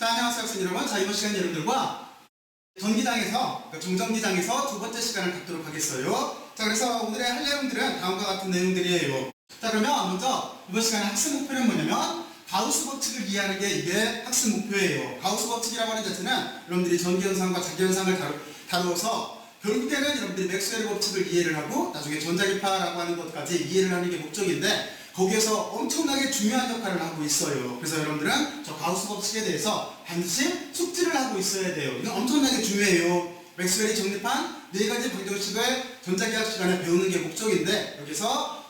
자, 안녕하세요 학생 여러분. 자, 이번 시간 여러분들과 전기장에서, 중전기장에서 두 번째 시간을 갖도록 하겠어요. 자, 그래서 오늘의 할 내용들은 다음과 같은 내용들이에요. 자, 그러면 먼저 이번 시간의 학습 목표는 뭐냐면 가우스 법칙을 이해하는 게 이게 학습 목표예요. 가우스 법칙이라고 하는 자체는 여러분들이 전기현상과 자기현상을 다루어서 결국에는 여러분들이 맥스웰의 법칙을 이해를 하고 나중에 전자기파라고 하는 것까지 이해를 하는 게 목적인데 거기에서 엄청나게 중요한 역할을 하고 있어요. 그래서 여러분들은 저 가우스 법칙에 대해서 반드시 숙지를 하고 있어야 돼요. 이건 엄청나게 중요해요. 맥스웰이 정립한 네 가지 방정식을 전자기학 시간에 배우는 게 목적인데 여기서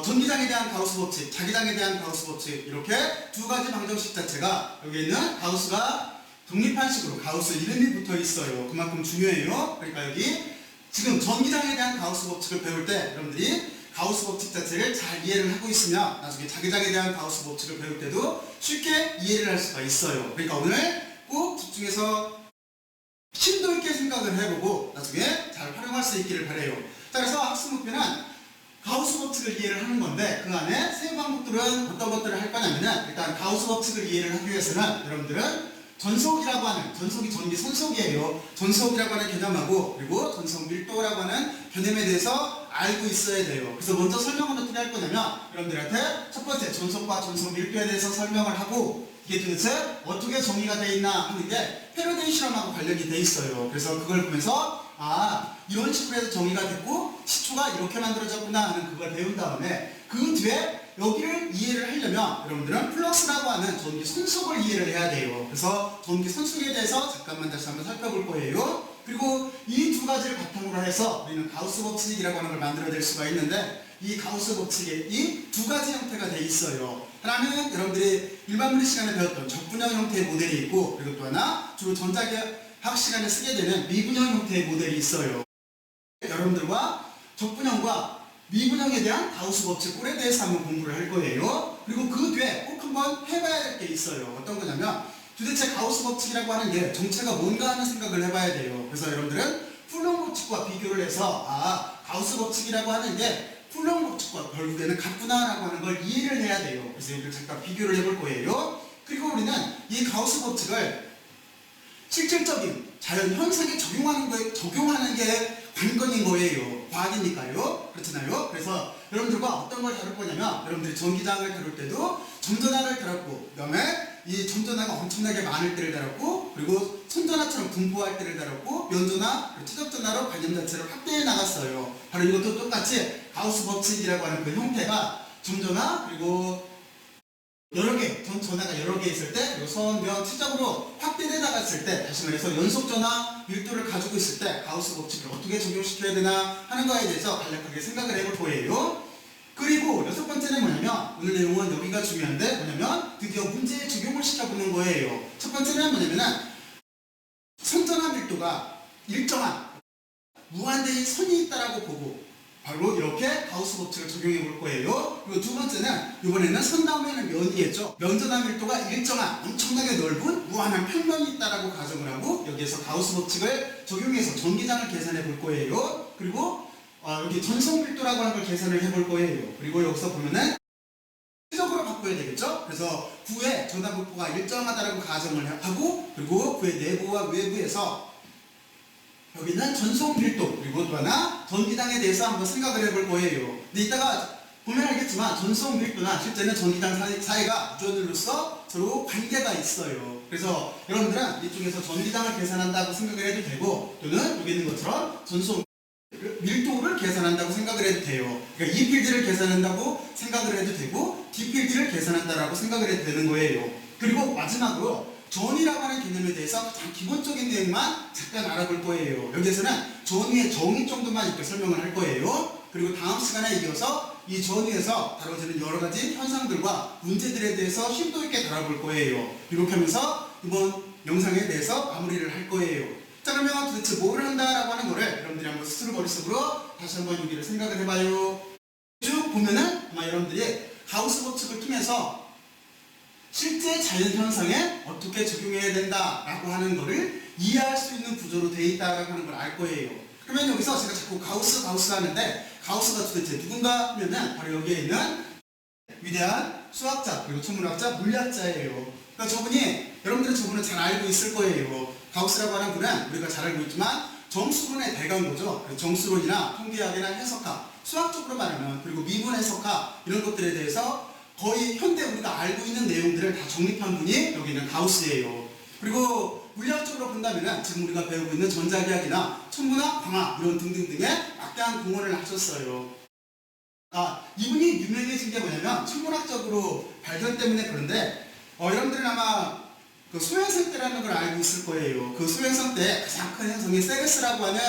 전기장에 대한 가우스 법칙, 자기장에 대한 가우스 법칙 이렇게 두 가지 방정식 자체가 여기 있는 가우스가 독립한 식으로 가우스 이름이 붙어 있어요. 그만큼 중요해요. 그러니까 여기 지금 전기장에 대한 가우스 법칙을 배울 때 여러분들이 가우스 법칙 자체를 잘 이해를 하고 있으면 나중에 자기장에 대한 가우스 법칙을 배울 때도 쉽게 이해를 할 수가 있어요. 그러니까 오늘 꼭 집중해서 심도 있게 생각을 해보고 나중에 잘 활용할 수 있기를 바라요. 자, 그래서 학습 목표는 가우스 법칙을 이해를 하는 건데 그 안에 세 방법들은 어떤 것들을 할 거냐면은 일단 가우스 법칙을 이해를 하기 위해서는 여러분들은 전속이라고 하는, 전속이 전기 손속이에요. 전속이라고 하는 개념하고 그리고 전속 밀도라고 하는 개념에 대해서 알고 있어야 돼요. 그래서 먼저 설명을 어떻게 할 거냐면 여러분들한테 첫 번째 전속과 전속 밀도에 대해서 설명을 하고 이게 도대체 어떻게 정의가 되어 있나 하는 게 패러데이 실험하고 관련이 돼 있어요. 그래서 그걸 보면서 이런 식으로 해서 정의가 됐고 시초가 이렇게 만들어졌구나 하는 그걸 배운 다음에 그 뒤에 여기를 이해를 하려면 여러분들은 플럭스라고 하는 전기 손속을 이해를 해야 돼요. 그래서 전기 손속에 대해서 잠깐만 다시 한번 살펴볼 거예요. 그리고 이 두 가지를 바탕으로 해서 우리는 가우스 법칙이라고 하는 걸 만들어낼 수가 있는데 이 가우스 법칙에 이 두 가지 형태가 돼 있어요. 하나는 여러분들이 일반 물리 시간에 배웠던 적분형 형태의 모델이 있고 그리고 또 하나 주로 전자기학 시간에 쓰게 되는 미분형 형태의 모델이 있어요. 여러분들과 적분형과 미분형에 대한 가우스 법칙 꼴에 대해서 한번 공부를 할 거예요. 그리고 그 뒤에 꼭 한번 해봐야 될 게 있어요. 어떤 거냐면 도대체 가우스 법칙이라고 하는 게 정체가 뭔가 하는 생각을 해봐야 돼요. 그래서 여러분들은 풀롱 법칙과 비교를 해서 가우스 법칙이라고 하는 게 풀롱 법칙과 결국에는 같구나라고 하는 걸 이해를 해야 돼요. 그래서 여기를 잠깐 비교를 해볼 거예요. 그리고 우리는 이 가우스 법칙을 실질적인 자연 현상에 적용하는 게 관건인 거예요. 과학이니까요. 그렇잖아요. 그래서 여러분들과 어떤 걸 다룰 거냐면 여러분들이 전기장을 다룰 때도 점전화를 다뤘고 그 다음에 이 점전화가 엄청나게 많을 때를 다뤘고 그리고 손전화처럼 분포할 때를 다뤘고 면전화, 최적전화로 관념 자체를 확대해 나갔어요. 바로 이것도 똑같이 가우스 법칙이라고 하는 그 형태가 점전화 그리고 여러 개, 전화가 여러 개 있을 때, 그리고 선, 면, 최적으로 확대해 나갔을 때, 다시 말해서 연속전화 밀도를 가지고 있을 때, 가우스 법칙을 어떻게 적용시켜야 되나 하는 거에 대해서 간략하게 생각을 해볼 거예요. 그리고 여섯 번째는 뭐냐면, 오늘 내용은 여기가 중요한데, 뭐냐면, 드디어 문제에 적용을 시켜보는 거예요. 첫 번째는 뭐냐면은, 선전화 밀도가 일정한, 무한대의 선이 있다라고 보고, 바로 이렇게 가우스 법칙을 적용해 볼 거예요. 그리고 두 번째는 이번에는 선 다음에는 면이겠죠. 면전화 밀도가 일정한 엄청나게 넓은 무한한 평면이 있다라고 가정을 하고 여기에서 가우스 법칙을 적용해서 전기장을 계산해 볼 거예요. 그리고 여기 전속 밀도라고 하는 걸 계산을 해 볼 거예요. 그리고 여기서 보면은 최적으로 바꿔야 되겠죠. 그래서 구의 전압분포가 일정하다라고 가정을 하고 그리고 구의 내부와 외부에서 여기는 전속 밀도 그리고 또 하나 전기장에 대해서 한번 생각을 해볼 거예요. 근데 이따가 보면 알겠지만 전속 밀도나 실제는 전기장 사이가 유전으로서 서로 관계가 있어요. 그래서 여러분들은 이쪽에서 전기장을 계산한다고 생각을 해도 되고 또는 여기 있는 것처럼 전속 밀도를 계산한다고 생각을 해도 돼요. 그러니까 E 필드를 계산한다고 생각을 해도 되고 D 필드를 계산한다라고 생각을 해도 되는 거예요. 그리고 마지막으로 전위라고 하는 개념에 대해서 가장 기본적인 내용만 잠깐 알아볼 거예요. 여기에서는 전위의 정의 정도만 이렇게 설명을 할 거예요. 그리고 다음 시간에 이어서 이 전위에서 다뤄지는 여러 가지 현상들과 문제들에 대해서 심도 있게 다뤄볼 거예요. 이렇게 하면서 이번 영상에 대해서 마무리를 할 거예요. 자, 그러면 도대체 뭘 한다라고 하는 거를 여러분들이 한번 스스로 머릿속으로 다시 한번 여기를 생각을 해봐요. 쭉 보면은 아마 여러분들이 가우스 법칙을 통해서 실제 자연현상에 어떻게 적용해야 된다라고 하는 거를 이해할 수 있는 구조로 되어 있다라고 하는 걸 알 거예요. 그러면 여기서 제가 자꾸 가우스 하는데 가우스가 도대체 누군가 하면은 바로 여기에 있는 위대한 수학자 그리고 천문학자 물리학자예요. 그러니까 저분이 여러분들은 저분을 잘 알고 있을 거예요. 가우스라고 하는 분은 우리가 잘 알고 있지만 정수론의 대강도죠. 정수론이나 통계학이나 해석학, 수학적으로 말하면 그리고 미분 해석학 이런 것들에 대해서 거의 현대 우리가 알고 있는 내용들을 다 정립한 분이 여기 있는 가우스예요. 그리고 물리학적으로 본다면 지금 우리가 배우고 있는 전자기학이나 천문학, 광학 이런 등등등에 막대한 공헌을 하셨어요. 이분이 유명해진 게 뭐냐면 천문학적으로 발견 때문에 그런데 여러분들은 아마 그 소행성 때라는 걸 알고 있을 거예요. 그 소행성 때 가장 큰 행성이 세레스라고 하는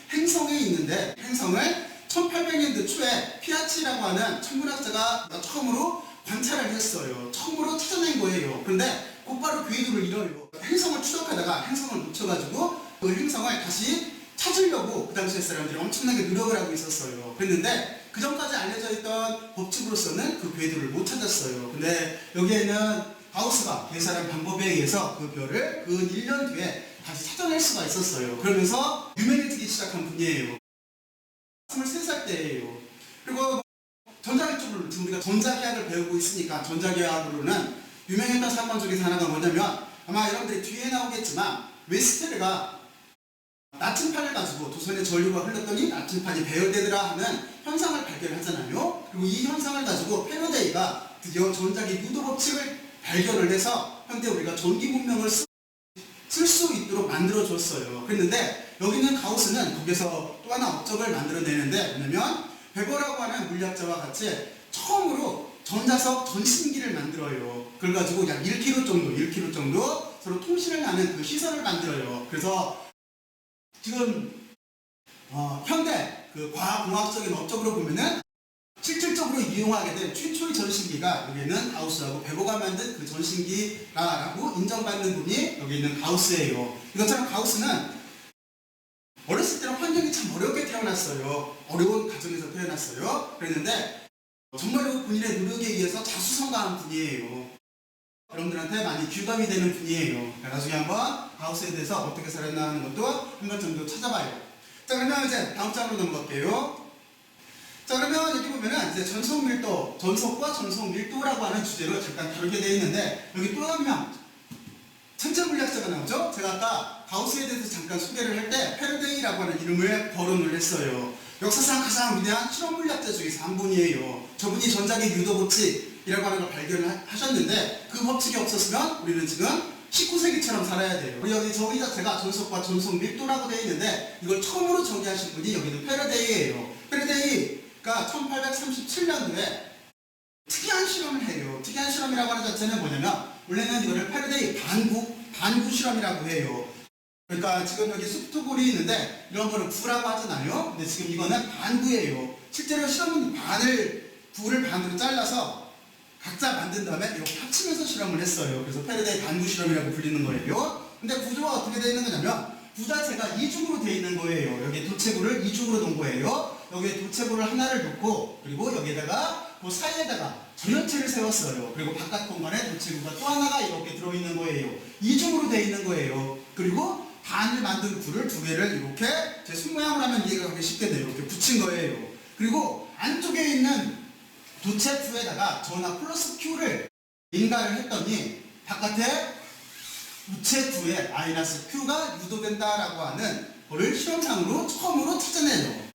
행성에 있는데 행성을 1800년대 초에 피아치라고 하는 천문학자가 처음으로 관찰을 했어요. 처음으로 찾아낸 거예요. 그런데 곧바로 궤도를 잃어요. 행성을 추적하다가 행성을 놓쳐가지고 그 행성을 다시 찾으려고 그 당시에 사람들이 엄청나게 노력을 하고 있었어요. 그랬는데 그 전까지 알려져 있던 법칙으로서는 그 궤도를 못 찾았어요. 근데 여기에는 가우스가 계산한 방법에 의해서 그 별을 그 1년 뒤에 다시 찾아낼 수가 있었어요. 그러면서 유명해지기 시작한 분이에요. 23살 때예요. 그리고 전자기학 쪽으로 지금 우리가 전자기학을 배우고 있으니까 전자기학으로는 유명했던 사건 중에 하나가 뭐냐면 아마 여러분들이 뒤에 나오겠지만 웨스테르가 나침판을 가지고 조선의 전류가 흘렀더니 나침판이 배열되더라 하는 현상을 발견하잖아요. 그리고 이 현상을 가지고 패러데이가 드디어 전자기 유도 법칙을 발견을 해서 현대 우리가 전기 문명을 쓸 수 있도록 만들어 줬어요. 그랬는데 여기 있는 가우스는 거기서 또 하나 업적을 만들어내는데 뭐냐면 베버라고 하는 물리학자와 같이 처음으로 전자석 전신기를 만들어요. 그걸 가지고 약 1km 정도 서로 통신을 하는 그 시설을 만들어요. 그래서 지금 현대 그 과학공학적인 업적으로 보면은 실질적으로 이용하게 된 최초의 전신기가 여기 있는 가우스하고 베버가 만든 그 전신기라고 인정받는 분이 여기 있는 가우스예요. 이것처럼 가우스는 어렸을 때는 환경이 참 어렵게 태어났어요. 어려운 가정에서 태어났어요. 그랬는데 정말로 본인의 노력에 의해서 자수성가한 분이에요. 여러분들한테 많이 귀감이 되는 분이에요. 나중에 한번 가우스에 대해서 어떻게 살았나 하는 것도 한 번 정도 찾아봐요. 자, 그러면 이제 다음 장으로 넘어갈게요. 자, 그러면 여기 보면은 이제 전속 밀도, 전속과 전속 밀도라고 하는 주제로 잠깐 다루게 되어 있는데 여기 또 한 명 천체 물리학자가 나오죠. 제가 아까 가우스에 대해서 잠깐 소개를 할 때 패러데이라고 하는 이름을 거론을 했어요. 역사상 가장 위대한 실험 물리학자 중에서 한 분이에요. 저분이 전자기 유도 법칙이라고 하는 걸 발견을 하셨는데 그 법칙이 없었으면 우리는 지금 19세기처럼 살아야 돼요. 우리 여기 저기 자체가 전속과 전속 밀도라고 되어 있는데 이걸 처음으로 정의하신 분이 여기는 패러데이예요. 패러데이가 1837년도에 특이한 실험을 해요. 특이한 실험이라고 하는 자체는 뭐냐면 원래는 이거를 패러데이 반구 실험이라고 해요. 그러니까 지금 여기 소프트볼이 있는데 이런 거를 구라고 하잖아요. 근데 지금 이거는 반구예요. 실제로 실험은 구를 반으로 잘라서 각자 만든 다음에 이렇게 합치면서 실험을 했어요. 그래서 패러데이 반구 실험이라고 불리는 거예요. 근데 구조가 어떻게 되어 있는 거냐면 구 자체가 이중으로 되어 있는 거예요. 여기 도체구를 이중으로 놓은 거예요. 여기에 도체구를 하나를 놓고 그리고 여기에다가 그 사이에다가 전열체를 세웠어요. 그리고 바깥 공간에 도체구가 또 하나가 이렇게 들어있는 거예요. 이중으로 되어 있는 거예요. 그리고 반을 만든 구를 두 개를 이렇게 제 손모양으로 하면 이해가 가기 쉽겠네요. 이렇게 붙인 거예요. 그리고 안쪽에 있는 도체구에다가 전하 플러스 Q를 인가를 했더니 바깥에 도체구에 마이너스 Q가 유도된다라고 하는 거를 실험상으로 처음으로 찾아내요.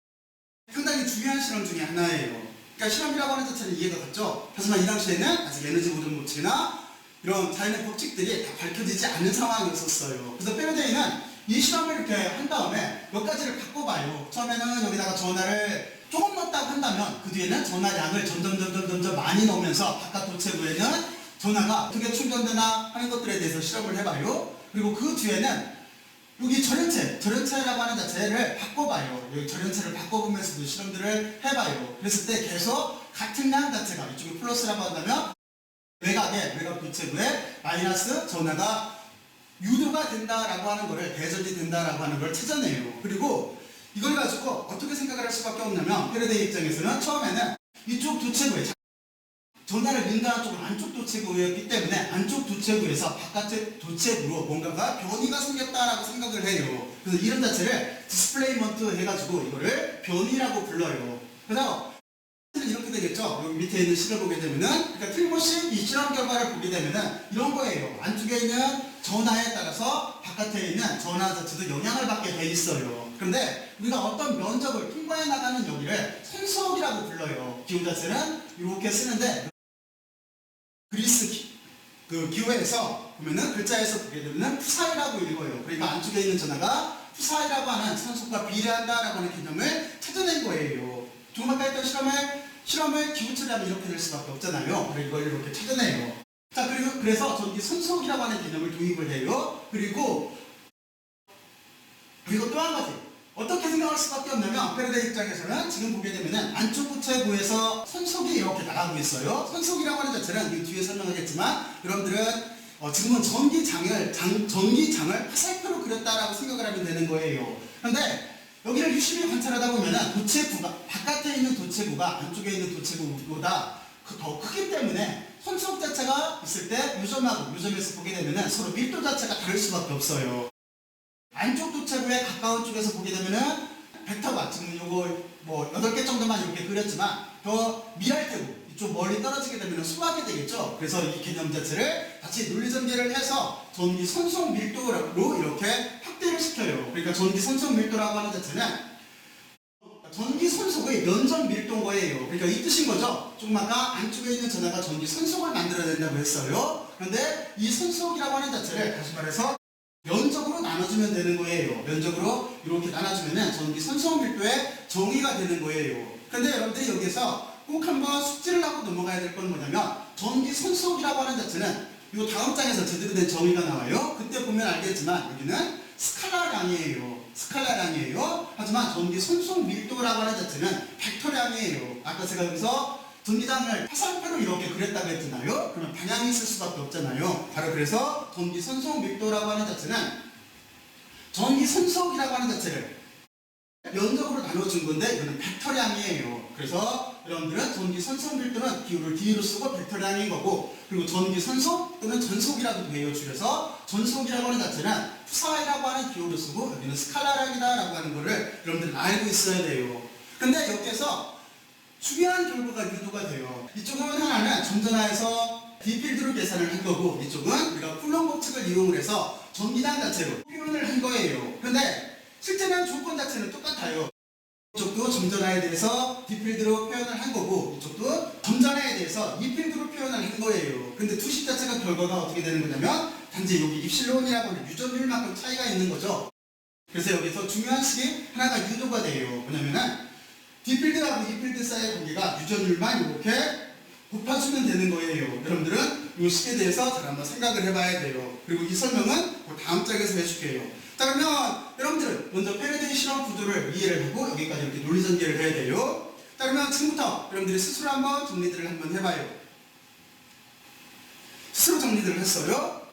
상당히 중요한 실험 중에 하나예요. 그러니까 실험이라고 하는 자체는 이해가 갔죠. 하지만 이 당시에는 아직 에너지 보존 법칙이나 이런 자연의 법칙들이 다 밝혀지지 않는 상황이었어요. 그래서 패러데이는 이 실험을 이렇게 한 다음에 몇 가지를 바꿔봐요. 처음에는 여기다가 전하를 조금 넣었다고 한다면 그 뒤에는 전하량을 점점 많이 넣으면서 바깥 도체구에는 전하가 어떻게 충전되나 하는 것들에 대해서 실험을 해봐요. 그리고 그 뒤에는 여기 절연체라고 하는 자체를 바꿔봐요. 여기 절연체를 바꿔보면서도 실험들을 해봐요. 그랬을 때 계속 같은 양 자체가 이쪽에 플러스라고 한다면 외곽 도체구에 마이너스 전하가 유도가 된다라고 하는 거를 배전이 된다라고 하는 걸 찾아내요. 그리고 이걸 가지고 어떻게 생각을 할 수밖에 없냐면 패러데이 입장에서는 처음에는 이쪽 도체구에 전하를 인가한 쪽은 안쪽 도체구였기 때문에 안쪽 도체구에서 바깥의 도체구로 뭔가가 변이가 생겼다라고 생각을 해요. 그래서 이름 자체를 디스플레이먼트 해가지고 이거를 변이라고 불러요. 그래서 이렇게 되겠죠. 밑에 있는 실을 보게 되면은, 그러니까 틀림없이 이 실험 결과를 보게 되면은 이런 거예요. 안쪽에 있는 전하에 따라서 바깥에 있는 전하 자체도 영향을 받게 돼 있어요. 그런데 우리가 어떤 면적을 통과해 나가는 여기를 선속이라고 불러요. 기호 자체는 이렇게 쓰는데, 그리스 그 기호에서 보면은 글자에서 보게 되면은 푸사이라고 읽어요. 그러니까 안쪽에 있는 전하가 푸사이라고 하는 선속과 비례한다라고 하는 개념을 찾아낸 거예요. 조금 아까 했던 실험을 기호 처리하면 이렇게 될 수밖에 없잖아요. 그래서 이걸 이렇게 찾아내요. 자, 그래서 전기 선속이라고 하는 개념을 도입을 해요. 그리고 또 한 가지. 어떻게 생각할 수밖에 없냐면, 패러데이 입장에서는 지금 보게 되면은 안쪽 부채부에서 선속이 이렇게 나가고 있어요. 선속이라고 하는 자체는 이 뒤에 설명하겠지만, 여러분들은 지금은 전기장을 화살표로 그렸다라고 생각을 하면 되는 거예요. 그런데 여기를 유심히 관찰하다 보면은 도체부가, 바깥에 있는 도체부가 안쪽에 있는 도체부보다 더 크기 때문에 선속 자체가 있을 때 요점하고 요점에서 보게 되면은 서로 밀도 자체가 다를 수밖에 없어요. 안쪽 도체부에 가까운 쪽에서 보게 되면은 벡터가 지금 요거 뭐 8개 정도만 이렇게 그렸지만 더 미할 테고 이쪽 멀리 떨어지게 되면 소화하게 되겠죠. 그래서 이 개념 자체를 같이 논리전개를 해서 전기 선속 밀도로 이렇게 확대를 시켜요. 그러니까 전기 선속 밀도라고 하는 자체는 전기 선속의 면적 밀도인 거예요. 그러니까 이 뜻인 거죠. 조금 아까 안쪽에 있는 전하가 전기 선속을 만들어낸다고 했어요. 그런데 이 선속이라고 하는 자체를 다시 말해서 면적으로 나눠주면 되는 거예요. 면적으로 이렇게 나눠주면 전기 선속 밀도의 정의가 되는 거예요. 그런데 여러분들이 여기서 꼭 한번 숙지를 하고 넘어가야 될 건 뭐냐면, 전기 선속이라고 하는 자체는 이 다음 장에서 제대로 된 정의가 나와요. 그때 보면 알겠지만 여기는 스칼라량이에요. 스칼라량이에요. 하지만 전기 선속 밀도라고 하는 자체는 벡터량이에요. 아까 제가 여기서 전기장을 화살표로 이렇게 그렸다고 했잖아요. 그러면 방향이 있을 수밖에 없잖아요. 바로 그래서 전기 선속 밀도라고 하는 자체는 전기 선속이라고 하는 자체를 면적으로 나눠준 건데 이거는 벡터량이에요. 그래서 여러분들은 전기 선속 밀도는 기호를 D로 쓰고 벡터량인 거고, 그리고 전기 선속 또는 전속이라고도 해요. 줄여서 전속이라고 하는 자체는 푸사이라고 하는 기호를 쓰고 여기는 스칼라량이다라고 하는 거를 여러분들은 알고 있어야 돼요. 근데 여기에서 중요한 결과가 유도가 돼요. 이쪽은 하나는 점전하에서 D필드로 계산을 한 거고, 이쪽은 우리가 쿨럼 법칙을 이용을 해서 전기장 자체로 표현을 한 거예요. 그런데 실제는 조건 자체는 똑같아요. 이쪽도 점전하에 대해서 D필드로 표현을 한 거고, 이쪽도 점전하에 대해서 E필드로 표현을 한 거예요. 근데 두 식 자체가 결과가 어떻게 되는 거냐면, 단지 여기 입실론이라고 하는 유전율만큼 차이가 있는 거죠. 그래서 여기서 중요한 식이 하나가 유도가 돼요. 뭐냐면은 D필드하고 E필드 사이의 관계가 유전율만 이렇게 곱해주면 되는 거예요. 여러분들은 이 식에 대해서 잘 한번 생각을 해봐야 돼요. 그리고 이 설명은 다음 장에서 해줄게요. 자, 그러면 여러분들은 먼저 패러데이 실험 구조를 이해를 하고 여기까지 이렇게 논리전개를 해야 돼요. 자, 그러면 지금부터 여러분들이 스스로 한번 정리들을 한번 해봐요. 스스로 정리들을 했어요.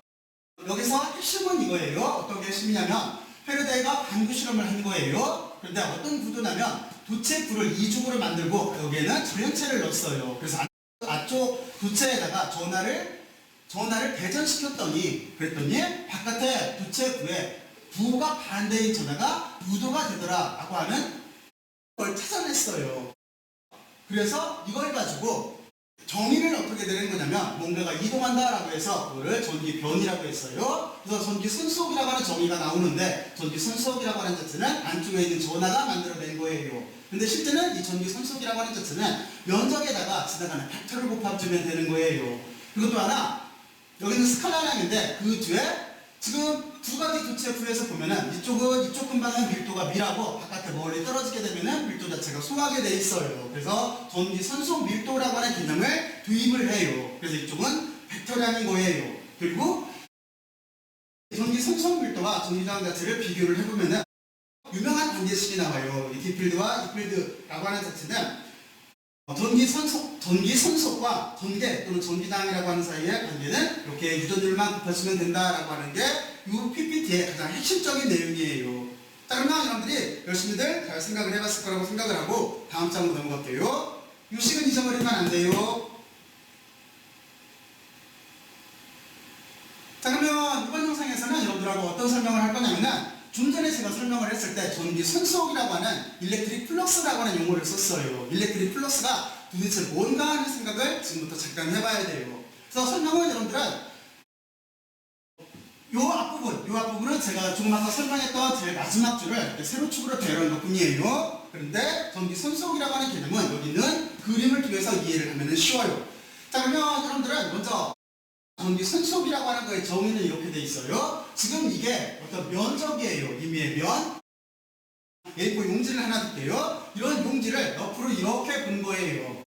여기서 핵심은 이거예요. 어떤 게 핵심이냐면 패러데이가 반구 실험을 한 거예요. 그런데 어떤 구조냐면 도체부를 이중으로 만들고 여기에는 전연체를 넣었어요. 그래서 안쪽 도체에다가 전하를 배전시켰더니 그랬더니 바깥에 도체부에 부가 반대인 전하가 유도가 되더라 라고 하는 걸 찾아냈어요. 그래서 이걸 가지고 정의는 어떻게 되는 거냐면, 뭔가가 이동한다 라고 해서 그거를 전기 변이라고 했어요. 그래서 전기 선속이라고 하는 정의가 나오는데, 전기 선속이라고 하는 자체는 안쪽에 있는 전하가 만들어낸 거예요. 근데 실제는 이 전기 선속이라고 하는 자체는 면적에다가 지나가는 벡터를 곱합주면 되는 거예요. 그리고 또 하나, 여기는 스칼라량인데 그 뒤에 지금 두 가지 도체부에서 보면은 이쪽 근방은 밀도가 밀하고 바깥에 멀리 떨어지게 되면은 밀도 자체가 소하게 돼 있어요. 그래서 전기 선속 밀도라고 하는 개념을 도입을 해요. 그래서 이쪽은 벡터량인 거예요. 그리고 전기 선속 밀도와 전기장 자체를 비교를 해보면은 유명한 관계식이 나와요. 이 D필드와 E필드라고 하는 자체는 전기 선속과 전개 또는 전기장이라고 하는 사이의 관계는 이렇게 유전율만 곱해주면 된다라고 하는 게 이 PPT의 가장 핵심적인 내용이에요. 자, 그러면 여러분들이 열심히들 잘 생각을 해봤을 거라고 생각을 하고 다음 장으로 넘어갈게요. 이 식은 잊어버리면 안 돼요. 자, 그러면 이번 영상에서는 여러분들하고 어떤 설명을 할 거냐면, 좀 전에 제가 설명을 했을 때 전기 선속이라고 하는 일렉트릭 플럭스라고 하는 용어를 썼어요. 일렉트릭 플럭스가 도대체 뭔가 하는 생각을 지금부터 잠깐 해봐야 돼요. 그래서 설명을 여러분들은 요 앞부분은 제가 조금 아까 설명했던 제일 마지막 줄을 이렇게 세로축으로 배열한 것 뿐이에요. 그런데 전기 손속이라고 하는 개념은 여기 있는 그림을 통해서 이해를 하면 쉬워요. 자, 그러면 여러분들은 먼저 전기 손속이라고 하는 거의 정의는 이렇게 돼 있어요. 지금 이게 어떤 면적이에요. 임의의 면. A4 용지를 하나 둘게요. 이런 용지를 옆으로 이렇게 본 거예요.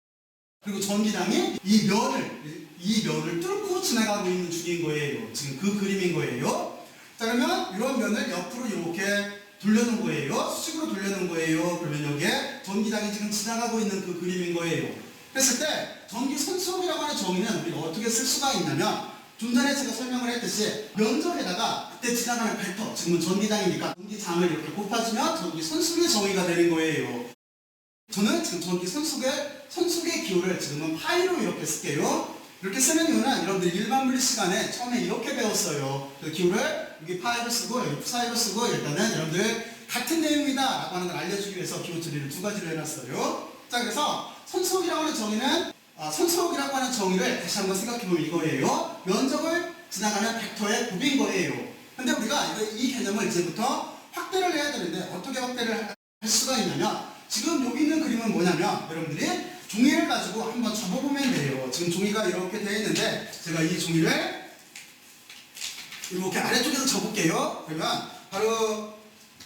그리고 전기장이 이 면을 뚫고 지나가고 있는 중인 거예요. 지금 그 그림인 거예요. 자, 그러면 이런 면을 옆으로 이렇게 돌려놓은 거예요. 수직으로 돌려놓은 거예요. 그러면 여기에 전기장이 지금 지나가고 있는 그 그림인 거예요. 그랬을 때 전기 손속이라고 하는 정의는 우리가 어떻게 쓸 수가 있냐면 좀 전에 제가 설명을 했듯이 면적에다가 그때 지나가는 벡터, 지금은 전기장이니까 전기장을 이렇게 곱해주면 전기 손속의 정의가 되는 거예요. 저는 지금 전기 손속의 기호를 지금은 파이로 이렇게 쓸게요. 이렇게 쓰는 이유는 여러분들이 일반 물리 시간에 처음에 이렇게 배웠어요. 그 기호를 여기 파이로 쓰고 여기 파이로 쓰고 일단은 여러분들 같은 내용이다 라고 하는 걸 알려주기 위해서 기호 처리를 두 가지로 해놨어요. 자, 그래서 손속이라고 하는 정의는 손속이라고 하는 정의를 다시 한번 생각해보면 이거예요. 면적을 지나가는 벡터의 곱인 거예요. 근데 우리가 이 개념을 이제부터 확대를 해야 되는데 어떻게 확대를 할 수가 있냐면 지금 여기 있는 그림은 뭐냐면 여러분들이 종이를 가지고 한번 접어보면 돼요. 지금 종이가 이렇게 되어 있는데 제가 이 종이를 이렇게 아래쪽에서 접을게요. 그러면 바로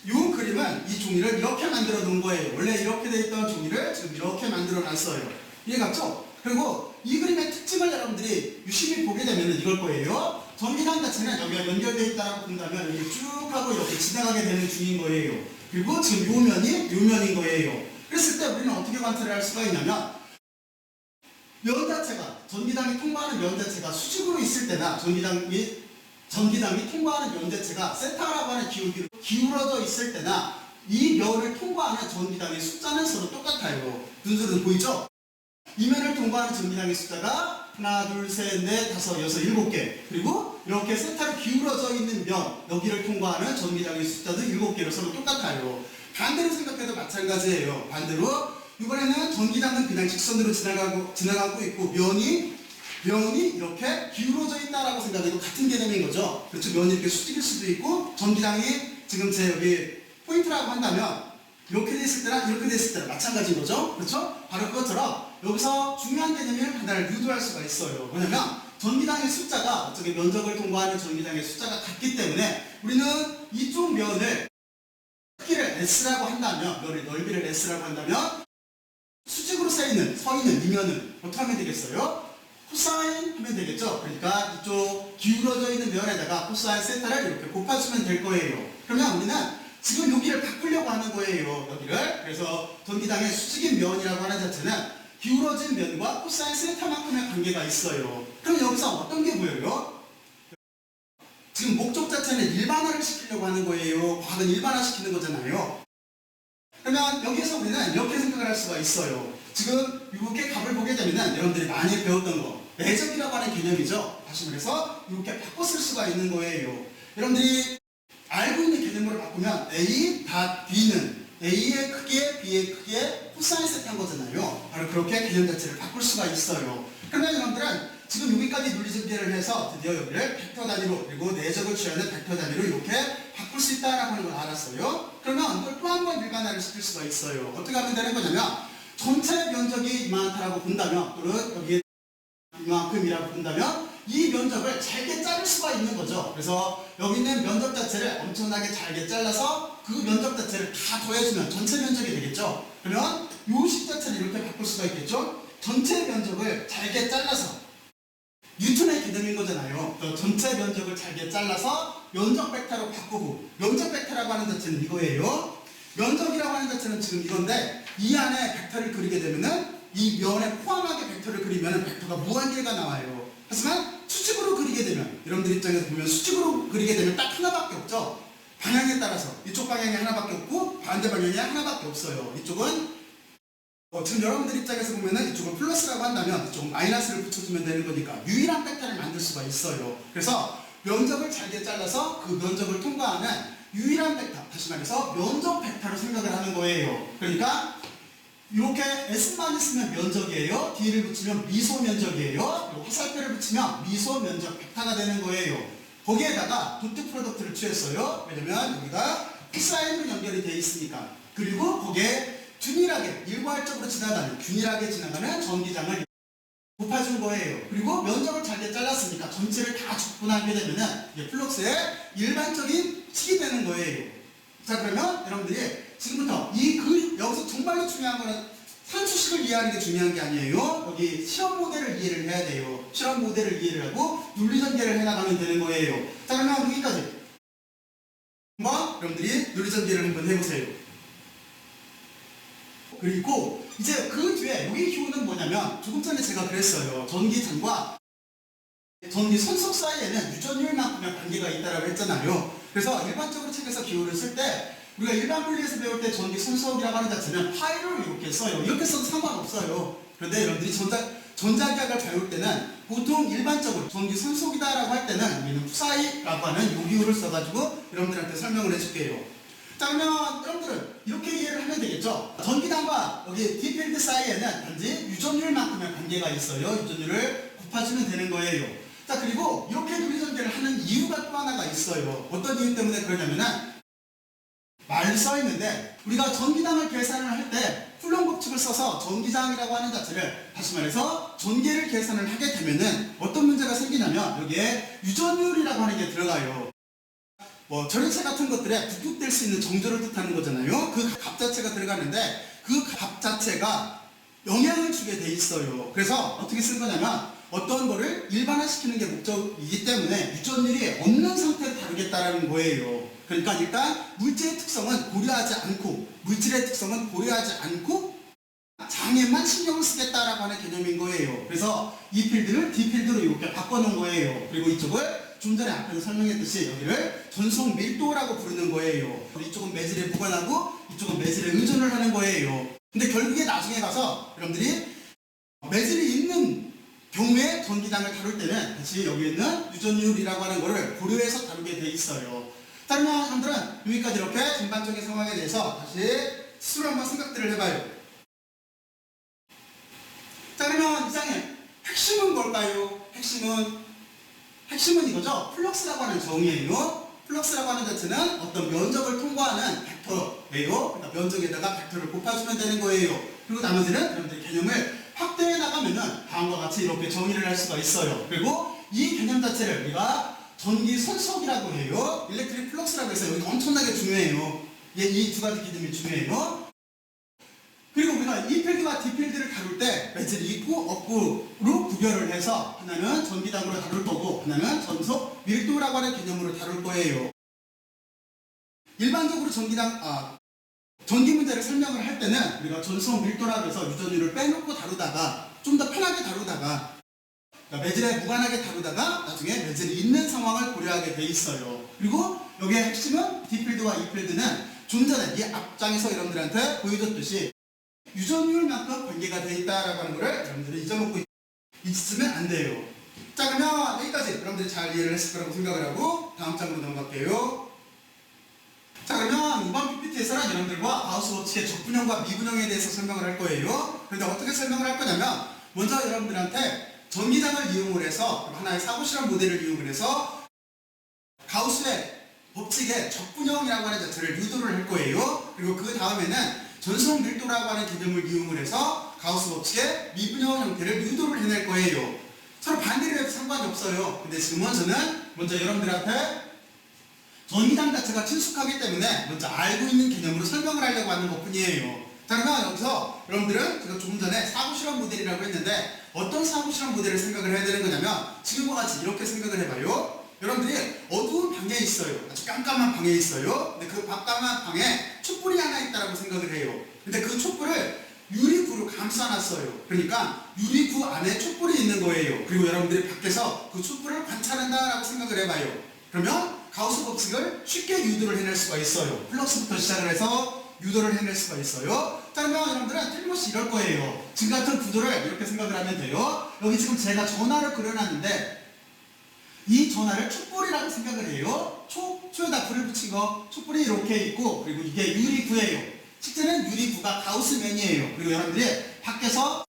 이 그림은 이 종이를 이렇게 만들어 놓은 거예요. 원래 이렇게 되어 있던 종이를 지금 이렇게 만들어 놨어요. 이해갔죠? 그리고 이 그림의 특징을 여러분들이 유심히 보게 되면 이걸 거예요. 전기장 자체는 여기가 연결되어 있다고 본다면 이렇게 쭉 하고 이렇게 지나가게 되는 중인 거예요. 그리고 지금 요 면인 거예요. 그랬을 때 우리는 어떻게 관찰을 할 수가 있냐면 면 자체가 전기장이 통과하는 면 자체가 수직으로 있을 때나 전기장이 통과하는 면 자체가 세타라고 하는 기울어져 있을 때나 이 면을 통과하는 전기장의 숫자는 서로 똑같아요. 눈으로 보이죠? 이 면을 통과하는 전기장의 숫자가 하나, 둘, 셋, 넷, 다섯, 여섯, 일곱 개. 그리고 이렇게 세타로 기울어져 있는 면, 여기를 통과하는 전기장의 숫자도 7개로 서로 똑같아요. 반대로 생각해도 마찬가지예요. 반대로 이번에는 전기장은 그냥 직선으로 지나가고 있고 면이 이렇게 기울어져 있다라고 생각해도 같은 개념인 거죠. 그렇죠? 면이 이렇게 수직일 수도 있고 전기장이 지금 제 여기 포인트라고 한다면 이렇게 돼 있을 때랑 이렇게 돼 있을 때랑 마찬가지인 거죠. 그렇죠? 바로 그것처럼 여기서 중요한 개념이 하나를 유도할 수가 있어요. 왜냐면 전기장의 숫자가 어떻게 면적을 통과하는 전기장의 숫자가 같기 때문에 우리는 이쪽 면을 크기를 S라고 한다면 면의 넓이를 S라고 한다면 수직으로 서 있는 이 면은 어떻게 하면 되겠어요? 코사인 하면 되겠죠? 그러니까 이쪽 기울어져 있는 면에다가 코사인 세타를 이렇게 곱해주면 될 거예요. 그러면 우리는 지금 여기를 바꾸려고 하는 거예요. 여기를. 그래서 전기장의 수직인 면이라고 하는 자체는 기울어진 면과 코사인 세타만큼의 관계가 있어요. 그럼 여기서 어떤 게 보여요? 지금 목적 자체는 일반화를 시키려고 하는 거예요. 과학은 일반화시키는 거잖아요. 그러면 여기서 우리는 이렇게 생각을 할 수가 있어요. 지금 이렇게 값을 보게 되면 여러분들이 많이 배웠던 거 매적이라고 하는 개념이죠. 다시 말해서 이렇게 바꿔 쓸 수가 있는 거예요. 여러분들이 알고 있는 개념으로 바꾸면 A 닷 B는 A의 크기에 B의 크기에 코사인 세타인 거잖아요. 바로 그렇게 개념 자체를 바꿀 수가 있어요. 그러면 여러분들은 지금 여기까지 논리전개를 해서 드디어 여기를 벡터 단위로 그리고 내적을 취하는 벡터 단위로 이렇게 바꿀 수 있다라고 하는 걸 알았어요. 그러면 이걸 또 한 번 일반화를 시킬 수가 있어요. 어떻게 하면 되는 거냐면 전체 면적이 이만하다고 본다면 또는 여기에 이만큼이라고 본다면 이 면적을 잘게 자를 수가 있는 거죠. 그래서 여기 있는 면적 자체를 엄청나게 잘게 잘라서 그 면적 자체를 다 더해주면 전체 면적이 되겠죠. 그러면 이 식 자체를 이렇게 바꿀 수가 있겠죠. 전체 면적을 잘게 잘라서 뉴턴의 개념인 거잖아요. 전체 면적을 잘게 잘라서 면적 벡터로 바꾸고 면적 벡터라고 하는 자체는 이거예요. 면적이라고 하는 자체는 지금 이건데 이 안에 벡터를 그리게 되면은 이 면에 포함하게 벡터를 그리면 벡터가 무한계가 나와요. 하지만 수직으로 그리게 되면 여러분들 입장에서 보면 수직으로 그리게 되면 딱 하나밖에 없죠. 방향에 따라서 이쪽 방향이 하나밖에 없고 반대 방향이 하나밖에 없어요. 이쪽은 지금 여러분들 입장에서 보면은 이쪽을 플러스라고 한다면 이쪽은 마이너스를 붙여주면 되는 거니까 유일한 벡터를 만들 수가 있어요. 그래서 면적을 잘게 잘라서 그 면적을 통과하는 유일한 벡터, 다시 말해서 면적 벡터로 생각을 하는 거예요. 그러니까 이렇게 S만 있으면 면적이에요. D를 붙이면 미소 면적이에요. 그리고 화살표를 붙이면 미소 면적 벡터가 되는 거예요. 거기에다가 도트 프로덕트를 취했어요. 왜냐면 여기가 X라인으로 연결이 되어 있으니까. 그리고 거기에 균일하게 일괄적으로 지나가는 균일하게 지나가는 전기장을 곱해준 거예요. 그리고 면적을 잘게 잘랐으니까 전체를 다 적분하게 되면은 이게 플럭스의 일반적인 식이 되는 거예요. 자, 그러면 여러분들이 지금부터 여기서 정말로 중요한 거는 산수식을 이해하는 게 중요한 게 아니에요. 여기 실험 모델을 이해를 해야 돼요. 실험 모델을 이해를 하고 논리전개를 해나가면 되는 거예요. 자, 그러면 여기까지. 한번 여러분들이 논리전개를 한번 해보세요. 그리고 이제 그 뒤에 여기 기호는 뭐냐면 조금 전에 제가 그랬어요. 전기장과 전기 손속 사이에는 유전율만큼의 관계가 있다라고 했잖아요. 그래서 일반적으로 책에서 기호를 쓸 때 우리가 일반 물리에서 배울 때 전기 손속이라고 하는 자체는 파이를 이렇게 써요. 이렇게 써도 상관없어요. 그런데 여러분들이 전자기학을 배울 때는 보통 일반적으로 전기 손속이다라고 할 때는 우리는 푸사이라고 하는 요 기호를 써가지고 여러분들한테 설명을 해줄게요. 자, 그러면 여러분들은 이렇게 이해를 하면 되겠죠? 전기장과 여기 D필드 사이에는 단지 유전율만큼의 관계가 있어요. 유전율을 곱해주면 되는 거예요. 자, 그리고 이렇게 논리전개를 하는 이유가 또 하나가 있어요. 어떤 이유 때문에 그러냐면은 말이 써있는데 우리가 전기장을 계산을 할 때 쿨럼 법칙을 써서 전기장이라고 하는 자체를 다시 말해서 전개를 계산을 하게 되면은 어떤 문제가 생기냐면 여기에 유전율이라고 하는 게 들어가요. 뭐 절연체 같은 것들에 부축될 수 있는 정조를 뜻하는 거잖아요. 그 값 자체가 들어가는데 그 값 자체가 영향을 주게 돼 있어요. 그래서 어떻게 쓴 거냐면 어떤 거를 일반화시키는 게 목적이기 때문에 유전율이 없는 상태로 다루겠다라는 거예요. 그러니까 일단 물질의 특성은 고려하지 않고 물질의 특성은 고려하지 않고 장애만 신경을 쓰겠다라고 하는 개념인 거예요. 그래서 이 필드를 D 필드로 이렇게 바꿔놓은 거예요. 그리고 이쪽을 좀 전에 앞에서 설명했듯이 여기를 전속 밀도라고 부르는 거예요. 이쪽은 매질에 보관하고 이쪽은 매질에 의존을 하는 거예요. 근데 결국에 나중에 가서 여러분들이 매질이 있는 경우에 전기장을 다룰 때는 다시 여기 있는 유전율이라고 하는 거를 고려해서 다루게 돼 있어요. 자, 그러면 여러분들은 여기까지 이렇게 전반적인 상황에 대해서 다시 스스로 한번 생각들을 해봐요. 자, 그러면 이장의 핵심은 뭘까요? 핵심은 이거죠. 플럭스라고 하는 정의예요. 플럭스라고 하는 자체는 어떤 면적을 통과하는 벡터예요. 그러니까 면적에다가 벡터를 곱해주면 되는 거예요. 그리고 나머지는 여러분들 개념을 확대해 나가면은 다음과 같이 이렇게 정의를 할 수가 있어요. 그리고 이 개념 자체를 우리가 전기 손속이라고 해요. 일렉트릭 플럭스라고 해서 여기 엄청나게 중요해요. 이 두 가지 개념이 중요해요. 그리고 우리가 이 필드와 D 필드를 다룰 때 매질이 있고 없고로 구별을 해서 하나는 전기장으로 다룰 거고 하나는 전속 밀도라고 하는 개념으로 다룰 거예요. 일반적으로 전기 문제를 설명을 할 때는 우리가 전속 밀도라고 해서 유전율을 빼놓고 다루다가 좀 더 편하게 다루다가 그러니까 매질에 무관하게 다루다가 나중에 매질이 있는 상황을 고려하게 돼 있어요. 그리고 여기의 핵심은 D 필드와 E 필드는 좀 전에 이 앞장에서 여러분들한테 보여줬듯이 유전율만큼 관계가 되어 있다라고 하는 거를 여러분들이 잊어먹고 있으면 안 돼요. 자, 그러면 여기까지 여러분들이 잘 이해를 했을 거라고 생각을 하고 다음 장으로 넘어갈게요. 자, 그러면 이번 PPT에서는 여러분들과 가우스-워츠의 적분형과 미분형에 대해서 설명을 할 거예요. 그런데 어떻게 설명을 할 거냐면 먼저 여러분들한테 전기장을 이용을 해서 하나의 사고실험 모델을 이용을 해서 가우스의 법칙의 적분형이라고 하는 자체를 유도를 할 거예요. 그리고 그 다음에는 전속 밀도라고 하는 개념을 이용을 해서 가우스 법칙의 미분형 형태를 유도를 해낼 거예요. 서로 반대로 해도 상관이 없어요. 근데 지금은 저는 먼저 여러분들한테 전기장 자체가 친숙하기 때문에 먼저 알고 있는 개념으로 설명을 하려고 하는 것 뿐이에요. 자, 그러면 여기서 여러분들은 제가 조금 전에 사고실험 모델이라고 했는데 어떤 사고실험 모델을 생각을 해야 되는 거냐면 지금과 같이 이렇게 생각을 해봐요. 여러분들이 어두운 방에 있어요. 아주 깜깜한 방에 있어요. 근데 그 깜깜한 방에 촛불이 하나 있다고 생각을 해요. 근데 그 촛불을 유리구로 감싸놨어요. 그러니까 유리구 안에 촛불이 있는 거예요. 그리고 여러분들이 밖에서 그 촛불을 관찰한다라고 생각을 해봐요. 그러면 가우스 법칙을 쉽게 유도를 해낼 수가 있어요. 플럭스부터 시작을 해서 유도를 해낼 수가 있어요. 자, 그러면 여러분들은 틀림없이 이럴 거예요. 지금 같은 구도를 이렇게 생각을 하면 돼요. 여기 지금 제가 전화를 그려놨는데 이 전화를 촛불이라고 생각을 해요. 초에다 불을 붙인 거 촛불이 이렇게 있고 그리고 이게 유리구예요. 실제는 유리구가 가우스면이에요. 그리고 여러분들이 밖에서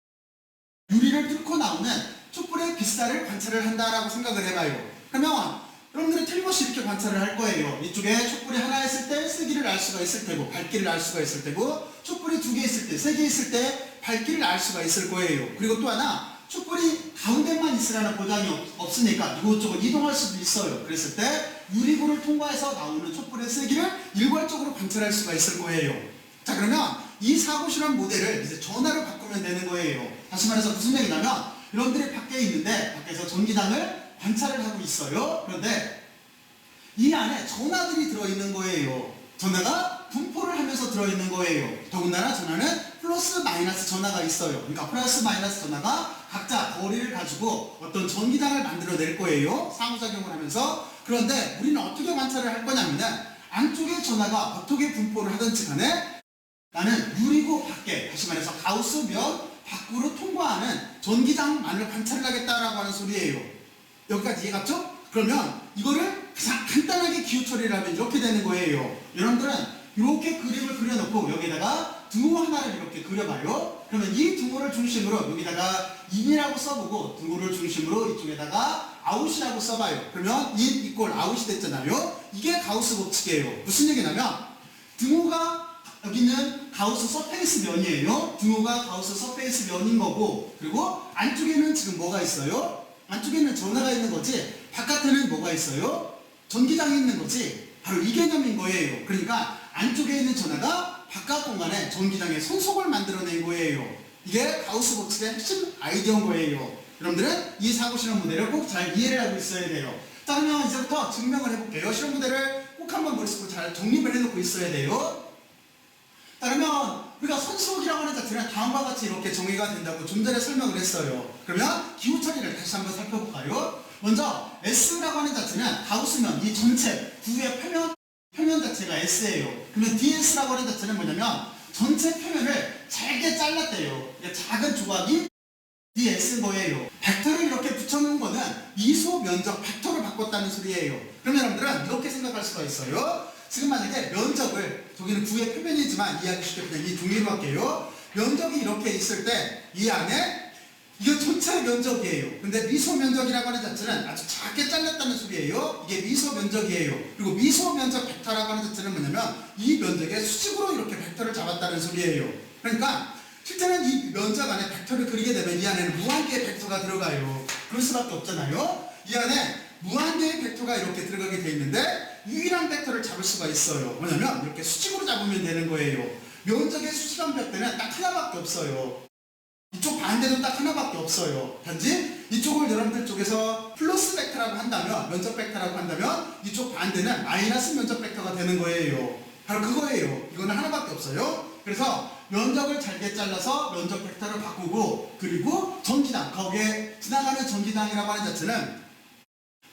유리를 뚫고 나오는 촛불의 빛살을 관찰을 한다라고 생각을 해봐요. 그러면 여러분들이 틀림없이 이렇게 관찰을 할 거예요. 이쪽에 촛불이 하나 있을 때 쓰기를 알 수가 있을 테고 밝기를 알 수가 있을 테고 촛불이 두 개 있을 때, 세 개 있을 때 밝기를 알 수가 있을 거예요. 그리고 또 하나 촛불이 가운데만 있으라는 보장이 없으니까 이곳저곳 이동할 수도 있어요. 그랬을 때 유리구를 통과해서 나오는 촛불의 세기를 일괄적으로 관찰할 수가 있을 거예요. 자, 그러면 이 사고 실험 모델을 이제 전화로 바꾸면 되는 거예요. 다시 말해서 무슨 얘기냐면 여러분들이 밖에 있는데 밖에서 전기장을 관찰을 하고 있어요. 그런데 이 안에 전화들이 들어있는 거예요. 전화가 분포를 하면서 들어있는 거예요. 더군다나 전화는 플러스 마이너스 전화가 있어요. 그러니까 플러스 마이너스 전화가 각자 거리를 가지고 어떤 전기장을 만들어낼 거예요. 상호작용을 하면서. 그런데 우리는 어떻게 관찰을 할 거냐면은 안쪽의 전화가 어떻게 분포를 하든지 간에 나는 유리구 밖에, 다시 말해서 가우스면 밖으로 통과하는 전기장만을 관찰을 하겠다라고 하는 소리예요. 여기까지 이해갔죠? 그러면 이거를 가장 간단하게 기호 처리를 하면 이렇게 되는 거예요. 여러분들은 이렇게 그림을 그려놓고 여기다가 등호 하나를 이렇게 그려봐요. 그러면 이 등호를 중심으로 여기다가 인이라고 써보고 등호를 중심으로 이쪽에다가 아웃이라고 써봐요. 그러면 in 이꼴 아웃이 됐잖아요. 이게 가우스 법칙이에요. 무슨 얘기냐면 등호가 여기는 가우스 서페이스 면이에요. 등호가 가우스 서페이스 면인 거고, 그리고 안쪽에는 지금 뭐가 있어요? 안쪽에는 전화가 있는 거지 바깥에는 뭐가 있어요? 전기장이 있는 거지. 바로 이 개념인 거예요. 그러니까 안쪽에 있는 전화가 바깥 공간에 전기장의 손속을 만들어낸 거예요. 이게 가우스 법칙의 핵심 아이디어인 거예요. 여러분들은 이 사고 실험 모델을 꼭 잘 이해를 하고 있어야 돼요. 자, 그러면 이제부터 증명을 해볼게요. 실험 모델을 꼭 한번 머릿속으로 잘 정립을 해놓고 있어야 돼요. 자, 그러면 우리가 선수속이라고 하는 자체는 다음과 같이 이렇게 정의가 된다고 좀 전에 설명을 했어요. 그러면 기호 처리를 다시 한번 살펴볼까요? 먼저 S라고 하는 자체는 가우스면 이 전체 구의 표면 자체가 S예요. 그러면 DS라고 하는 자체는 뭐냐면 전체 표면을 잘게 잘랐대요. 작은 조각이 DS인 거예요. 벡터를 이렇게 붙여놓은 거는 미소 면적 벡터를 바꿨다는 소리예요. 그러면 여러분들은 이렇게 생각할 수가 있어요. 지금 만약에 면적을, 저기는 구의 표면이지만 이해하기 쉽게 그냥 이 종이로 할게요. 면적이 이렇게 있을 때 이 안에 이게 전체 면적이에요. 근데 미소 면적이라고 하는 자체는 아주 작게 잘랐다는 소리예요. 이게 미소 면적이에요. 그리고 미소 면적 벡터라고 하는 자체는 뭐냐면 이 면적의 수직으로 이렇게 벡터를 잡았다는 소리예요. 그러니까 실제는 이 면적 안에 벡터를 그리게 되면 이 안에는 무한개의 벡터가 들어가요. 그럴 수밖에 없잖아요. 이 안에 무한개의 벡터가 이렇게 들어가게 돼 있는데 유일한 벡터를 잡을 수가 있어요. 뭐냐면 이렇게 수직으로 잡으면 되는 거예요. 면적의 수직한 벡터는 딱 하나밖에 없어요. 이쪽 반대도 딱 하나밖에 없어요. 단지 이쪽을 여러분들 쪽에서 플러스 벡터라고 한다면, 면적 벡터라고 한다면 이쪽 반대는 마이너스 면적 벡터가 되는 거예요. 바로 그거예요. 이거는 하나밖에 없어요. 그래서 면적을 잘게 잘라서 면적 벡터를 바꾸고, 그리고 전기장, 거기에 지나가는 전기장이라고 하는 자체는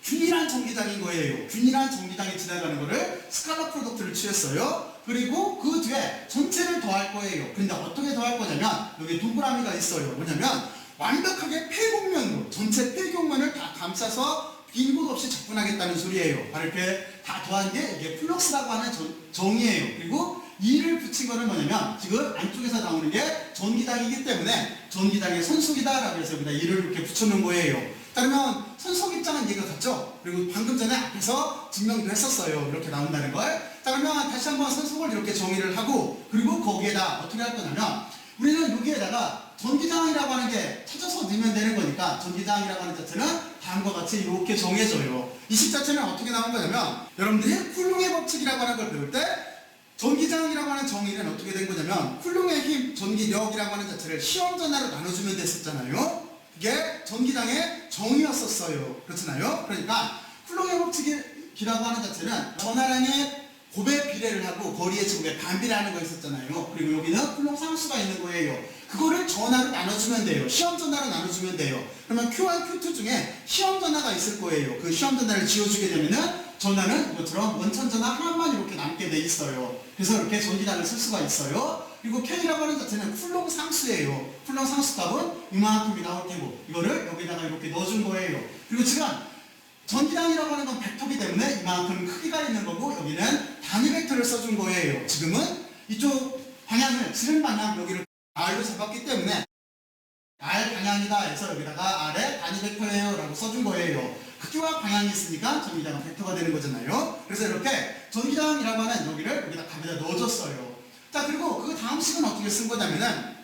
균일한 전기장인 거예요. 균일한 전기장이 지나가는 거를 스칼라 프로덕트를 취했어요. 그리고 그 뒤에 전체를 더할 거예요. 근데 어떻게 더할 거냐면 여기 동그라미가 있어요. 뭐냐면 완벽하게 폐곡면으로 전체 폐곡면을 다 감싸서 빈 곳 없이 접근하겠다는 소리예요. 바로 이렇게 다 더한 게 이게 플럭스라고 하는 정의예요. 그리고 2를 붙인 거는 뭐냐면 지금 안쪽에서 나오는 게 전기장이기 때문에 전기장의 선속이다 라고 해서 여기다 2를 이렇게 붙여놓은 거예요. 그러면 선속 입장은 이해가 갔죠? 그리고 방금 전에 앞에서 증명도 했었어요. 이렇게 나온다는 걸. 자, 그러면 다시 한번 선속을 이렇게 정의를 하고, 그리고 거기에다 어떻게 할 거냐면 우리는 여기에다가 전기장이라고 하는 게 찾아서 넣으면 되는 거니까 전기장이라고 하는 자체는 다음과 같이 이렇게 정해져요. 이 식 자체는 어떻게 나온 거냐면 여러분들이 쿨룽의 법칙이라고 하는 걸 배울 때 전기장이라고 하는 정의는 어떻게 된 거냐면 쿨룽의 힘, 전기력이라고 하는 자체를 시험 전화로 나눠주면 됐었잖아요. 그게 전기장의 정의였었어요. 그렇잖아요. 그러니까 쿨롱의 법칙이라고 하는 자체는 전하량의 곱의 비례를 하고 거리의 제곱의 반비례하는 거 있었잖아요. 그리고 여기는 쿨롱 상수가 있는 거예요. 그거를 전하로 나눠주면 돼요. 시험 전하로 나눠주면 돼요. 그러면 Q1, Q2 중에 시험 전하가 있을 거예요. 그 시험 전하를 지워주게 되면은 전하는 이것처럼 원천 전하 하나만 이렇게 남게 돼 있어요. 그래서 이렇게 전기장을 쓸 수가 있어요. 그리고 K라고 하는 자체는 쿨롱 상수예요. 쿨롱 상수 값은 이만큼이 나올 테고 이거를 여기다가 이렇게 넣어준 거예요. 그리고 지금 전기장이라고 하는 건 벡터이기 때문에 이만큼 크기가 있는 거고 여기는 단위 벡터를 써준 거예요. 지금은 이쪽 방향을 지름 방향 여기를 R로 잡았기 때문에 R 방향이다 해서 여기다가 R에 단위 벡터예요 라고 써준 거예요. 크기와 방향이 있으니까 전기장은 벡터가 되는 거잖아요. 그래서 이렇게 전기장이라고 하는 여기를 여기다 값에다 넣어줬어요. 자, 그리고 그 다음 식은 어떻게 쓴 거냐면은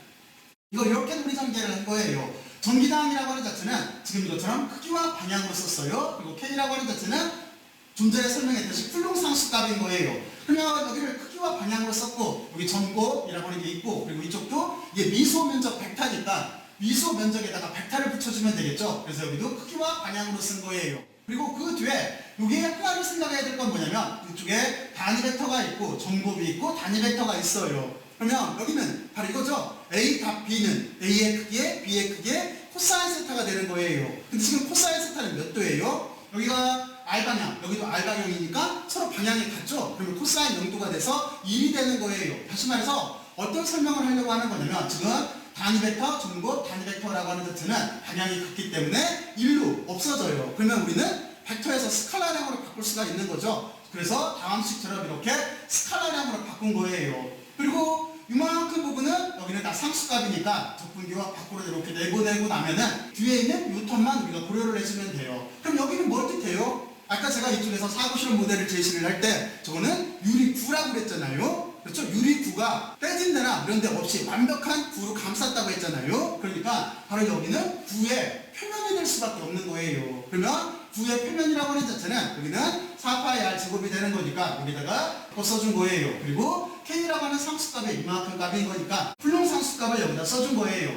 이거 이렇게 논리전개를 한 거예요. 전기장이라고 하는 자체는 지금 이것처럼 크기와 방향으로 썼어요. 그리고 K라고 하는 자체는 좀 전에 설명했듯이 풀롱상수값인 거예요. 그러면 여기를 크기와 방향으로 썼고 여기 전곱이라고 하는 게 있고 그리고 이쪽도 이게 미소 면적 벡터니까 미소 면적에다가 벡터를 붙여주면 되겠죠. 그래서 여기도 크기와 방향으로 쓴 거예요. 그리고 그 뒤에 여기에 하나를 생각해야 될 건 뭐냐면 이쪽에 단위 벡터가 있고 전곱이 있고 단위 벡터가 있어요. 그러면 여기는 바로 이거죠. A 답 B는 A의 크기에 B의 크기에 코사인 세타가 되는 거예요. 근데 지금 코사인 세타는 몇 도예요? 여기가 R방향, 여기도 R방향이니까 서로 방향이 같죠? 그러면 코사인 0도가 돼서 1이 되는 거예요. 다시 말해서 어떤 설명을 하려고 하는 거냐면 지금 단위 벡터, 전곱, 단위 벡터라고 하는 자체는 방향이 같기 때문에 1로 없어져요. 그러면 우리는 벡터에서 스칼라량으로 바꿀 수가 있는 거죠. 그래서 다음 식처럼 이렇게 스칼라량으로 바꾼 거예요. 그리고 이만큼 부분은 여기는 다 상수값이니까 적분기와 밖으로 이렇게 내보내고 나면은 뒤에 있는 이 텀만 우리가 고려를 해주면 돼요. 그럼 여기는 뭘 뜻해요? 아까 제가 이쪽에서 사구실험 모델을 제시를 할 때 저거는 유리9라고 그랬잖아요. 그렇죠? 유리9가 빼진 데나 이런 데 없이 완벽한 9로 감쌌다고 했잖아요. 그러니까 바로 여기는 9의 표면이 될 수밖에 없는 거예요. 그러면 9의 표면이라고 하는 자체는 여기는 4파이 R 제곱이 되는 거니까 여기다가 또 써준 거예요. 그리고 K라고 하는 상수값이 이만큼 값인 거니까 풀롱 상수값을 여기다 써준 거예요.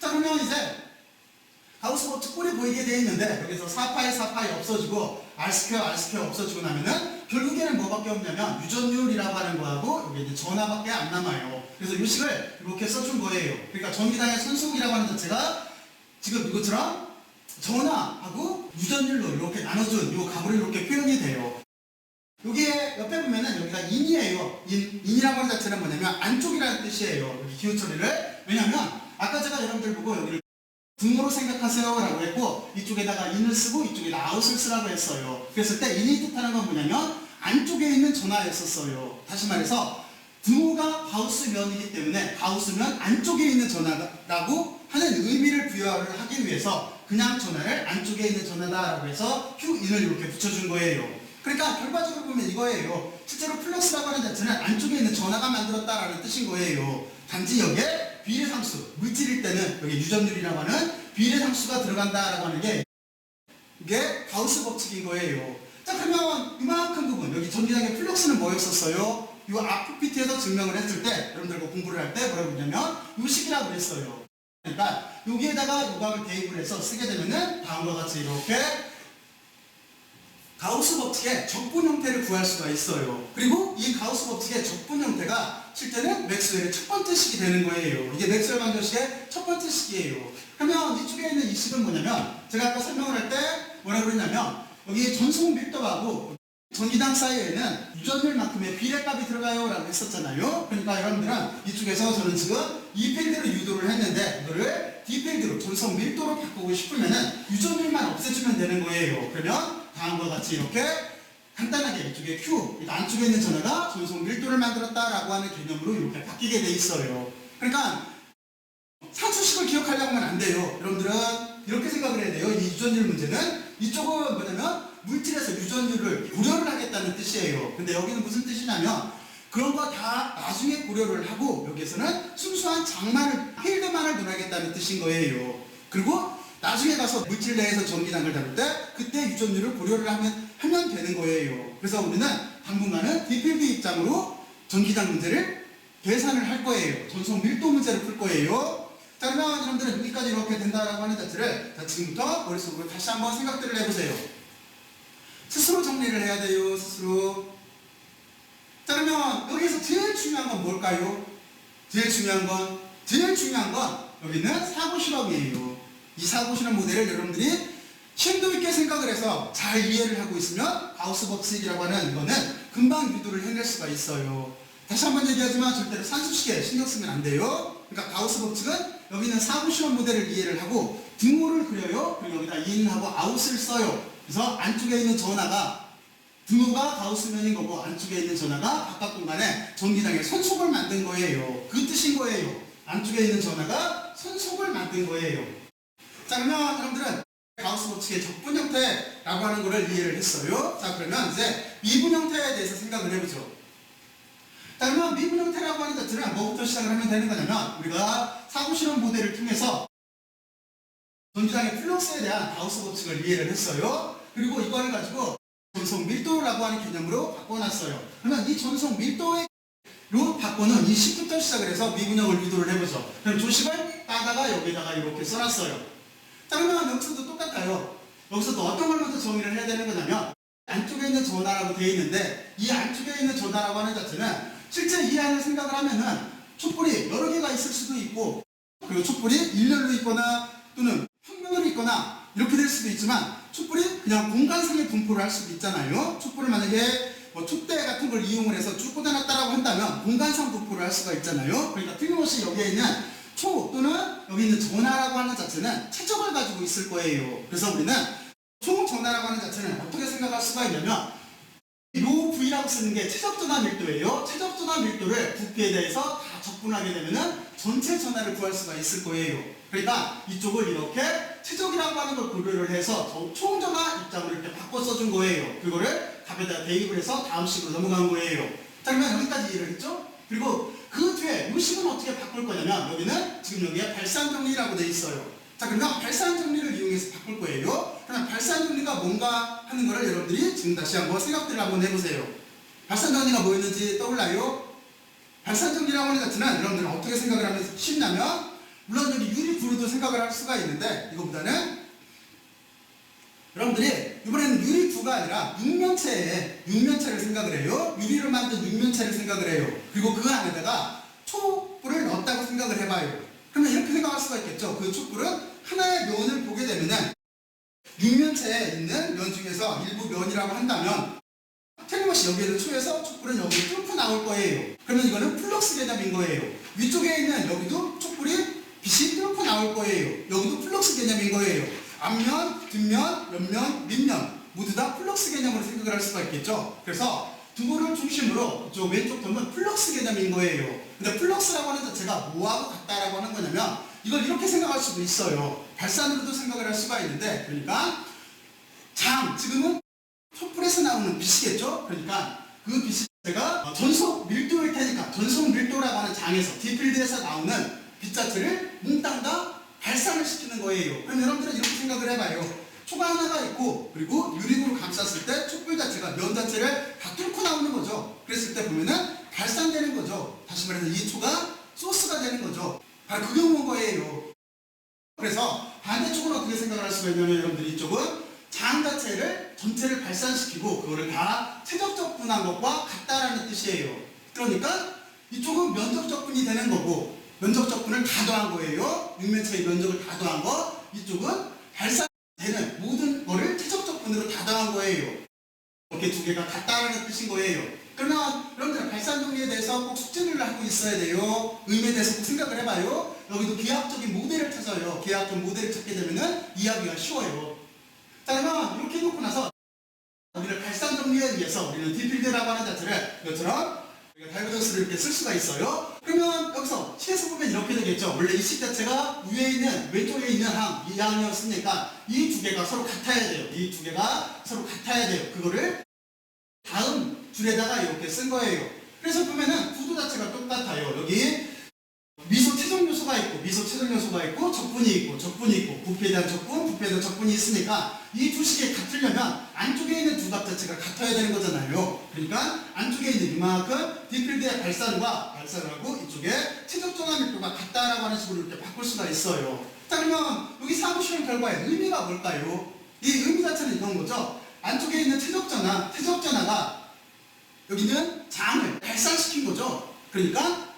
자, 그러면 이제 가우스 법칙 꼴이 보이게 되어 있는데 여기서 4파이 없어지고 R2 없어지고 나면은 결국에는 뭐밖에 없냐면 유전율이라고 하는 거하고 여기 이제 전하밖에 안 남아요. 그래서 이 식을 이렇게 써준 거예요. 그러니까 전기장의 선속이라고 하는 자체가 지금 이것처럼 전하하고 유전율로 이렇게 나눠준 이 값으로 이렇게 표현이 돼요. 여기에 옆에 보면은 여기가 인이에요. 인이라고 하는 자체는 뭐냐면 안쪽이라는 뜻이에요. 여기 기호 처리를. 왜냐면 아까 제가 여러분들 보고 여기를 등호로 생각하세요 라고 했고 이쪽에다가 인을 쓰고 이쪽에다 아웃을 쓰라고 했어요. 그랬을 때 인이 뜻하는 건 뭐냐면 안쪽에 있는 전하였었어요. 다시 말해서 등호가 가우스면이기 때문에 가우스면 안쪽에 있는 전하라고 하는 의미를 부여를 하기 위해서 그냥 전하를 안쪽에 있는 전하다라고 해서 Q인을 이렇게 붙여준 거예요. 그러니까 결과적으로 보면 이거예요. 실제로 플럭스라고 하는 자체는 안쪽에 있는 전하가 만들었다라는 뜻인 거예요. 단지 여기에 비례상수, 물질일 때는 여기 유전율이라고 하는 비례상수가 들어간다라고 하는 게 이게 가우스 법칙인 거예요. 자, 그러면 이만큼 부분, 여기 전기장의 플럭스는 뭐였었어요? 이 앞 PPT에서 증명을 했을 때 여러분들과 공부를 할 때 뭐라고 했냐면 이 식이라고 그랬어요. 그러니까 여기에다가 요각을 대입을 해서 쓰게 되면은 다음과 같이 이렇게 가우스 법칙의 적분 형태를 구할 수가 있어요. 그리고 이 가우스 법칙의 적분 형태가 실제는 맥스웰의 첫 번째 식이 되는 거예요. 이게 맥스웰 방정식의 첫 번째 식이에요. 그러면 이쪽에 있는 이 식은 뭐냐면 제가 아까 설명을 할 때 뭐라고 그랬냐면 여기 전송 밀도하고 전기장 사이에는 유전율만큼의 비례값이 들어가요 라고 했었잖아요. 그러니까 여러분들은 이쪽에서 저는 지금 이 필드로 유도를 했는데 이거를 D 필드로 전송 밀도로 바꾸고 싶으면은 유전율만 없애주면 되는 거예요. 그러면 다음과 같이 이렇게 간단하게 이쪽에 Q, 안쪽에 있는 전하가 전송 밀도를 만들었다라고 하는 개념으로 이렇게 바뀌게 돼 있어요. 그러니까 상수식을 기억하려고 하면 안 돼요. 여러분들은 이렇게 생각을 해야 돼요. 이 유전율 문제는 이쪽은 뭐냐면 물질에서 유전율을 고려를 하겠다는 뜻이에요. 근데 여기는 무슨 뜻이냐면 그런 거 다 나중에 고려를 하고 여기에서는 순수한 장만을, 필드만을 논하겠다는 뜻인 거예요. 그리고 나중에 가서 물질 내에서 전기장을 다룰 때 그때 유전율을 고려를 하면 되는 거예요. 그래서 우리는 당분간은 D필드 입장으로 전기장 문제를 계산을 할 거예요. 전송 밀도 문제를 풀 거예요. 자, 그러면 여러분들은 여기까지 이렇게 된다라고 하는 자체를 자, 지금부터 머릿속으로 다시 한번 생각들을 해보세요. 스스로 정리를 해야 돼요. 스스로. 자, 그러면 여기서 제일 중요한 건 뭘까요? 제일 중요한 건 여기는 사고실험이에요. 이 사고실험 모델을 여러분들이 심도 있게 생각을 해서 잘 이해를 하고 있으면 가우스 법칙이라고 하는 이거는 금방 유도를 해낼 수가 있어요. 다시 한번 얘기하지만 절대로 산수식에 신경 쓰면 안 돼요. 그러니까 가우스 법칙은 여기는 사고실험 모델을 이해를 하고 등호를 그려요. 그리고 여기다 인하고 아웃을 써요. 그래서 안쪽에 있는 전하가 등호가 가우스면인 거고 안쪽에 있는 전하가 바깥 공간에 전기장의 선속을 만든 거예요. 그 뜻인 거예요. 안쪽에 있는 전하가 선속을 만든 거예요. 자, 그러면 여러분들은 가우스 법칙의 적분 형태라고 하는 거를 이해를 했어요. 자, 그러면 이제 미분 형태에 대해서 생각을 해보죠. 자, 그러면 미분 형태라고 하는 자체는 뭐부터 시작을 하면 되는 거냐면 우리가 사고 실험 모델을 통해서 전기장의 플럭스에 대한 가우스 법칙을 이해를 했어요. 그리고 이거를 가지고 전속 밀도라고 하는 개념으로 바꿔놨어요. 그러면 이 전속 밀도로 바꾸는 이 식부터 시작을 해서 미분형을 유도를 해보죠. 그럼 조식을 따다가 여기다가 이렇게 써놨어요. 자, 그러면 여기서도 똑같아요. 여기서도 어떤 걸 먼저 정의를 해야 되는 거냐면 안쪽에 있는 전하라고 되어 있는데 이 안쪽에 있는 전하라고 하는 자체는 실제 이 안을 생각을 하면은 촛불이 여러 개가 있을 수도 있고 그리고 촛불이 일렬로 있거나 또는 평면으로 있거나 이렇게 될 수도 있지만 촛불이 그냥 공간상의 분포를 할 수도 있잖아요. 촛불을 만약에 뭐 촛대 같은 걸 이용을 해서 쭉 꽂아놨다라고 한다면 공간상 분포를 할 수가 있잖아요. 그러니까 틀림없이 여기에 있는 초 또는 여기 있는 전하라고 하는 자체는 최적을 가지고 있을 거예요. 그래서 우리는 총 전하라고 하는 자체는 어떻게 생각할 수가 있냐면 요 V라고 쓰는 게 최적전하 밀도예요. 최적전하 밀도를 부피에 대해서 다 적분하게 되면은 전체 전하를 구할 수가 있을 거예요. 그러니까 이쪽을 이렇게 최적이라고 하는 걸 고려를 해서 총전하 입장으로 이렇게 바꿔 써준 거예요. 그거를 답에다 대입을 해서 다음 식으로 넘어간 거예요. 자, 그러면 여기까지 이해를 했죠? 그리고 그 뒤에 이 식은 어떻게 바꿀 거냐면 여기는 지금 여기에 발산 정리라고 돼 있어요. 자, 그러면 발산 정리를 이용해서 바꿀 거예요. 그러면 발산 정리가 뭔가 하는 거를 여러분들이 지금 다시 한번 생각들을 한번 해보세요. 발산 정리가 뭐였는지 떠올라요? 발산 정리라고 하는 자체는 여러분들은 어떻게 생각을 하면 쉽냐면 물론 여기 유리구로도 생각을 할 수가 있는데 이거보다는 여러분들이 이번에는 유리구가 아니라 육면체를 생각을 해요. 유리로 만든 육면체를 생각을 해요. 그리고 그 안에다가 촛불을 넣었다고 생각을 해봐요. 그러면 이렇게 생각할 수가 있겠죠. 그 촛불은 하나의 면을 보게 되면은 육면체에 있는 면 중에서 일부 면이라고 한다면 틀림없이 여기에는 초에서 촛불은 여기 뚫고 나올 거예요. 그러면 이거는 플럭스 개념인 거예요. 위쪽에 있는 여기도 촛불이 빛이 뚫고 나올 거예요. 여기도 플럭스 개념인 거예요. 앞면, 뒷면, 옆면, 밑면 모두 다 플럭스 개념으로 생각을 할 수가 있겠죠. 그래서 두부를 중심으로 저 왼쪽 도면 플럭스 개념인 거예요. 근데 플럭스라고 하는 자체가 뭐하고 같다라고 하는 거냐면 이걸 이렇게 생각할 수도 있어요. 발산으로도 생각을 할 수가 있는데 그러니까 지금은 촛불에서 나오는 빛이겠죠. 그러니까 그 빛이 제가 전속 밀도일 테니까 전속 밀도라고 하는 장에서 디필드에서 나오는 빛 자체를 몽땅 다 발산을 시키는 거예요. 그럼 여러분들은 이렇게 생각을 해봐요. 초가 하나가 있고 그리고 유리구로 감쌌을 때 촛불 자체가 면 자체를 다 뚫고 나오는 거죠. 그랬을 때 보면은 발산되는 거죠. 다시 말해서 이 초가 소스가 되는 거죠. 바로 그 경우인 거예요. 그래서 반대쪽은 어떻게 생각을 할 수가 있냐면 여러분들이 이쪽은 장 자체를 전체를 발산시키고 그거를 다 최적 적분한 것과 같다라는 뜻이에요. 그러니까 이쪽은 면적 적분이 되는 거고 면적 적분을 다 더한 거예요. 육면체의 면적을 다 더한 거. 이쪽은 발산되는 모든 거를 최적 적분으로 다 더한 거예요. 이렇게 두 개가 같다라는 뜻인 거예요. 그러면 여러분들 발산 정리에 대해서 꼭 숙제를 하고 있어야 돼요. 의미에 대해서 꼭 생각을 해봐요. 여기도 기하학적인 모델을 찾아요. 기하학적 모델을 찾게 되면은 이해하기가 쉬워요. 자, 그러면 이렇게 해놓고 나서 우리를 발산 정리에 의해서 우리는 디필드라고 하는 자체를 이것처럼 우리가 다이버전스를 이렇게 쓸 수가 있어요. 그러면 여기서 시에서 보면 이렇게 되겠죠. 원래 이 식 자체가 위에 있는 왼쪽에 있는 이 항이었으니까 이 두 개가 서로 같아야 돼요. 이 두 개가 서로 같아야 돼요. 그거를 다음 줄에다가 이렇게 쓴 거예요. 그래서 보면은 구도 자체가 똑같아요. 여기 미소 최종 요소가 있고 미소 최종 요소가 있고 적분이 있고 부피에 대한 적분, 부피에 대한 적분이 있으니까 이 두 식이 같으려면 안쪽에 있는 두 값 자체가 같아야 되는 거잖아요. 그러니까 안쪽에 있는 이만큼 디필드의 발산하고 이쪽에 최적 전하 밀도가 같다라고 하는 식으로 이렇게 바꿀 수가 있어요. 자, 그러면 여기 사무실험 결과의 의미가 뭘까요? 이 의미 자체는 이런 거죠. 안쪽에 있는 최적 전하가 여기는 장을 발산시킨 거죠. 그러니까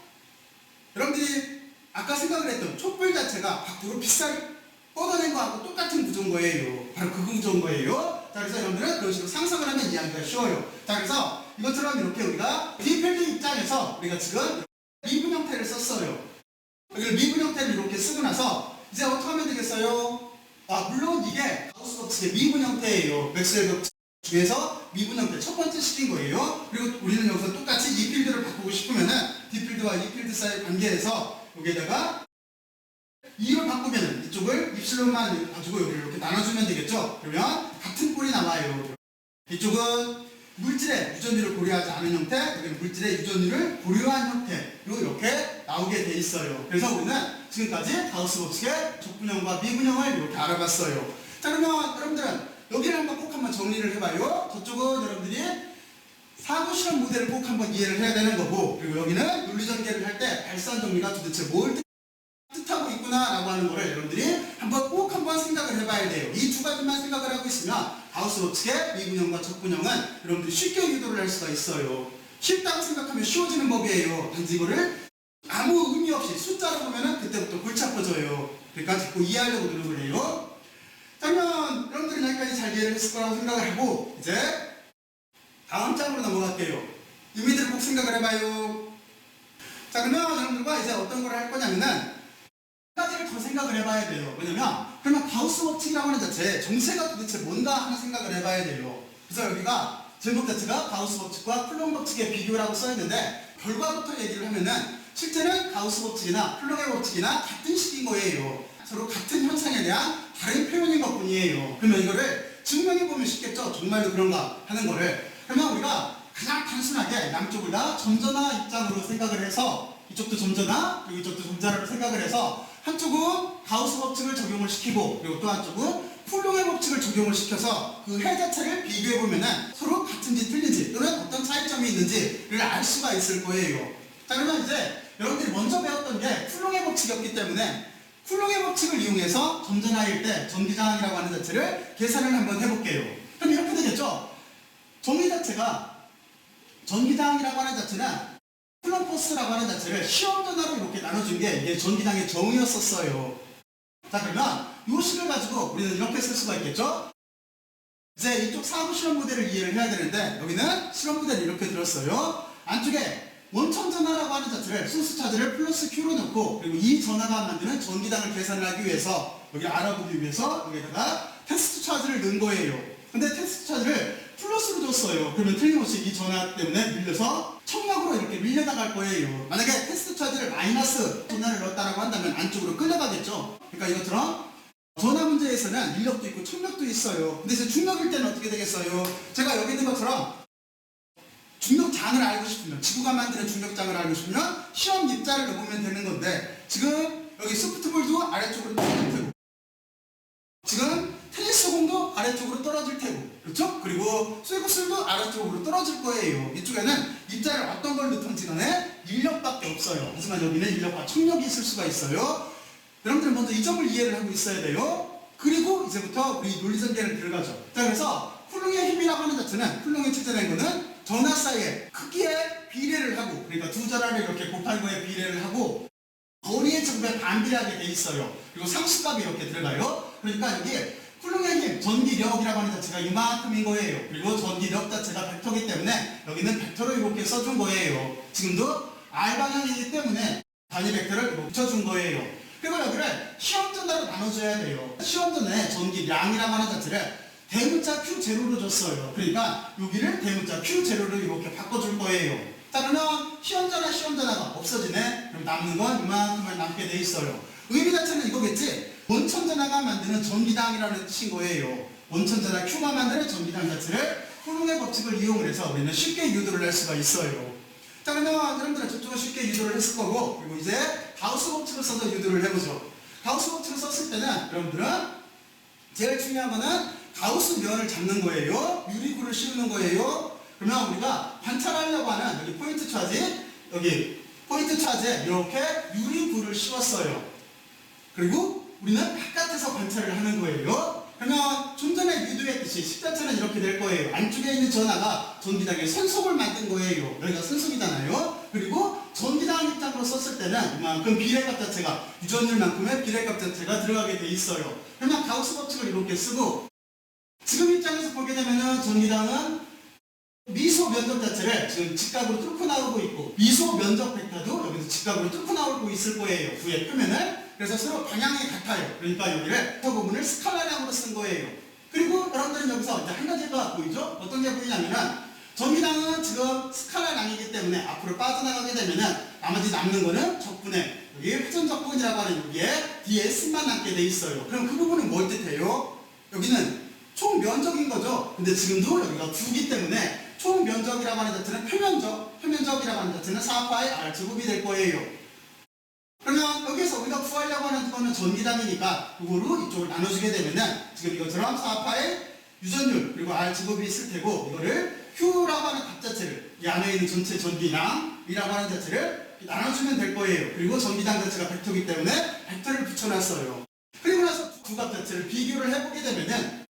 여러분들이 아까 생각을 했던 촛불 자체가 밖으로 빛을 뻗어낸 거하고 똑같은 구조인 거예요. 바로 그 구조인 거예요. 자, 그래서 여러분들은 그런 식으로 상상을 하면 이해하기가 쉬워요. 자, 그래서 이것처럼 이렇게 우리가 디필드 입장에서 우리가 지금 미분 형태를 썼어요. 여기를 미분 형태를 이렇게 쓰고 나서 이제 어떻게 하면 되겠어요? 물론 이게 가우스 법칙의 미분 형태예요. 맥스웰 법칙 중에서 미분 형태 첫 번째 식인 거예요. 그리고 우리는 여기서 똑같이 이 필드를 바꾸고 싶으면은 D 필드와 이 필드 사이 관계에서 여기에다가 2를 바꾸면은 이쪽을 입실론만 가지고 여기를 이렇게 나눠주면 되겠죠. 그러면 같은 꼴이 나와요. 이쪽은 물질의 유전율을 고려하지 않은 형태, 여기는 물질의 유전율을 고려한 형태로 이렇게 나오게 돼 있어요. 그래서 우리는 지금까지 가우스 법칙의 적분형과 미분형을 이렇게 알아봤어요. 자, 그러면 여러분들은 여기를 한번 꼭 한번 정리를 해봐요. 저쪽은 여러분들이 사고 실험 모델을 꼭 한번 이해를 해야 되는 거고, 그리고 여기는 논리전개를 할 때 발산 정리가 도대체 뭘 뜻하고 있구나라고 하는 거를 여러분들이 꼭 한번 생각을 해봐야 돼요. 이 두 가지만 생각을 하고 있으면 가우스 법칙의 미분형과 적분형은 여러분들이 쉽게 유도를 할 수가 있어요. 쉽다고 생각하면 쉬워지는 법이에요. 단지 이거를 아무 의미 없이 숫자로 보면은 그때부터 골치 아파져요. 그러니까 자꾸 이해하려고 노력을 해요. 자, 그러면 여러분들은 여기까지 잘 이해를 했을 거라고 생각을 하고 이제 다음 장으로 넘어갈게요. 의미들을 꼭 생각을 해봐요. 자, 그러면 여러분들과 이제 어떤 걸 할 거냐면은 한 가지를 더 생각을 해봐야 돼요. 왜냐면 그러면 가우스 법칙이라고 하는 자체 정체가 도대체 뭔가 하는 생각을 해봐야 돼요. 그래서 여기가 제목 자체가 가우스 법칙과 플롱 법칙의 비교라고 써있는데 결과부터 얘기를 하면은 실제는 가우스 법칙이나 플롱의 법칙이나 같은 식인 거예요. 서로 같은 현상에 대한 다른 표현인 것 뿐이에요. 그러면 이거를 증명해보면 쉽겠죠? 정말로 그런가 하는 거를. 그러면 우리가 가장 단순하게 양쪽을 다 점전화 입장으로 생각을 해서 이쪽도 점전화 그리고 이쪽도 점전화로 생각을 해서 한쪽은 가우스 법칙을 적용을 시키고 그리고 또 한쪽은 플롱의 법칙을 적용을 시켜서 그 해 자체를 비교해보면은 서로 같은지 틀린지 또는 어떤 차이점이 있는지를 알 수가 있을 거예요. 자, 그러면 이제 여러분들이 먼저 배웠던 게 플롱의 법칙이었기 때문에 플롱의 법칙을 이용해서 점전화일 때 전기장이라고 하는 자체를 계산을 한번 해볼게요. 그럼 이렇게 되겠죠? 정의 자체가 전기장이라고 하는 자체는 플럼포스라고 하는 자체를 시험 전화로 이렇게 나눠준 게 이게 전기장의 정의였었어요. 자, 그러면 이 식을 가지고 우리는 이렇게 쓸 수가 있겠죠? 이제 이쪽 사고 실험 모델을 이해를 해야 되는데 여기는 실험 모델을 이렇게 들었어요. 안쪽에 원천 전화라고 하는 자체를 소스 차지를 플러스 Q로 넣고 그리고 이 전화가 만드는 전기장을 계산을 하기 위해서 여기 알아보기 위해서 여기다가 테스트 차지를 넣은 거예요. 근데 테스트 차지를 플러스로 줬어요. 그러면 틀림없이 이 전화 때문에 밀려서 청력으로 이렇게 밀려나갈 거예요. 만약에 테스트 차지를 마이너스 전화를 넣었다라고 한다면 안쪽으로 끌려가겠죠. 그러니까 이것처럼 전화 문제에서는 인력도 있고 청력도 있어요. 근데 이제 중력일 때는 어떻게 되겠어요? 제가 여기 있는 것처럼 중력장을 알고 싶으면 지구가 만드는 중력장을 알고 싶으면 시험 입자를 넣으면 되는 건데 지금 여기 소프트볼도 아래쪽으로 떨어질 테고 지금 테니스 공도 아래쪽으로 떨어질 테고 그렇죠? 그리고 쇠구슬도 아래쪽으로 떨어질 거예요. 이쪽에는 입자를 어떤 걸 넣든지 간에 인력밖에 없어요. 하지만 여기는 인력과 청력이 있을 수가 있어요. 여러분들은 먼저 이 점을 이해를 하고 있어야 돼요. 그리고 이제부터 우리 논리전개를 들어가죠. 자, 그래서 쿨롱의 힘이라고 하는 자체는 쿨롱의 체제라는 거는 전하 사이의 크기에 비례를 하고 그러니까 두 전하를 이렇게 곱한 거에 비례를 하고 거리의 제곱에 반비례하게 돼 있어요. 그리고 상수값이 이렇게 들어가요. 그러니까 여기 쿨롱의 힘, 전기력이라고 하는 자체가 이만큼인 거예요. 그리고 전기력 자체가 벡터이기 때문에 여기는 벡터로 이렇게 써준 거예요. 지금도 R방향이기 때문에 단위 벡터를 이렇게 붙여준 거예요. 그리고 여기를 시험전자로 나눠줘야 돼요. 시험전에 전기량이라고 하는 자체를 대문자 Q0로 줬어요. 그러니까 여기를 대문자 Q0로 이렇게 바꿔줄 거예요. 자, 그러면 시험전화가 없어지네. 그럼 남는 건 이만큼을 남게 돼 있어요. 의미 자체는 이거겠지. 원천전화가 만드는 전기당이라는 뜻인 거예요. 원천전화 Q가 만드는 전기당 자체를 쿨롱의 법칙을 이용을 해서 우리는 쉽게 유도를 할 수가 있어요. 자, 그러면 여러분들은 저쪽은 쉽게 유도를 했을 거고 그리고 이제 가우스 법칙을 써서 유도를 해보죠. 가우스 법칙을 썼을 때는 여러분들은 제일 중요한 거는 가우스 면을 잡는 거예요. 유리구를 씌우는 거예요. 그러면 우리가 관찰하려고 하는 여기 포인트 차지, 여기 포인트 차지에 이렇게 유리구를 씌웠어요. 그리고 우리는 바깥에서 관찰을 하는 거예요. 그러면 좀 전에 유도했듯이 식자체는 이렇게 될 거예요. 안쪽에 있는 전하가 전기장의 선속을 만든 거예요. 여기가 선속이잖아요. 그리고 전기장 입장으로 썼을 때는 이만큼 비례값 자체가 유전율만큼의 비례값 자체가 들어가게 돼 있어요. 그러면 가우스 법칙을 이렇게 쓰고 지금 입장에서 보게 되면은 전기장은 미소 면적 자체를 지금 직각으로 뚫고 나오고 있고 미소 면적 벡터도 여기서 직각으로 뚫고 나오고 있을 거예요. 위에 표면을. 그래서 서로 방향이 같아요. 그러니까 여기를 저 부분을 스칼라량으로 쓴 거예요. 그리고 여러분들은 여기서 이제 한 가지가 보이죠? 어떤 게 보이냐면은 전기당은 지금 스칼라랑이기 때문에 앞으로 빠져나가게 되면은 나머지 남는 거는 적분에 여기 회전 적분이라고 하는 여기에 뒤에 S만 남게 돼 있어요. 그럼 그 부분은 뭘 뜻해요? 여기는 총 면적인 거죠. 근데 지금도 여기가 2기 때문에 총 면적이라고 하는 자체는 표면적이라고 하는 자체는 4파이 R 제곱이 될 거예요. 그러면 여기서 우리가 구하려고 하는 거는 전기당이니까 이거로 이쪽을 나눠주게 되면은 지금 이것처럼 4파의 유전율 그리고 R 제곱이 있을 테고 이거를 Q라고 하는 값 자체를 이 안에 있는 전체 전기량이라고 하는 자체를 나눠주면 될 거예요. 그리고 전기당 자체가 벡터이기 때문에 벡터를 붙여놨어요. 그리고 나서 두 값 자체를 비교를 해보게 되면은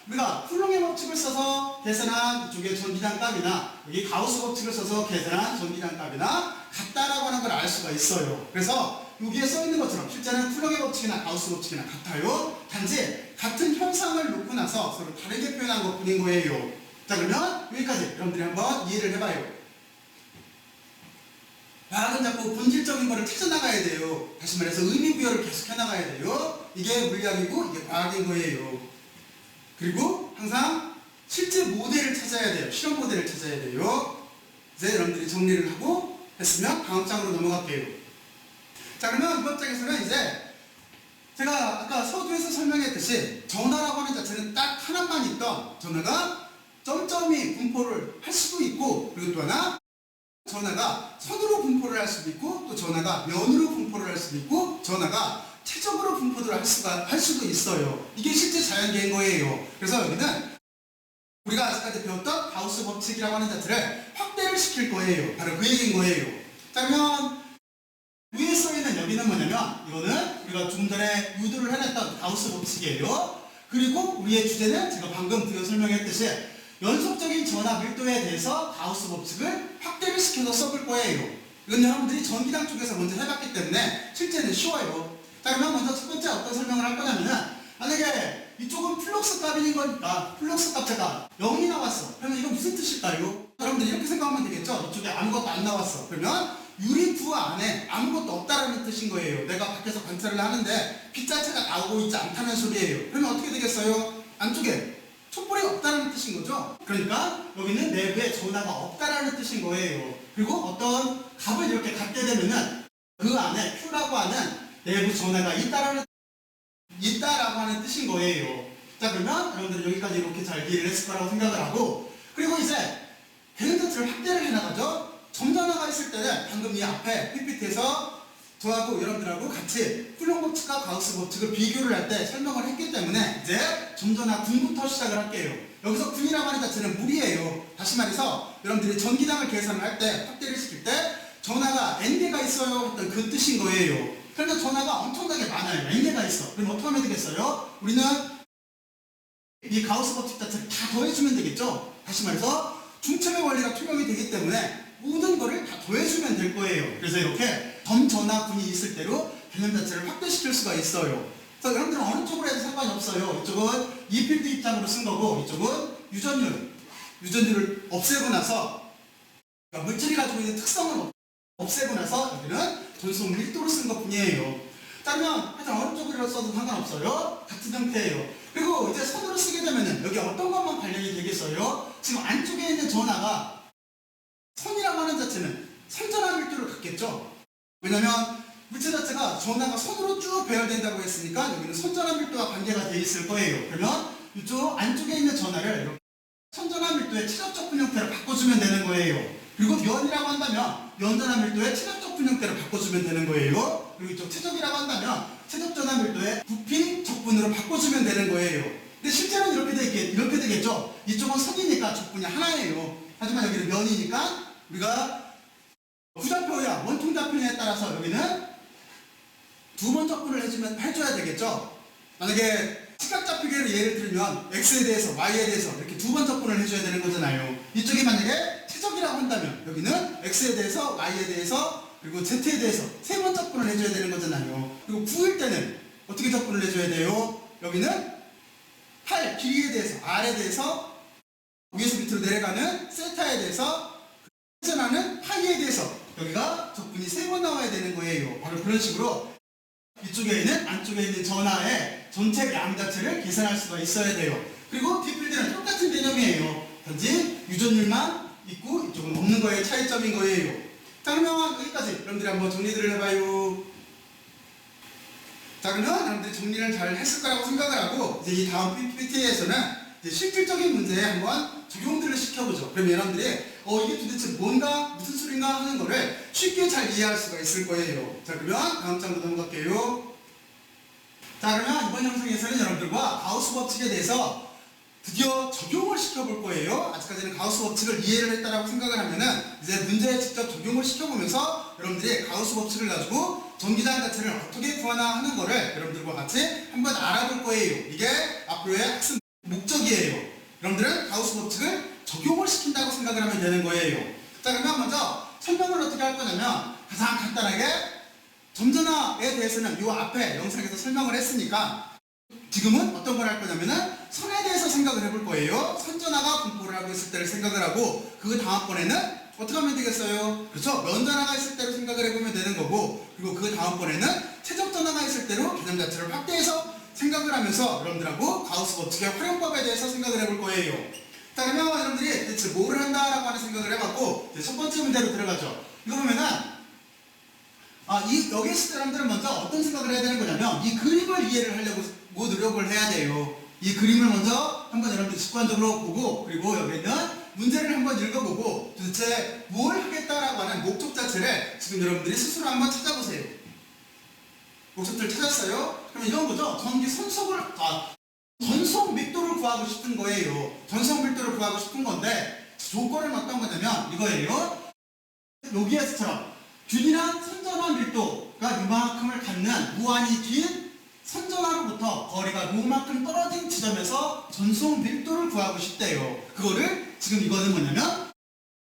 우리가 쿨롱의 법칙을 써서 계산한 이쪽의 전기당 값이나 여기 가우스 법칙을 써서 계산한 전기당 값이나 같다라고 하는 걸 알 수가 있어요. 그래서 여기에 써 있는 것처럼 실제는 쿨롱의 법칙이나 가우스 법칙이나 같아요. 단지 같은 현상을 놓고 나서 서로 다르게 표현한 것 뿐인 거예요. 자, 그러면 여기까지 여러분들이 한번 이해를 해봐요. 과학은 자꾸 본질적인 거를 찾아나가야 돼요. 다시 말해서 의미부여를 계속해 나가야 돼요. 이게 물리학이고 이게 과학인 거예요. 그리고 항상 실제 모델을 찾아야 돼요. 실험 모델을 찾아야 돼요. 이제 여러분들이 정리를 하고 했으면 다음 장으로 넘어갈게요. 자, 그러면 이번 장에서는 이제 제가 아까 서두에서 설명했듯이 전화라고 하는 자체는 딱 하나만 있던 전화가 점점이 분포를 할 수도 있고, 그리고 또 하나 전화가 선으로 분포를 할 수도 있고, 또 전화가 면으로 분포를 할 수도 있고, 전화가 최적으로 분포를 할 수도 있어요. 이게 실제 자연계인 거예요. 그래서 여기는 우리가 아직까지 배웠던 가우스 법칙이라고 하는 자체를 확대를 시킬 거예요. 바로 그 얘기인 거예요. 자, 그러면 위에 써있는 여기는 뭐냐면 이거는 우리가 조금 전에 유도를 해냈던 가우스 법칙이에요. 그리고 우리의 주제는 제가 방금 드려 설명했듯이 연속적인 전하 밀도에 대해서 가우스 법칙을 확대를 시켜서 써볼 거예요. 이건 여러분들이 전기당 쪽에서 먼저 해봤기 때문에 실제는 쉬워요. 자, 그러면 먼저 첫 번째 어떤 설명을 할 거냐면은 만약에 이쪽은 플럭스 값인 거니까 플럭스 값자가 0이 나왔어. 그러면 이거 무슨 뜻일까요? 여러분들 이렇게 생각하면 되겠죠? 이쪽에 아무것도 안 나왔어. 그러면 유리부 안에 아무것도 없다라는 뜻인 거예요. 내가 밖에서 관찰을 하는데 빛 자체가 나오고 있지 않다는 소리예요. 그러면 어떻게 되겠어요? 안쪽에 촛불이 없다는 뜻인 거죠. 그러니까 여기는 내부에 전하가 없다라는 뜻인 거예요. 그리고 어떤 값을 이렇게 갖게 되면은 그 안에 Q라고 하는 내부 전하가 있다라고 하는 뜻인 거예요. 자, 그러면 여러분들 여기까지 이렇게 잘 이해를 했을 거라고 생각을 하고, 그리고 이제 개념 자체를 확대를 해나가죠. 점전화가 있을 때는 방금 이 앞에 PPT에서 저하고 여러분들하고 같이 쿨롱 법칙과 가우스 법칙을 비교를 할 때 설명을 했기 때문에 이제 점전화 군부터 시작을 할게요. 여기서 군이라고 하는 자체는 물이에요. 다시 말해서 여러분들이 전기당을 계산을 할 때 확대를 시킬 때 전하가 n개가 있어요 했던 그 뜻인 거예요. 그러니까 전하가 엄청나게 많아요. n개가 있어. 그럼 어떻게 하면 되겠어요? 우리는 이 가우스 법칙 자체를 다 더해주면 되겠죠. 다시 말해서 중첩의 원리가 투명이 되기 때문에 모든 거를 다 더해주면 될 거예요. 그래서 이렇게 점전하 군이 있을 대로 개념 자체를 확대시킬 수가 있어요. 그래서 여러분들은 어느 쪽으로 해도 상관이 없어요. 이쪽은 E필드 입장으로 쓴 거고, 이쪽은 유전율을 없애고 나서 그러니까 물질이 가지고 있는 특성을 없애고 나서 여기는 전속 밀도로 쓴 것 뿐이에요. 자, 그러면 하여튼 어느 쪽으로 써도 상관없어요. 같은 형태예요. 그리고 이제 선으로 쓰게 되면은 여기 어떤 것만 관련이 되겠어요? 지금 안쪽에 있는 전하가 선이라고 하는 자체는 선전화 밀도를 갖겠죠. 왜냐면 물체 자체가 전하가 선으로 쭉 배열된다고 했으니까 여기는 선전화 밀도와 관계가 돼 있을 거예요. 그러면 이쪽 안쪽에 있는 전하를 이렇게 선전화 밀도의 최적적 분형태로 바꿔주면 되는 거예요. 그리고 면이라고 한다면 면전화 밀도의 최적적 분형태로 바꿔주면 되는 거예요. 그리고 이쪽 최적이라고 한다면 최적 전화 밀도의 부피 적분으로 바꿔주면 되는 거예요. 근데 실제로는 이렇게 되겠죠. 이쪽은 선이니까 적분이 하나예요. 하지만 여기는 면이니까 우리가 부좌표야 원통좌표에 따라서 여기는 두 번 적분을 해줘야 되겠죠. 만약에 시각좌표계를 예를 들면 x에 대해서 y에 대해서 이렇게 두 번 적분을 해줘야 되는 거잖아요. 이쪽이 만약에 최적이라고 한다면 여기는 x에 대해서 y에 대해서 그리고 z에 대해서 세 번 적분을 해줘야 되는 거잖아요. 그리고 9일 때는 어떻게 적분을 해줘야 돼요? 여기는 8 길이에 대해서 r에 대해서 위에서 밑으로 내려가는 세타에 대해서 회전하는 파이에 대해서 여기가 적분이 세 번 나와야 되는 거예요. 바로 그런 식으로 이쪽에 있는 안쪽에 있는 전하의 전체 양 자체를 계산할 수가 있어야 돼요. 그리고 뒷필드는 똑같은 개념이에요. 단지 유전율만 있고 이쪽은 없는 거의 차이점인 거예요. 자, 그러면 여기까지 여러분들이 한번 정리들을 해봐요. 자, 그러면 여러분들이 정리를 잘 했을 거라고 생각을 하고 이제 이 다음 PPT에서는 실질적인 문제에 한번 적용들을 시켜보죠. 그러면 여러분들이 이게 도대체 뭔가 무슨 소린가 하는 거를 쉽게 잘 이해할 수가 있을 거예요. 자, 그러면 다음 장으로 넘어갈게요. 자, 그러면 이번 영상에서는 여러분들과 가우스 법칙에 대해서 드디어 적용을 시켜볼 거예요. 아직까지는 가우스 법칙을 이해를 했다라고 생각을 하면은 이제 문제에 직접 적용을 시켜보면서 여러분들이 가우스 법칙을 가지고 전기장 자체를 어떻게 구하나 하는 거를 여러분들과 같이 한번 알아볼 거예요. 이게 앞으로의 학습 목적이에요. 여러분들은 가우스 법칙을 적용을 시킨다고 생각을 하면 되는 거예요. 자, 그러면 먼저 설명을 어떻게 할 거냐면 가장 간단하게 점전화에 대해서는 이 앞에 영상에서 설명을 했으니까 지금은 어떤 걸 할 거냐면은 선에 대해서 생각을 해볼 거예요. 선전화가 분포를 하고 있을 때를 생각을 하고 그 다음번에는 어떻게 하면 되겠어요? 그렇죠? 면전화가 있을 때로 생각을 해보면 되는 거고 그리고 그 다음번에는 최적전화가 있을 때로 개념 자체를 확대해서 생각을 하면서 여러분들하고 가우스 법칙의 활용법에 대해서 생각을 해볼 거예요. 자, 그러면 여러분들이 대체 뭐를 한다라고 하는 생각을 해봤고 이제 첫 번째 문제로 들어가죠. 이거 보면은 여기 있을 때 여러분들은 먼저 어떤 생각을 해야 되는 거냐면 이 그림을 이해를 하려고 노력을 해야 돼요. 이 그림을 먼저 한번 여러분들 직관적으로 보고 그리고 여기 있는 문제를 한번 읽어보고 도대체 뭘 하겠다라고 하는 목적 자체를 지금 여러분들이 스스로 한번 찾아보세요. 목적지를 찾았어요? 그럼 이런 거죠. 전기 전속 밀도를 구하고 싶은 거예요. 전속 밀도를 구하고 싶은 건데 조건은 어떤 거냐면 이거예요. 여기에서처럼 균일한 선전화 밀도가 이만큼을 갖는 무한히 긴 선전화로부터 거리가 요만큼 떨어진 지점에서 전속 밀도를 구하고 싶대요. 그거를 지금 이거는 뭐냐면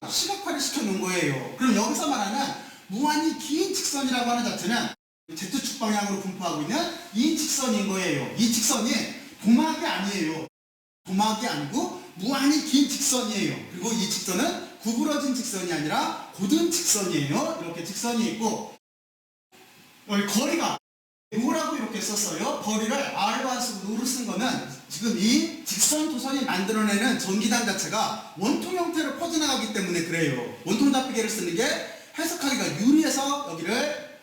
시각화를 시켜놓은 거예요. 그럼 여기서 말하는 무한히 긴 직선이라고 하는 자체는 Z축 방향으로 분포하고 있는 이 직선인 거예요. 이 직선이 도막이 아니에요. 도막이 아니고 무한히 긴 직선이에요. 그리고 이 직선은 구부러진 직선이 아니라 곧은 직선이에요. 이렇게 직선이 있고 여기 거리가 뭐라고 이렇게 썼어요? 거리를 R과 R로 쓴 거는 지금 이 직선 도선이 만들어내는 전기단 자체가 원통 형태로 퍼져나가기 때문에 그래요. 원통 답비계를 쓰는 게 해석하기가 유리해서 여기를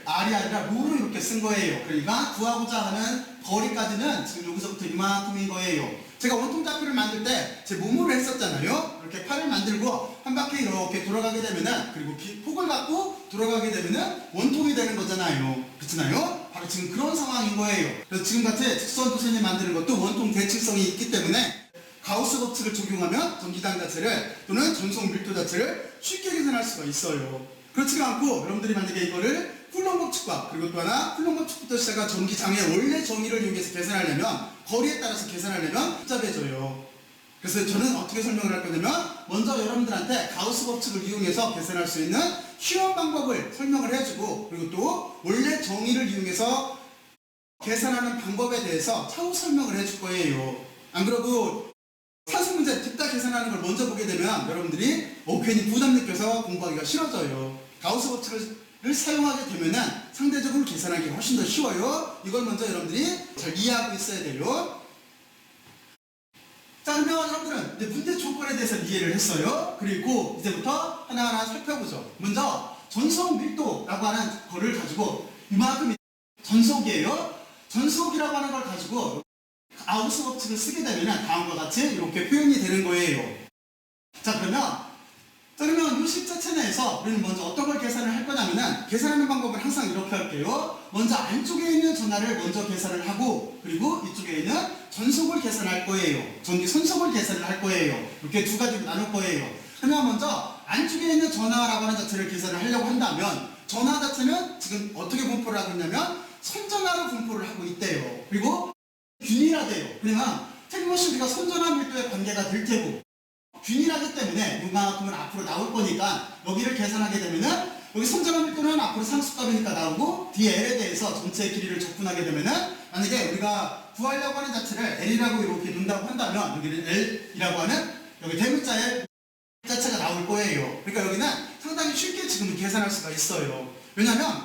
R이 아니라 로로 이렇게 쓴 거예요. 그러니까 구하고자 하는 거리까지는 지금 여기서부터 이만큼인 거예요. 제가 원통 좌표를 만들 때 제 몸으로 했었잖아요. 이렇게 팔을 만들고 한 바퀴 이렇게 돌아가게 되면은 그리고 폭을 갖고 돌아가게 되면은 원통이 되는 거잖아요. 그렇잖아요? 바로 지금 그런 상황인 거예요. 그래서 지금같이 직선 도선이 만드는 것도 원통 대칭성이 있기 때문에 가우스 법칙을 적용하면 전기장 자체를 또는 전속 밀도 자체를 쉽게 계산할 수가 있어요. 그렇지가 않고 여러분들이 만약에 이거를 쿨롱 법칙과 그리고 또 하나 쿨롱 법칙부터 시작한 전기장의 원래 정의를 이용해서 계산하려면 거리에 따라서 계산하려면 복잡해져요. 그래서 저는 어떻게 설명을 할 거냐면 먼저 여러분들한테 가우스 법칙을 이용해서 계산할 수 있는 쉬운 방법을 설명을 해주고 그리고 또 원래 정의를 이용해서 계산하는 방법에 대해서 차후 설명을 해줄 거예요. 안 그러고 산수 문제 뒷다 계산하는 걸 먼저 보게 되면 여러분들이 괜히 부담 느껴서 공부하기가 싫어져요. 가우스 법칙을 사용하게 되면은 상대적으로 계산하기가 훨씬 더 쉬워요. 이걸 먼저 여러분들이 잘 이해하고 있어야 돼요. 자, 그러면 여러분들은 이제 문제 조건에 대해서 이해를 했어요. 그리고 이제부터 하나하나 살펴보죠. 먼저 전속 밀도라고 하는 거를 가지고 이만큼 전속이에요. 전속이라고 하는 걸 가지고 가우스 법칙을 쓰게 되면 다음과 같이 이렇게 표현이 되는 거예요. 자, 그러면 이 실제 체내에서 우리는 먼저 어떤 걸 계산을 할 거냐면은 계산하는 방법을 항상 이렇게 할게요. 먼저 안쪽에 있는 전하를 먼저 계산을 하고 그리고 이쪽에 있는 전속을 계산할 거예요. 전기 선속을 계산을 할 거예요. 이렇게 두 가지로 나눌 거예요. 그러면 먼저 안쪽에 있는 전하라고 하는 자체를 계산을 하려고 한다면 전하 자체는 지금 어떻게 분포를 하고 있냐면 선전하로 분포를 하고 있대요. 그리고 균일하대요. 그러면 틀림없이 우리가 선전하 밀도의 관계가 될 테고 균일하기 때문에 이만큼은 앞으로 나올 거니까 여기를 계산하게 되면은 여기 선전하 밀도는 앞으로 상수값이니까 나오고 뒤에 L에 대해서 전체의 길이를 적분하게 되면은 만약에 우리가 구하려고 하는 자체를 L이라고 이렇게 둔다고 한다면 여기는 L이라고 하는 여기 대문자 L 자체가 나올 거예요. 그러니까 여기는 상당히 쉽게 지금 계산할 수가 있어요. 왜냐면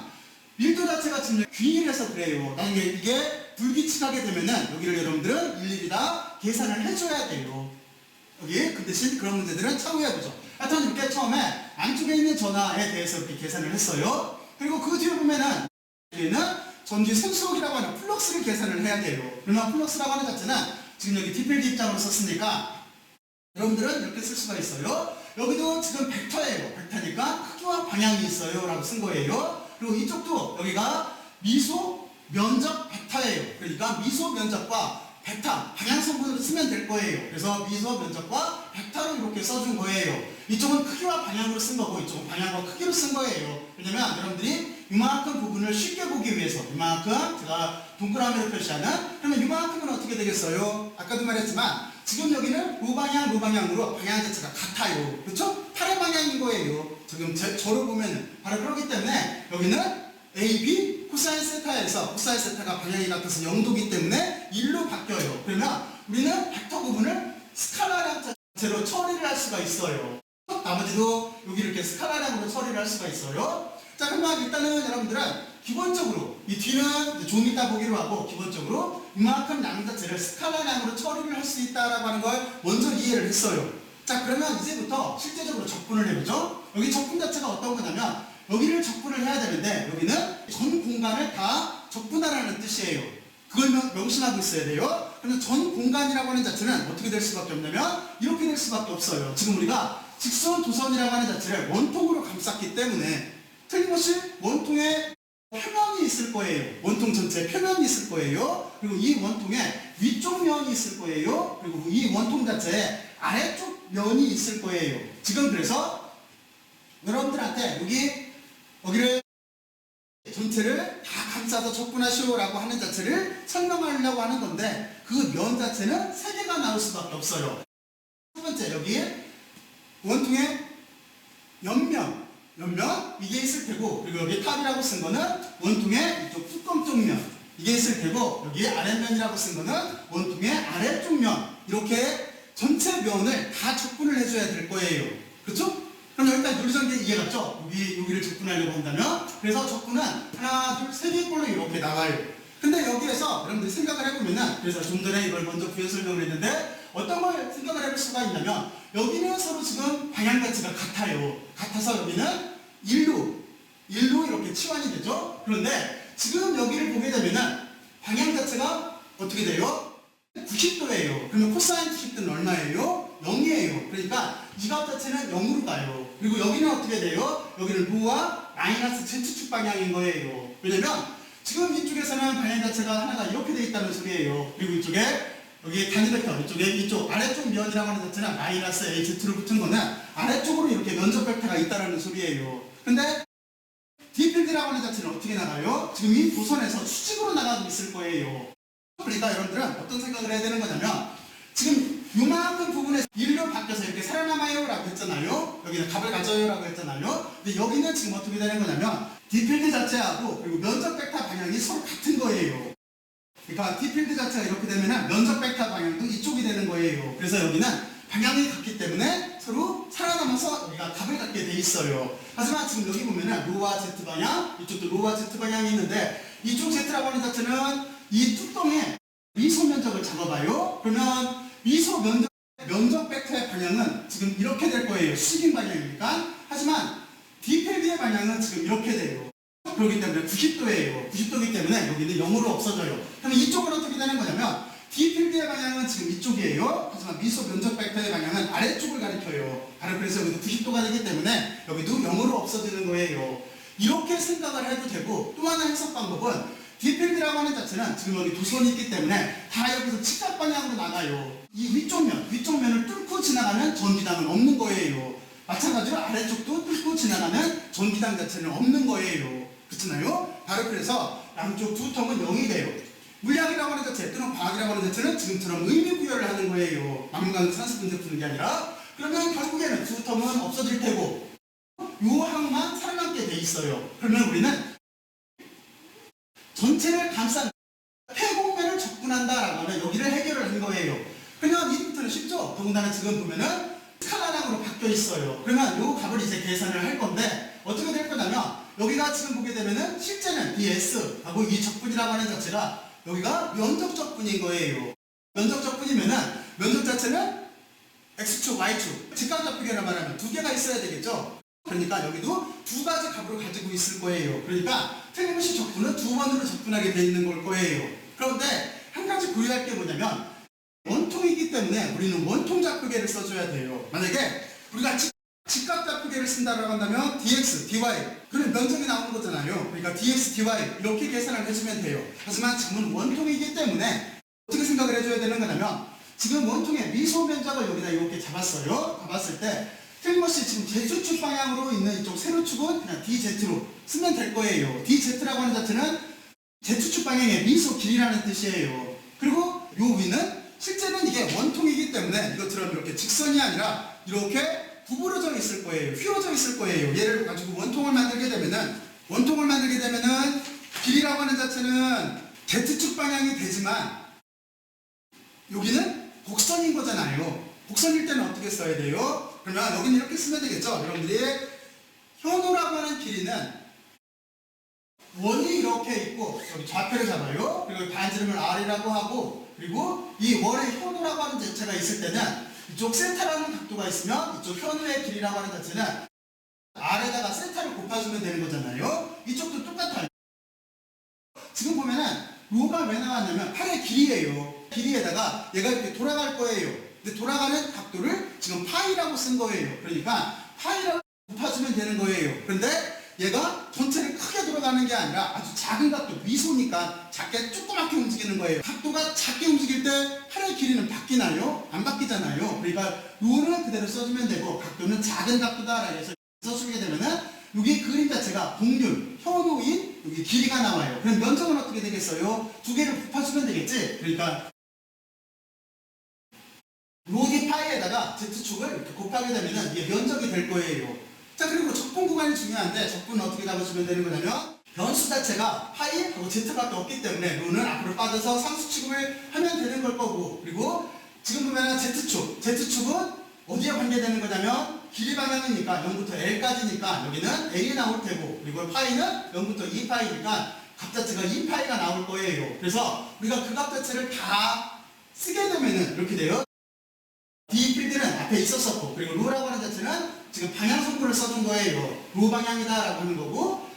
밀도 자체가 지금 균일해서 그래요. 나중에 이게 불규칙하게 되면은 여기를 여러분들은 일일이 다 계산을 해줘야 돼요. 여기 그 대신 그런 문제들은 차후에 보죠. 하여튼 이렇게 처음에 안쪽에 있는 전하에 대해서 이렇게 계산을 했어요. 그리고 그 뒤에 보면은 여기는 전기 생수력이라고 하는 플럭스를 계산을 해야 돼요. 그러면 플럭스라고 하는 자체는 지금 여기 디필드 입장으로 썼으니까 여러분들은 이렇게 쓸 수가 있어요. 여기도 지금 벡터예요. 벡터니까 크기와 방향이 있어요 라고 쓴 거예요. 그리고 이쪽도 여기가 미소 면적 벡터예요. 그러니까 미소 면적과 벡터 방향성분으로 쓰면 될 거예요. 그래서 미소 면적과 벡터로 이렇게 써준 거예요. 이쪽은 크기와 방향으로 쓴 거고 이쪽은 방향과 크기로 쓴 거예요. 왜냐면 여러분들이 이만큼 부분을 쉽게 보기 위해서 이만큼 제가 동그라미로 표시하는 그러면 이만큼은 어떻게 되겠어요? 아까도 말했지만 지금 여기는 우방향으로 방향 자체가 같아요. 그렇죠? 8의 방향인 거예요. 지금 저로 보면 바로 그렇기 때문에 여기는 AB 코사인 세타에서 코사인 세타가 방향이 같아서 0도기 때문에 1로 바뀌어요. 그러면 우리는 벡터 부분을 스칼라량 자체로 처리를 할 수가 있어요. 나머지도 여기 이렇게 스칼라량으로 처리를 할 수가 있어요. 자, 그러면 일단은 여러분들은 기본적으로 이 뒤는 좀 이따 보기로 하고 기본적으로 이만큼 양 자체를 스칼라량으로 처리를 할 수 있다라고 하는 걸 먼저 이해를 했어요. 자, 그러면 이제부터 실제적으로 적분을 해보죠. 여기 적분 자체가 어떤 거냐면 여기를 적분을 해야 되는데 여기는 전 공간을 다 적분하라는 뜻이에요. 그걸 명심하고 있어야 돼요. 그래서 전 공간이라고 하는 자체는 어떻게 될 수밖에 없냐면 이렇게 될 수밖에 없어요. 지금 우리가 직선 도선이라고 하는 자체를 원통으로 감쌌기 때문에 틀림없이 원통에 표면이 있을 거예요. 원통 전체에 표면이 있을 거예요. 그리고 이 원통에 위쪽 면이 있을 거예요. 그리고 이 원통 자체에 아래쪽 면이 있을 거예요. 지금 그래서 여러분들한테 여기를 전체를 다 감싸서 적분하시오라고 하는 자체를 설명하려고 하는 건데 그 면 자체는 3개가 나올 수밖에 없어요. 첫 번째 여기 원통에 옆면 이게 있을 테고 그리고 여기 탑이라고 쓴 거는 원통의 이쪽 뚜껑 쪽 면 이게 있을 테고 여기 아랫면이라고 쓴 거는 원통의 아래쪽 면 이렇게 전체 면을 다 적분을 해줘야 될 거예요. 그렇죠? 그럼 일단 논리전개 이해갔죠? 여기를 적분하려고 한다면 그래서 적분은 하나, 둘, 3개 꼴로 이렇게 나와요. 근데 여기에서 여러분들이 생각을 해보면은 그래서 좀 전에 이걸 먼저 부연 설명을 했는데 어떤 걸 생각을 해볼 수가 있냐면 여기는 서로 지금 방향 자체가 같아요. 같아서 여기는 1로 이렇게 치환이 되죠? 그런데 지금 여기를 보게 되면은 방향 자체가 어떻게 돼요? 90도예요. 그러면 코사인 90도는 얼마예요? 0이에요. 그러니까 이 값 자체는 0으로 가요. 그리고 여기는 어떻게 돼요? 여기는 루와 마이너스 Z축 방향인 거예요. 왜냐면 지금 이쪽에서는 방향 자체가 하나가 이렇게 돼 있다는 소리예요. 그리고 이쪽에 여기 단위 벡터 이쪽 아래쪽 면이라고 하는 자체는 마이너스 AZ로 붙은 거는 아래쪽으로 이렇게 면적 벡터가 있다는 소리예요. 근데 D필드라고 하는 자체는 어떻게 나가요? 지금 이 도선에서 수직으로 나가고 있을 거예요. 그러니까 여러분들은 어떤 생각을 해야 되는 거냐면 지금 요만큼 부분에서 1로 바뀌어서 이렇게 살아남아요 라고 했잖아요. 여기는 값을 가져요 라고 했잖아요. 근데 여기는 지금 어떻게 되는 거냐면 D필드 자체하고 그리고 면적 벡터 방향이 서로 같은 거예요. 그러니까 D필드 자체가 이렇게 되면 면적 벡터 방향도 이쪽이 되는 거예요. 그래서 여기는 방향이 같기 때문에 서로 살아남아서 여기가 값을 갖게 돼 있어요. 하지만 지금 여기 보면은 로와 Z 방향, 이쪽도 로와 Z 방향이 있는데 이쪽 Z라고 하는 자체는 이 뚜껑에 미소 면적을 잡아봐요. 그러면 미소 면적 벡터의 방향은 지금 이렇게 될 거예요. 수직인 방향이니까. 하지만 D필드의 방향은 지금 이렇게 돼요. 그렇기 때문에 90도예요. 90도이기 때문에 여기는 0으로 없어져요. 그러면 이쪽은 어떻게 되는 거냐면 D필드의 방향은 지금 이쪽이에요. 하지만 미소 면적 벡터의 방향은 아래쪽을 가리켜요. 바로 그래서 여기도 90도가 되기 때문에 여기도 0으로 없어지는 거예요. 이렇게 생각을 해도 되고 또 하나 해석 방법은 D필드라고 하는 자체는 지금 여기 도선이 있기 때문에 다 여기서 직각 방향으로 나가요. 이 위쪽면을 뚫고 지나가는 전기당은 없는 거예요. 마찬가지로 아래쪽도 뚫고 지나가는 전기당 자체는 없는 거예요. 그렇잖아요? 바로 그래서 양쪽 두 텀은 0이 돼요. 물리학이라고 하는 자체 또는 과학이라고 하는 자체는 지금처럼 의미 부여를 하는 거예요. 막무가내 산수 분석 푸는 게 아니라 그러면 결국에는 두 텀은 없어질 테고 요 항만 살아남게 돼 있어요. 그러면 우리는 전체를 감싼 폐곡면을 적분한다라고 하면 여기를 해결을 한 거예요. 그러면 이부터는 쉽죠? 더군다나 지금 보면은 스칼라량으로 바뀌어 있어요. 그러면 요 값을 이제 계산을 할 건데 어떻게 될 거냐면 여기가 지금 보게 되면은 실제는 이 S하고 이 적분이라고 하는 자체가 여기가 면적적분인 거예요. 면적적분이면은 면적 자체는 x축, y축, 직각좌표계란 말하면 두 개가 있어야 되겠죠. 그러니까 여기도 두 가지 값으로 가지고 있을 거예요. 그러니까 틀림없이 적분은 두 번으로 적분하게 돼 있는 걸 거예요. 그런데 한 가지 고려할 게 뭐냐면 원통이기 때문에 우리는 원통좌표계를 써줘야 돼요. 만약에 우리가 직각좌표계를 쓴다고 한다면 dx, dy 그런 면적이 나오는 거잖아요. 그러니까 dx, dy 이렇게 계산을 해주면 돼요. 하지만 지금은 원통이기 때문에 어떻게 생각을 해줘야 되는 거냐면 지금 원통의 미소 면적을 여기다 이렇게 잡았어요. 잡았을 때 틀림없이 지금 제수축 방향으로 있는 이쪽 세로축은 그냥 DZ로 쓰면 될 거예요. DZ라고 하는 자체는 Z축 방향의 미소 길이라는 뜻이에요. 그리고 요 위는 실제는 이게 원통이기 때문에 이것처럼 이렇게 직선이 아니라 이렇게 구부러져 있을 거예요. 휘어져 있을 거예요. 얘를 가지고 원통을 만들게 되면은 길이라고 하는 자체는 Z축 방향이 되지만 여기는 곡선인 거잖아요. 곡선일 때는 어떻게 써야 돼요? 그러면 여기는 이렇게 쓰면 되겠죠? 여러분들이 현우라고 하는 길이는 원이 이렇게 있고 여기 좌표를 잡아요. 그리고 반지름을 R이라고 하고 그리고 이 원의 현우라고 하는 자체가 있을 때는 이쪽 세타라는 각도가 있으면 이쪽 현우의 길이라고 하는 자체는 R에다가 세타를 곱해주면 되는 거잖아요. 이쪽도 똑같아요. 지금 보면은 로가 왜 나왔냐면 팔의 길이에요. 길이에다가 얘가 이렇게 돌아갈 거예요. 근데 돌아가는 각도를 지금 파이라고 쓴 거예요. 그러니까 파이라고 곱해주면 되는 거예요. 그런데 얘가 전체를 크게 돌아가는 게 아니라 아주 작은 각도, 미소니까 작게 조그맣게 움직이는 거예요. 각도가 작게 움직일 때 팔의 길이는 바뀌나요? 안 바뀌잖아요. 그러니까 요는 그대로 써주면 되고 각도는 작은 각도다라고 해서 써주게 되면은 여기 그림 자체가 공률, 현우인 여기 길이가 나와요. 그럼 면적은 어떻게 되겠어요? 두 개를 곱해주면 되겠지? 그러니까 로디 파이에다가 Z축을 이렇게 곱하게 되면은 이게 면적이 될 거예요. 자, 그리고 적분 구간이 중요한데 적분은 어떻게 잡아주면 되는 거냐면 변수 자체가 파이하고 Z밖에 없기 때문에 로는 앞으로 빠져서 상수 취급을 하면 되는 걸 거고 그리고 지금 보면은 Z축은 어디에 관계되는 거냐면 길이 방향이니까 0부터 L까지니까 여기는 L이 나올 테고 그리고 파이는 0부터 2파이니까 값 자체가 2파이가 나올 거예요. 그래서 우리가 그 값 자체를 다 쓰게 되면은 이렇게 돼요. D 필드는 앞에 있었었고 그리고 로라고 하는 자체는 지금 방향 성분을 써준 거예요. 로 방향이다 라고 하는 거고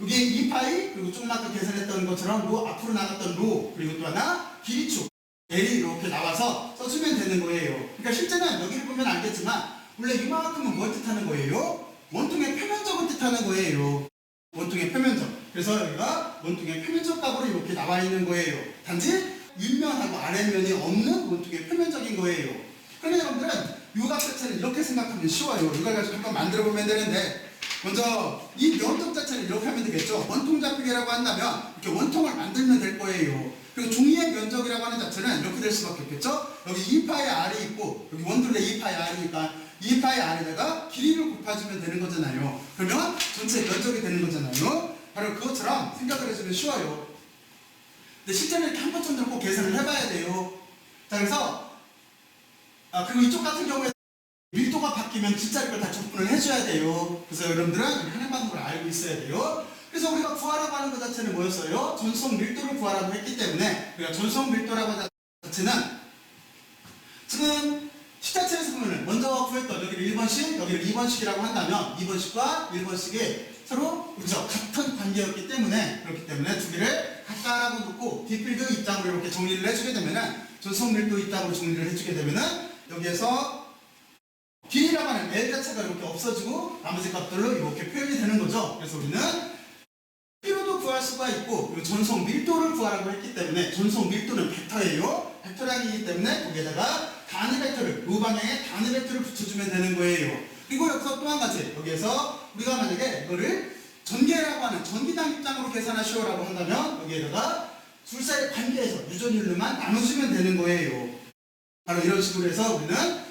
여기 2파이 그리고 조금 아까 계산했던 것처럼 로 앞으로 나갔던 로 그리고 또 하나 길이축 L이 이렇게 나와서 써주면 되는 거예요. 그러니까 실제는 여기를 보면 알겠지만 원래 이만큼은 뭘 뜻하는 거예요? 원통의 표면적을 뜻하는 거예요. 원통의 표면적. 그래서 여기가 원통의 표면적 값으로 이렇게 나와 있는 거예요. 단지 윗면하고 아랫면이 없는 원통의 표면적인 거예요. 그러면 여러분들은 이 값 자체는 이렇게 생각하면 쉬워요. 이걸 가지고 한번 만들어 보면 되는데 먼저 이 면적 자체는 이렇게 하면 되겠죠. 원통좌표계라고 한다면 이렇게 원통을 만들면 될 거예요. 그리고 종이의 면적이라고 하는 자체는 이렇게 될 수밖에 없겠죠. 여기 2파이 R이 있고 여기 원둘레 2파이 R이니까 2파이 R에다가 길이를 곱해주면 되는 거잖아요. 그러면 전체 면적이 되는 거잖아요. 바로 그것처럼 생각을 해주면 쉬워요. 근데 실제는 이렇게 한 번 정도 꼭 계산을 해봐야 돼요. 자, 그래서 그리고 이쪽 같은 경우에 밀도가 바뀌면 뒷자리 걸 다 적분을 해줘야 돼요. 그래서 여러분들은 하는 방법을 알고 있어야 돼요. 그래서 우리가 구하라고 하는 것 자체는 뭐였어요? 전속 밀도를 구하라고 했기 때문에 우리가 전속 밀도라고 하는 자체는 지금 식자체에서 보면 먼저 구했던 여기를 1번씩 여기를 2번씩이라고 한다면 2번씩과 1번씩이 서로 그렇죠? 같은 관계였기 때문에 그렇기 때문에 두 개를 같다라고 놓고 디필드 입장으로 이렇게 정리를 해주게 되면은 전속 밀도 입장으로 정리를 해주게 되면은 여기에서 길이라고 하는 L 자체가 이렇게 없어지고 나머지 값들로 이렇게 표현이 되는 거죠. 그래서 우리는 피로도 구할 수가 있고 그리고 전속 밀도를 구하라고 했기 때문에 전속 밀도는 벡터예요. 벡터량이기 때문에 거기에다가 단위 벡터를 로 방향에 단위 벡터를 붙여주면 되는 거예요. 그리고 여기서 또 한 가지 여기에서 우리가 만약에 이거를 전개라고 하는 전기당 입장으로 계산하시오라고 한다면 여기에다가 둘 사이의 관계에서 유전율로만 나눠주면 되는 거예요. 바로 이런 식으로 해서 우리는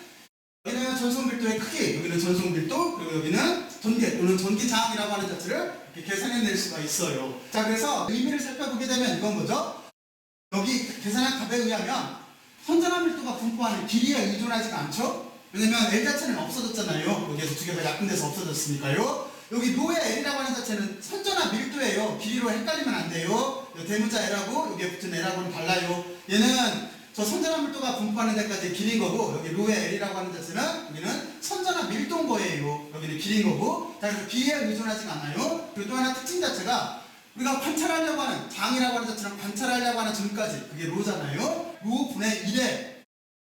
여기는 전속 밀도의 크기, 여기는 전속 밀도, 그리고 여기는 전개 또는 전기장이라고 하는 자체를 이렇게 계산해낼 수가 있어요. 자, 그래서 의미를 살펴보게 되면 이건 뭐죠? 여기 계산한 값에 의하면 선전한 밀도가 분포하는 길이에 의존하지가 않죠? 왜냐면 L 자체는 없어졌잖아요. 여기에서 두 개가 약분돼서 없어졌으니까요. 여기 로의 L이라고 하는 자체는 선전화 밀도예요. 길이로 헷갈리면 안 돼요. 대문자 L하고 여기에 붙은 L하고는 달라요. 얘는 저 선전화 밀도가 분포하는 데까지 길인 거고, 여기 로의 L이라고 하는 자체는 여기는 선전화 밀도인 거예요. 여기는 길인 거고. 자, 그래서 길이에 의존하지 않아요. 그리고 또 하나 특징 자체가 우리가 관찰하려고 하는 장이라고 하는 자체는 관찰하려고 하는 점까지 그게 로잖아요. 로 분의 1에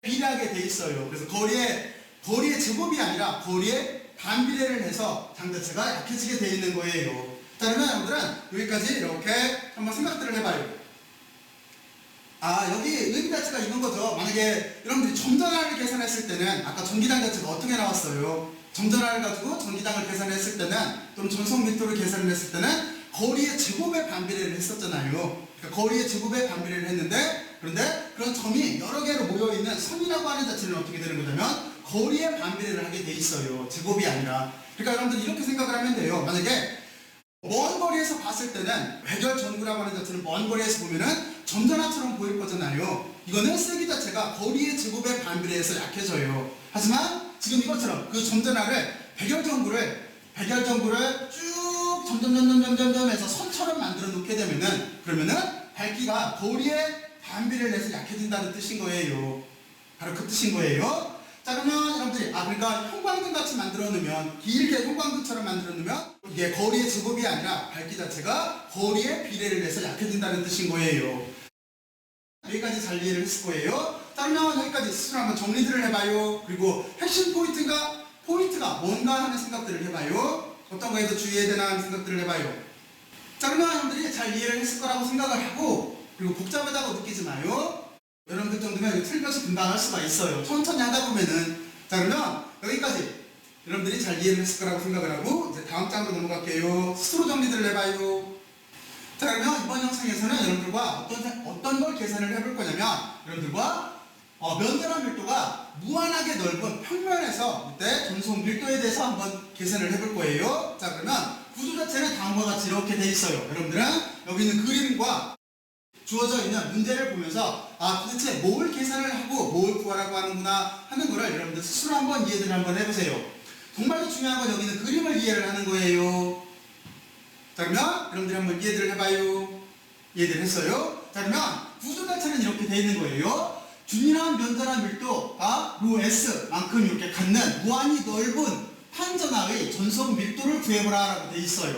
비례하게 돼 있어요. 그래서 거리의 제곱이 아니라 거리의 반비례를 해서 장 자체가 약해지게 돼 있는 거예요. 자, 그러면 여러분들은 여기까지 이렇게 한번 생각들을 해봐요. 여기 의미 자체가 이런 거죠. 만약에 여러분들이 점전화를 계산했을 때는 아까 전기당 자체가 어떻게 나왔어요? 점전화를 가지고 전기당을 계산했을 때는 또는 전송 밀도를 계산을 했을 때는 거리의 제곱의 반비례를 했었잖아요. 그러니까 거리의 제곱의 반비례를 했는데, 그런데 그런 점이 여러 개로 모여있는 선이라고 하는 자체는 어떻게 되는 거냐면 거리의 반비례를 하게 돼 있어요. 제곱이 아니라. 그러니까 여러분들 이렇게 생각을 하면 돼요. 만약에 먼 거리에서 봤을 때는 회결전구라고 하는 자체는 먼 거리에서 보면은 점전화처럼 보일 거잖아요. 이거는 세기 자체가 거리의 제곱의 반비례해서 약해져요. 하지만 지금 이것처럼 그 점전화를 백열전구를 쭉 점점 해서 선처럼 만들어 놓게 되면은, 그러면은 밝기가 거리의 반비례를 해서 약해진다는 뜻인 거예요. 바로 그 뜻인 거예요. 자, 그러면 여러분들이 그러니까 형광등 같이 만들어 놓으면, 길게 형광등처럼 만들어 놓으면 이게 거리의 제곱이 아니라 밝기 자체가 거리의 비례를 해서 약해진다는 뜻인 거예요. 여기까지 잘 이해를 했을 거예요. 자, 그러면 여기까지 스스로 한번 정리들을 해봐요. 그리고 핵심 포인트가 뭔가 하는 생각들을 해봐요. 어떤 거에도 주의해야 되나 하는 생각들을 해봐요. 자, 그러면 여러분들이 잘 이해를 했을 거라고 생각을 하고, 그리고 복잡하다고 느끼지 마요. 여러분들 정도면 틀림없이 금방 할 수가 있어요. 천천히 하다 보면은. 자, 그러면 여기까지 여러분들이 잘 이해를 했을 거라고 생각을 하고, 이제 다음 장으로 넘어갈게요. 스스로 정리들을 해봐요. 자, 그러면 이번 영상에서는 여러분들과 어떤 걸 계산을 해볼 거냐면, 여러분들과 면전화 밀도가 무한하게 넓은 평면에서 이때 전송 밀도에 대해서 한번 계산을 해볼 거예요. 자, 그러면 구조 자체는 다음과 같이 이렇게 돼 있어요. 여러분들은 여기 있는 그림과 주어져 있는 문제를 보면서 도대체 뭘 계산을 하고 뭘 구하라고 하는구나 하는 거를 여러분들 스스로 한번 이해를 한번 해보세요. 정말로 중요한 건 여기 있는 그림을 이해를 하는 거예요. 자, 그러면 여러분들이 한번 이해를 해봐요. 이해를 했어요? 자, 그러면 구조 자체는 이렇게 돼 있는 거예요. 균일한 면전화 밀도가 로 S만큼 이렇게 갖는 무한히 넓은 판전화의 전송 밀도를 구해보라 라고 돼 있어요.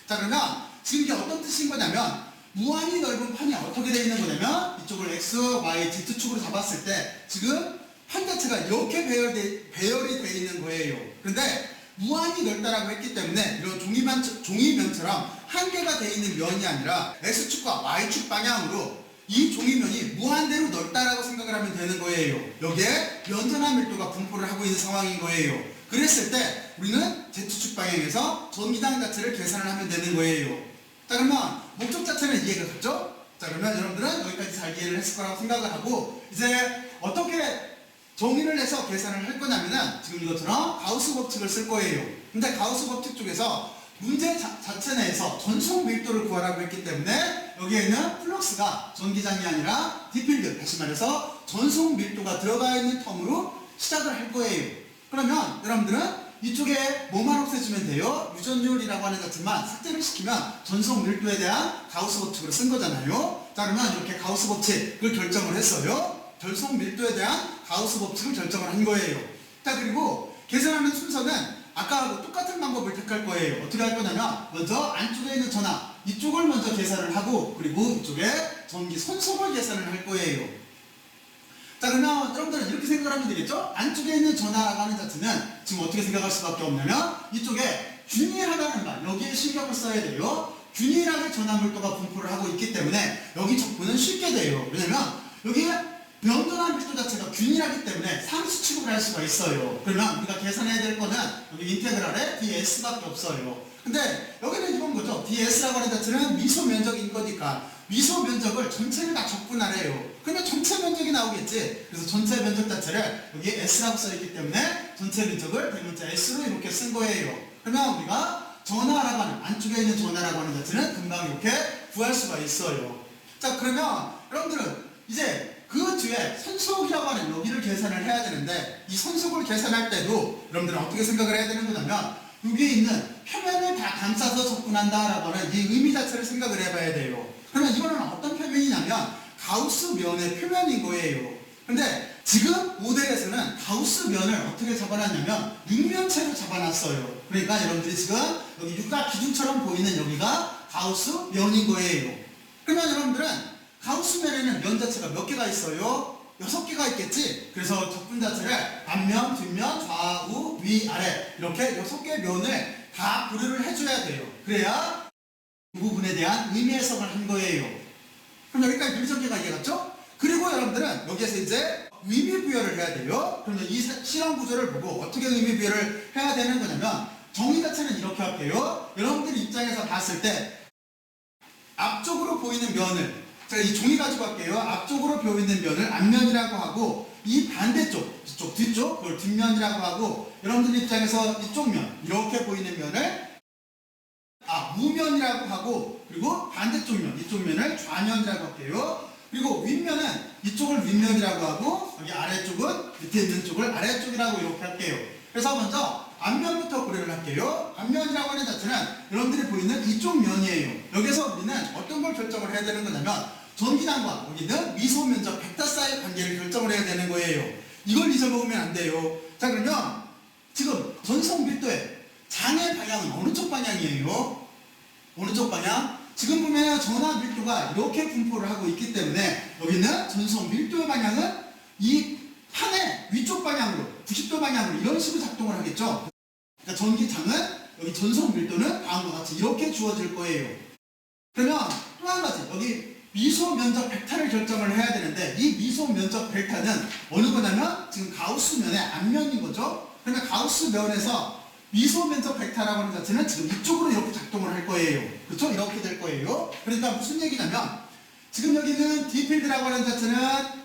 자, 그러면 지금 이게 어떤 뜻인 거냐면, 무한히 넓은 판이 어떻게 되어 있는 거냐면, 이쪽을 X, Y, Z축으로 잡았을 때 지금 판 자체가 이렇게 배열이 되어 있는 거예요. 그런데 무한히 넓다라고 했기 때문에 이런 종이면처럼 한계가 되어 있는 면이 아니라 X축과 Y축 방향으로 이 종이면이 무한대로 넓다라고 생각을 하면 되는 거예요. 여기에 면전화 밀도가 분포를 하고 있는 상황인 거예요. 그랬을 때 우리는 Z축 방향에서 전기당 자체를 계산을 하면 되는 거예요. 자, 그러면 목적 자체는 이해가 갔죠? 자, 그러면 여러분들은 여기까지 잘 이해를 했을 거라고 생각을 하고, 이제 어떻게 정의를 해서 계산을 할 거냐면은 지금 이것처럼 가우스 법칙을 쓸 거예요. 근데 가우스 법칙 쪽에서 문제 자체 내에서 전송 밀도를 구하라고 했기 때문에 여기에 있는 플럭스가 전기장이 아니라 디필드, 다시 말해서 전송 밀도가 들어가 있는 텀으로 시작을 할 거예요. 그러면 여러분들은 이쪽에 뭐만 없애주면 돼요? 유전율이라고 하는 자체만 삭제를 시키면 전송 밀도에 대한 가우스 법칙으로 쓴 거잖아요. 자, 그러면 이렇게 가우스 법칙을 결정을 했어요. 전송 밀도에 대한 가우스 법칙을 결정을 한 거예요. 자, 그리고 계산하는 순서는 아까하고 똑같은 방법을 택할 거예요. 어떻게 할 거냐면, 먼저 안쪽에 있는 전압, 이쪽을 먼저 계산을 하고, 그리고 이쪽에 전기 손속을 계산을 할 거예요. 자, 그러면 여러분들은 이렇게 생각을 하면 되겠죠? 안쪽에 있는 전화라고 하는 자체는 지금 어떻게 생각할 수밖에 없냐면, 이쪽에 균일하다는 말, 여기에 신경을 써야 돼요. 균일하게 전압밀도가 분포를 하고 있기 때문에 여기 척부는 쉽게 돼요. 왜냐면 여기에 면전화 밀도 자체가 균일하기 때문에 상수 취급을 할 수가 있어요. 그러면 우리가 계산해야 될 거는 여기 인테그랄에 ds밖에 없어요. 근데 여기는 이런 거죠. ds라고 하는 자체는 미소 면적인 거니까 미소 면적을 전체를 다 적분하래요. 그러면 전체 면적이 나오겠지. 그래서 전체 면적 자체를 여기 s라고 써있기 때문에 전체 면적을 대문자 s로 이렇게 쓴 거예요. 그러면 우리가 전하라고 하는, 안쪽에 있는 전하라고 하는 자체는 금방 이렇게 구할 수가 있어요. 자, 그러면 여러분들은 이제 그 뒤에 선속이라고 하는 여기를 계산을 해야 되는데, 이 선속을 계산할 때도 여러분들은 어떻게 생각을 해야 되는 거냐면, 여기에 있는 표면을 다 감싸서 접근한다라고 하는 이 의미 자체를 생각을 해봐야 돼요. 그러면 이거는 어떤 표면이냐면 가우스 면의 표면인 거예요. 근데 지금 모델에서는 가우스 면을 어떻게 잡아놨냐면 육면체로 잡아놨어요. 그러니까 여러분들이 지금 여기 육각 기둥처럼 보이는 여기가 가우스 면인 거예요. 그러면 여러분들은 가우스 면에는 면 자체가 몇 개가 있어요? 6개가 있겠지? 그래서 접근 자체를 앞면, 뒷면, 좌우, 위, 아래 이렇게 6개의 면을 다 고려를 해줘야 돼요. 그래야 그 부분에 대한 의미 해석을 한 거예요. 그럼 여기까지 물리전개가 이해갔죠? 그리고 여러분들은 여기에서 이제 의미 부여를 해야 돼요. 그러면 이 실험 구조를 보고 어떻게 의미 부여를 해야 되는 거냐면 정의 자체는 이렇게 할게요. 여러분들 입장에서 봤을 때 앞쪽으로 보이는 면을 제가 이 종이 가지고 할게요. 앞쪽으로 보이는 면을 앞면이라고 하고 이 반대쪽, 이쪽 뒤쪽 그걸 뒷면이라고 하고 여러분들 입장에서 이쪽 면, 이렇게 보이는 면을 우면이라고 하고 그리고 반대쪽 면, 이쪽 면을 좌면이라고 할게요. 그리고 윗면은 이쪽을 윗면이라고 하고 여기 아래쪽은 밑에 있는 쪽을 아래쪽이라고 이렇게 할게요. 그래서 먼저 앞면부터 고려를 할게요. 앞면이라고 하는 자체는 여러분들이 보이는 이쪽 면이에요. 여기서 우리는 어떤 걸 결정을 해야 되는 거냐면 전기장과 여기는 미소면적 벡터 사이의 관계를 결정을 해야 되는 거예요. 이걸 잊어먹으면 안 돼요. 자, 그러면 지금 전송 밀도의 장의 방향은 어느 쪽 방향이에요? 어느 쪽 방향? 지금 보면 전화 밀도가 이렇게 분포를 하고 있기 때문에 여기는 전송 밀도의 방향은 이 판의 위쪽 방향으로 90도 방향으로 이런 식으로 작동을 하겠죠. 그러니까 전기장은 여기 전송 밀도는 다음과 같이 이렇게 주어질 거예요. 그러면 또 한 가지 여기 미소 면적 벡터를 결정을 해야 되는데 이 미소 면적 벡터는 어느 거냐면 지금 가우스 면의 앞면인 거죠. 그러면 가우스 면에서 미소 면적 벡터라고 하는 자체는 지금 이쪽으로 이렇게 작동을 할 거예요. 그렇죠? 이렇게 될 거예요. 그러니까 무슨 얘기냐면 지금 여기는 D필드라고 하는 자체는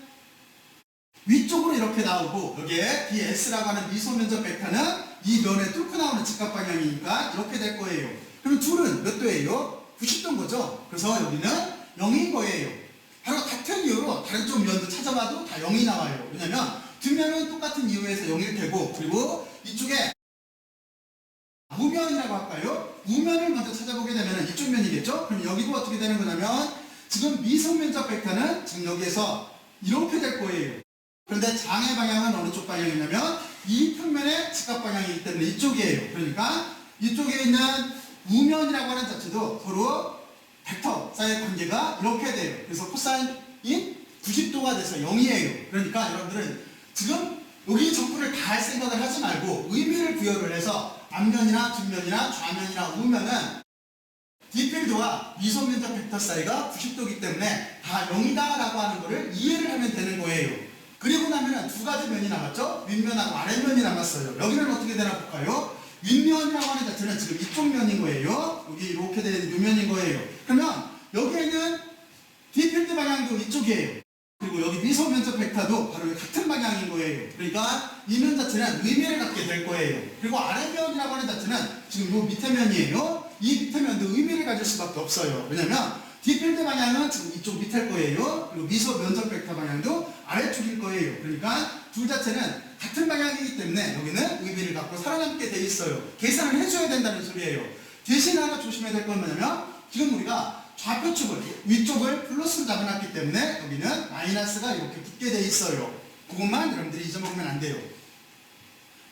위쪽으로 이렇게 나오고 여기에 DS라고 하는 미소 면적 벡터는 이 면에 뚫고 나오는 직각 방향이니까 이렇게 될 거예요. 그럼 둘은 몇 도예요? 90도인 거죠. 그래서 여기는 0인 거예요. 바로 같은 이유로 다른 쪽 면도 찾아봐도 다 0이 나와요. 왜냐면 뒷면은 똑같은 이유에서 0일 테고 그리고 이쪽에 우면이라고 할까요? 우면을 먼저 찾아보게 되면 이쪽 면이겠죠? 그럼 여기도 어떻게 되는 거냐면 지금 미소면적 벡터는 지금 여기에서 이렇게 될 거예요. 그런데 장의 방향은 어느 쪽 방향이냐면 이 평면의 직각 방향이기 때문에 이쪽이에요. 그러니까 이쪽에 있는 우면이라고 하는 자체도 서로 벡터 사이의 관계가 이렇게 돼요. 그래서 코사인이 90도가 돼서 0이에요. 그러니까 여러분들은 지금 여기 전부를 다 할 생각을 하지 말고 의미를 부여를 해서 앞면이나 뒷면이나 좌면이나 우면은 D필드와 미소면적 벡터 사이가 90도이기 때문에 다 0이다 라고 하는 거를 이해를 하면 되는 거예요. 그리고 나면은 두 가지 면이 남았죠? 윗면하고 아랫면이 남았어요. 여기는 어떻게 되나 볼까요? 윗면이라고 하는 자체는 지금 이쪽 면인 거예요. 여기 이렇게 되는 요면인 거예요. 그러면 여기에는 D필드 방향도 이쪽이에요. 그리고 여기 미소면적 벡터도 바로 같은 방향인 거예요. 그러니까 이 면 자체는 의미를 갖게 될 거예요. 그리고 아랫면이라고 하는 자체는 지금 이 밑에 면이에요. 이 밑에 면도 의미를 가질 수밖에 없어요. 왜냐면 D필드 방향은 지금 이쪽 밑일 거예요. 그리고 미소면적 벡터 방향도 아래쪽일 거예요. 그러니까 둘 자체는 같은 방향이기 때문에 여기는 의미를 갖고 살아남게 돼 있어요. 계산을 해줘야 된다는 소리예요. 대신 하나 조심해야 될 건 뭐냐면 지금 우리가 좌표축을 위쪽을 플러스로 잡아놨기 때문에 여기는 마이너스가 이렇게 붙게 돼 있어요. 그것만 여러분들이 잊어먹으면 안 돼요.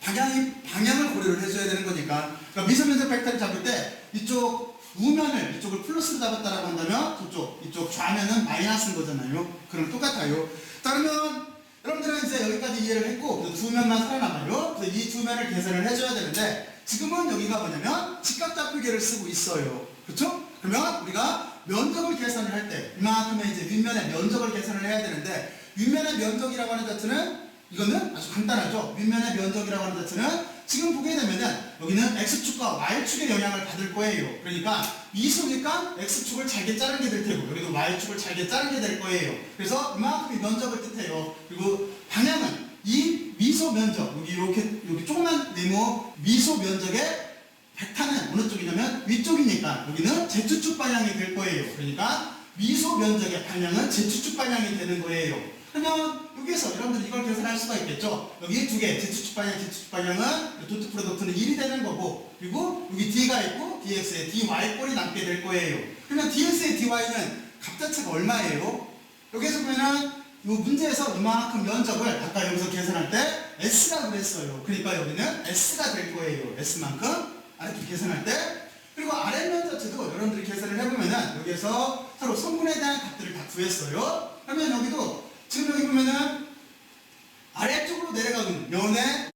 방향을 고려를 해줘야 되는 거니까. 그러니까 미소면적 벡터를 잡을 때 이쪽 우면을 이쪽을 플러스로 잡았다라고 한다면 이쪽 좌면은 마이너스인 거잖아요. 그럼 똑같아요. 자, 그러면 여러분들은 이제 여기까지 이해를 했고 두 면만 살아남아요. 그래서 이 두 면을 계산을 해줘야 되는데 지금은 여기가 뭐냐면 직각좌표계를 쓰고 있어요. 그렇죠? 그러면 우리가 면적을 계산을 할 때 이만큼의 이제 윗면의 면적을 계산을 해야 되는데 윗면의 면적이라고 하는 자체는 이거는 아주 간단하죠. 윗면의 면적이라고 하는 자체는 지금 보게 되면은 여기는 X축과 Y축의 영향을 받을 거예요. 그러니까 미소니까 X축을 잘게 자르게 될 테고 여기도 Y축을 잘게 자르게 될 거예요. 그래서 이만큼의 면적을 뜻해요. 그리고 방향은 이 미소 면적 여기 조그만 네모 미소 면적의 벡터는 어느 쪽이냐면 위쪽이니까 여기는 Z축 방향이 될 거예요. 그러니까 미소 면적의 방향은 Z축 방향이 되는 거예요. 그러면 여기에서 여러분들 이걸 계산할 수가 있겠죠. 여기 두 개 Z축 방향, Z축 방향은 그 도트 프로덕트는 1이 되는 거고, 그리고 여기 d가 있고 dx에 dy 꼴이 남게 될 거예요. 그러면 dx의 dy는 값 자체가 얼마예요? 여기서 보면은 이 문제에서 이만큼 면적을 아까 여기서 계산할 때 s라 그랬어요. 그러니까 여기는 s가 될 거예요. s만큼 아래쪽 계산할 때. 그리고 아래 면 자체도 여러분들이 계산을 해보면은 여기에서 서로 성분에 대한 값들을 다 구했어요. 그러면 여기도 지금 여기 보면은 아래쪽으로 내려가고 있는 면의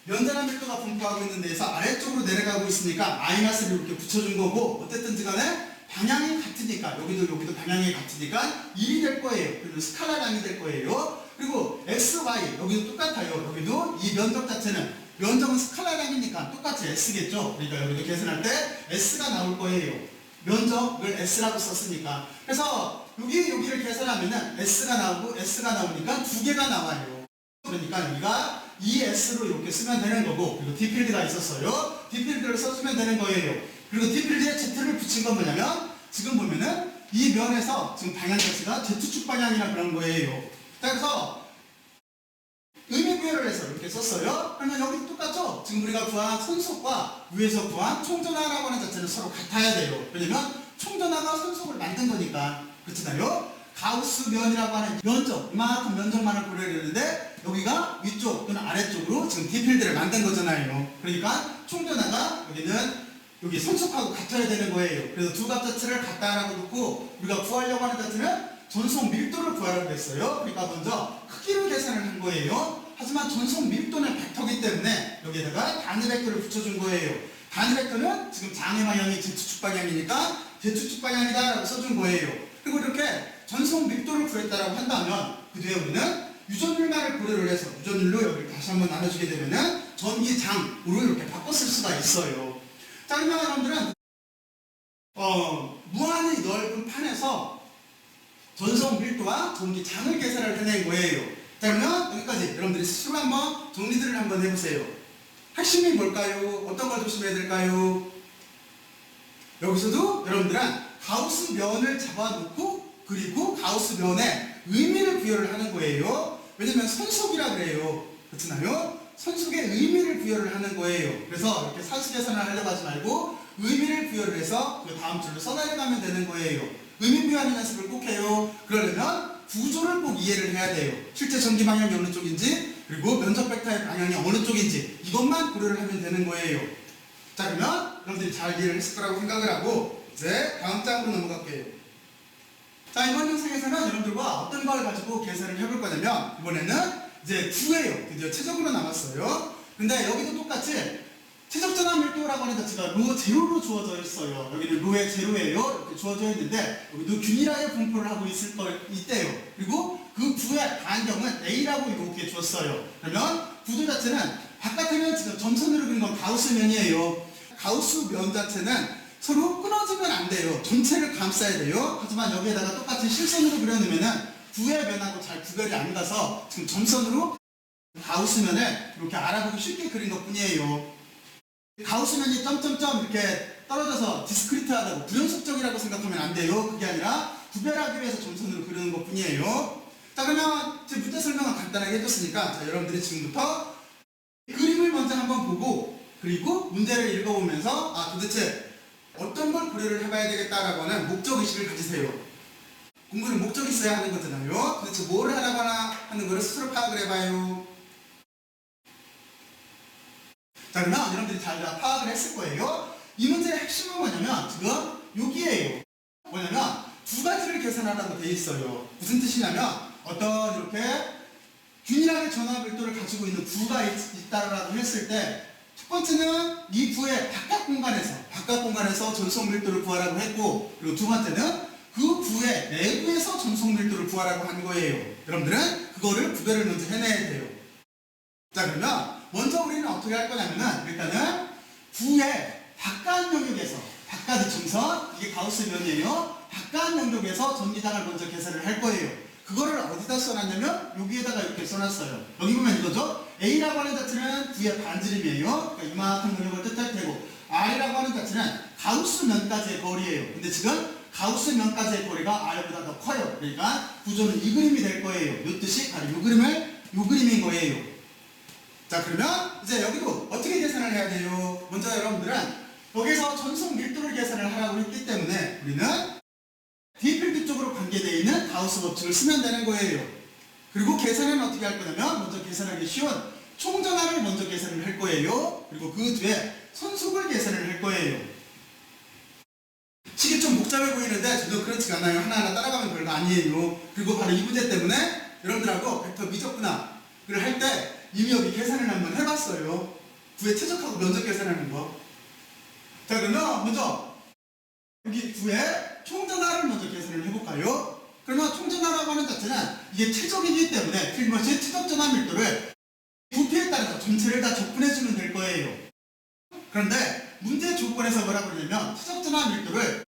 면자란 밀도가 분포하고 있는 데에서 아래쪽으로 내려가고 있으니까 마이너스를 이렇게 붙여준 거고, 어쨌든 간에 방향이 같으니까 여기도 방향이 같으니까 1이 될 거예요. 그리고 스칼라량이 될 거예요. 그리고 x, y 여기도 똑같아요. 여기도 이 면적 자체는 면적은 스칼라량이니까 똑같이 s겠죠. 그러니까 여기도 계산할 때 s가 나올 거예요. 면적을 s라고 썼으니까. 그래서 여기를 계산하면은 s가 나오고 s가 나오니까 두 개가 나와요. 그러니까 여기가 ES로 이렇게 쓰면 되는 거고, 그리고 D필드가 있었어요. D필드를 써주면 되는 거예요. 그리고 D필드에 Z를 붙인 건 뭐냐면, 지금 보면은 이 면에서 지금 방향 자체가 Z축 방향이라 그런 거예요. 자, 그래서 의미 부여를 해서 이렇게 썼어요. 그러면 여기 똑같죠? 지금 우리가 구한 선속과 위에서 구한 총전화라고 하는 자체는 서로 같아야 돼요. 왜냐면 총전화가 선속을 만든 거니까. 그렇잖아요? 가우스면이라고 하는 면적, 이만큼 면적만을 고려했는데 여기가 위쪽 또는 아래쪽으로 지금 D필드를 만든 거잖아요. 그러니까 총전화가 여기는 여기 선속하고 같아야 되는 거예요. 그래서 두 값 자체를 같다라고 놓고 우리가 구하려고 하는 자체는 전속 밀도를 구하라고 했어요. 그러니까 먼저 크기를 계산을 한 거예요. 하지만 전속 밀도는 벡터이기 때문에 여기에다가 단위 벡터를 붙여준 거예요. 단위 벡터는 지금 장의 방향이 Z축 방향이니까 Z축 방향이다 라고 써준 거예요. 그리고 이렇게 전속 밀도를 구했다라고 한다면 그 뒤에 우리는 유전율만을 고려를 해서 유전율로 여기를 다시 한번 나눠주게 되면은 전기장으로 이렇게 바꿨을 수가 있어요. 자, 그러면 여러분들은 무한히 넓은 판에서 전속 밀도와 전기장을 계산을 해낸 거예요. 자, 그러면 여기까지 여러분들이 스스로 한번 정리들을 한번 해보세요. 핵심이 뭘까요? 어떤 걸 조심해야 될까요? 여기서도 여러분들은 가우스 면을 잡아놓고 그리고 가우스 면에 의미를 부여를 하는 거예요. 왜냐면 선속이라 그래요. 그렇잖아요? 선속에 의미를 부여를 하는 거예요. 그래서 이렇게 산수 계산을 하려고 하지 말고 의미를 부여를 해서 그 다음 줄로 써내려가면 되는 거예요. 의미 부여하는 연습을 꼭 해요. 그러려면 구조를 꼭 이해를 해야 돼요. 실제 전기 방향이 어느 쪽인지, 그리고 면적 벡터의 방향이 어느 쪽인지, 이것만 고려를 하면 되는 거예요. 자, 그러면 여러분들이 잘 이해를 했을 거라고 생각을 하고 이제 다음 장으로 넘어갈게요. 자, 이번 영상에서는 여러분들과 어떤 걸 가지고 계산을 해볼 거냐면, 이번에는 이제 9예요. 드디어 최적으로 남았어요. 근데 여기도 똑같이 최적 전압 밀도라고 하는 자체가 로 제로로 주어져 있어요. 여기는 로에 제로예요. 이렇게 주어져 있는데 여기도 균일하게 분포를 하고 있대요. 그리고 그 9의 반경은 A라고 이렇게 줬어요. 그러면 구도 자체는 바깥에는 지금 점선으로 그린 건 가우스면이에요. 가우스면 자체는 서로 끊어지면 안 돼요. 전체를 감싸야 돼요. 하지만 여기에다가 똑같이 실선으로 그려놓으면은 9의 면하고 잘 구별이 안 가서 지금 점선으로 가우스면을 이렇게 알아보기 쉽게 그린 것 뿐이에요. 가우스면이 점점점 이렇게 떨어져서 디스크리트하다고 불연속적이라고 생각하면 안 돼요. 그게 아니라 구별하기 위해서 점선으로 그리는 것 뿐이에요. 자, 그러면 제 문제 설명은 간단하게 해줬으니까 자, 여러분들이 지금부터 그림을 먼저 한번 보고 그리고 문제를 읽어보면서 도대체 어떤 걸 고려를 해봐야 되겠다라고 하는 목적의식을 가지세요. 공부는 목적이 있어야 하는 거잖아요. 도대체 뭘 하라고 하는 거를 스스로 파악을 해봐요. 자, 그러면 여러분들이 다 파악을 했을 거예요. 이 문제의 핵심은 뭐냐면 지금 여기에요. 뭐냐면 두 가지를 계산하라고 돼 있어요. 무슨 뜻이냐면 어떤 이렇게 균일하게 전압 밀도를 가지고 있는 구가 있다라고 했을 때 첫 번째는 이 구의 바깥 공간에서 전속 밀도를 구하라고 했고, 그리고 두 번째는 그 구의 내부에서 전속 밀도를 구하라고 한 거예요. 여러분들은 그거를 구별을 먼저 해내야 돼요. 자, 그러면 먼저 우리는 어떻게 할 거냐면은 일단은 구의 바깥 영역에서 바깥의 점선, 이게 가우스면이에요. 바깥 영역에서 전기장을 먼저 계산을 할 거예요. 그거를 어디다 써놨냐면 여기에다가 이렇게 써놨어요. 여기 보면 이거죠. A라고 하는 자체는 구의 반지름이에요. 그러니까 이만큼 영역을 뜻할 테고, R이라고 하는 자체는 가우스면까지의 거리예요. 근데 지금 가우스면까지의 거리가 R보다 더 커요. 그러니까 구조는 이 그림이 될 거예요. 이 뜻이 바로 이 그림인 거예요. 자, 그러면 이제 여기도 어떻게 계산을 해야 돼요? 먼저 여러분들은 여기서 전속 밀도를 계산을 하라고 했기 때문에 우리는 D필드 쪽으로 관계되어 있는 가우스 법칙을 쓰면 되는 거예요. 그리고 계산은 어떻게 할 거냐면 먼저 계산하기 쉬운 총전압을 먼저 계산을 할 거예요. 그리고 그 뒤에 선속을 계산을 할 거예요. 식이 좀 복잡해 보이는데 저도 그렇지가 않아요. 하나하나 따라가면 별거 아니에요. 그리고 바로 이 문제 때문에 여러분들하고 벡터 미적분학을 할 때 이미 여기 계산을 한번 해봤어요. 구의 최적하고 면적 계산하는 거. 자, 그러면 먼저 여기 구의 총전압을 먼저 계산을 해볼까요? 그러면 총전압이라고 하는 자체는 이게 최적이기 때문에 틀림없이 최적전압 밀도를 부피에 따라서 전체를 다 적분해주면 될 거예요. 그런데 문제 조건에서 뭐라고 그러냐면 최적전압 밀도를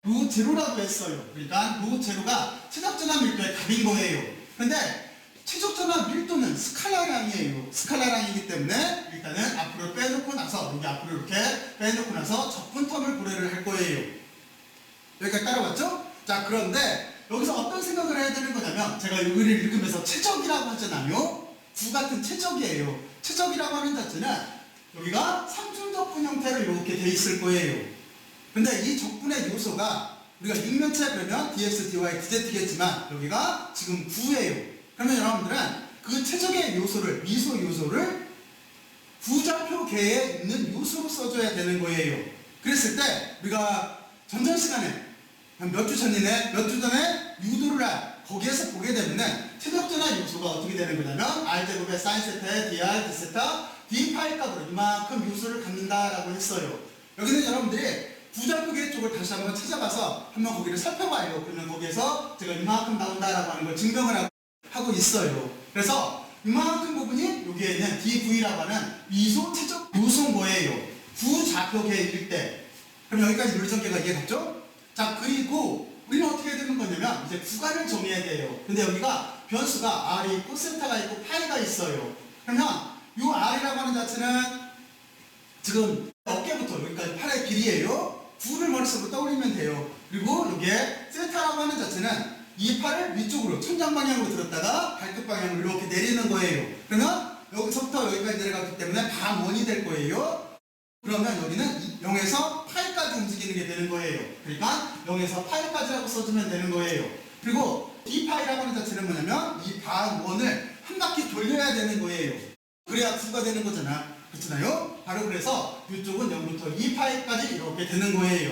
로 제로라고 했어요. 그러니까 로 제로가 최적전압 밀도의 값인 거예요. 그런데 최적전압 밀도는 스칼라량이에요. 스칼라량이기 때문에 일단은 앞으로 빼놓고 나서 여기 앞으로 이렇게 빼놓고 나서 적분 텀을 고려를 할 거예요. 여기까지 따라왔죠? 자, 그런데 여기서 어떤 생각을 해야 되는 거냐면 제가 여기를 읽으면서 최적이라고 하잖아요. 구 같은 최적이에요. 최적이라고 하는 자체는 여기가 삼중적분 형태로 이렇게 돼 있을 거예요. 근데 이 적분의 요소가 우리가 육면체 그러면 dx, dy, dz겠지만 여기가 지금 9예요. 그러면 여러분들은 그 최적의 요소를, 미소 요소를 부좌표계에 있는 요소로 써줘야 되는 거예요. 그랬을 때 우리가 전전 시간에 한 몇 주 전이네, 몇 주 전에 유도를 거기에서 보게 되면은 최적전압 요소가 어떻게 되는 거냐면 r제곱의 sin 세타의 dr, d세타, d파이 값으로 이만큼 요소를 갖는다라고 했어요. 여기는 여러분들이 부좌표계 쪽을 다시 한번 찾아봐서 한번 거기를 살펴봐요. 그러면 거기에서 제가 이만큼 나온다라고 하는 걸 증명을 하고 있어요. 그래서 이만큼 부분이 여기에 있는 dv라고 하는 미소 최적 요소인 거예요. 부좌표계일 때. 그럼 여기까지 물리전개가 이해갔죠? 자, 그리고 우리는 어떻게 해야 되는 거냐면 이제 구간을 정해야 돼요. 근데 여기가 변수가 r이 있고 세타가 있고 파이가 있어요. 그러면 이 r이라고 하는 자체는 지금 어깨부터 여기까지 팔의 길이에요. 9를 머릿속으로 떠올리면 돼요. 그리고 여기에 세타라고 하는 자체는 이 팔을 위쪽으로 천장 방향으로 들었다가 발끝 방향으로 이렇게 내리는 거예요. 그러면 여기서부터 여기까지 내려갔기 때문에 반원이 될 거예요. 그러면 여기는 0에서 파이까지 움직이는 게 되는 거예요. 그러니까 0에서 파이까지라고 써주면 되는 거예요. 그리고 d파이라고 하는 자체는 뭐냐면 이 반원을 한 바퀴 돌려야 되는 거예요. 그래야 9가 되는 거잖아. 그렇잖아요? 바로 그래서 이쪽은 0부터 2파이까지 이렇게 되는 거예요.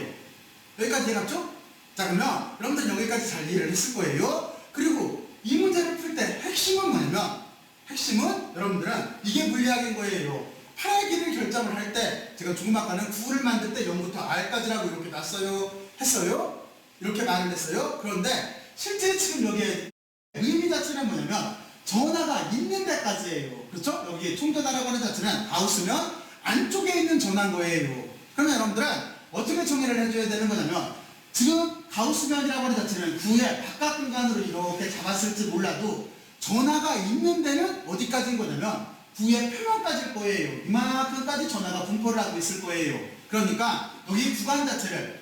여기까지 이해갔죠? 자, 그러면 여러분들 여기까지 잘 이해를 했을 거예요. 그리고 이 문제를 풀 때 핵심은 뭐냐면 핵심은 여러분들은 이게 물리학인 거예요. 파의 길이를 결정을 할 때 제가 조금 아까는 9를 만들 때 0부터 r까지라고 이렇게 놨어요. 했어요? 이렇게 말을 했어요. 그런데 실제 지금 여기에 의미 자체는 뭐냐면 전하가 있는 데까지예요. 그렇죠? 여기 총전하라고 하는 자체는 가우스면 안쪽에 있는 전하인 거예요. 그러면 여러분들은 어떻게 정의를 해줘야 되는 거냐면 지금 가우스면이라고 하는 자체는 구의 바깥 공간으로 이렇게 잡았을지 몰라도 전하가 있는 데는 어디까지인 거냐면 구의 표면까지일 거예요. 이만큼까지 전하가 분포를 하고 있을 거예요. 그러니까 여기 구간 자체를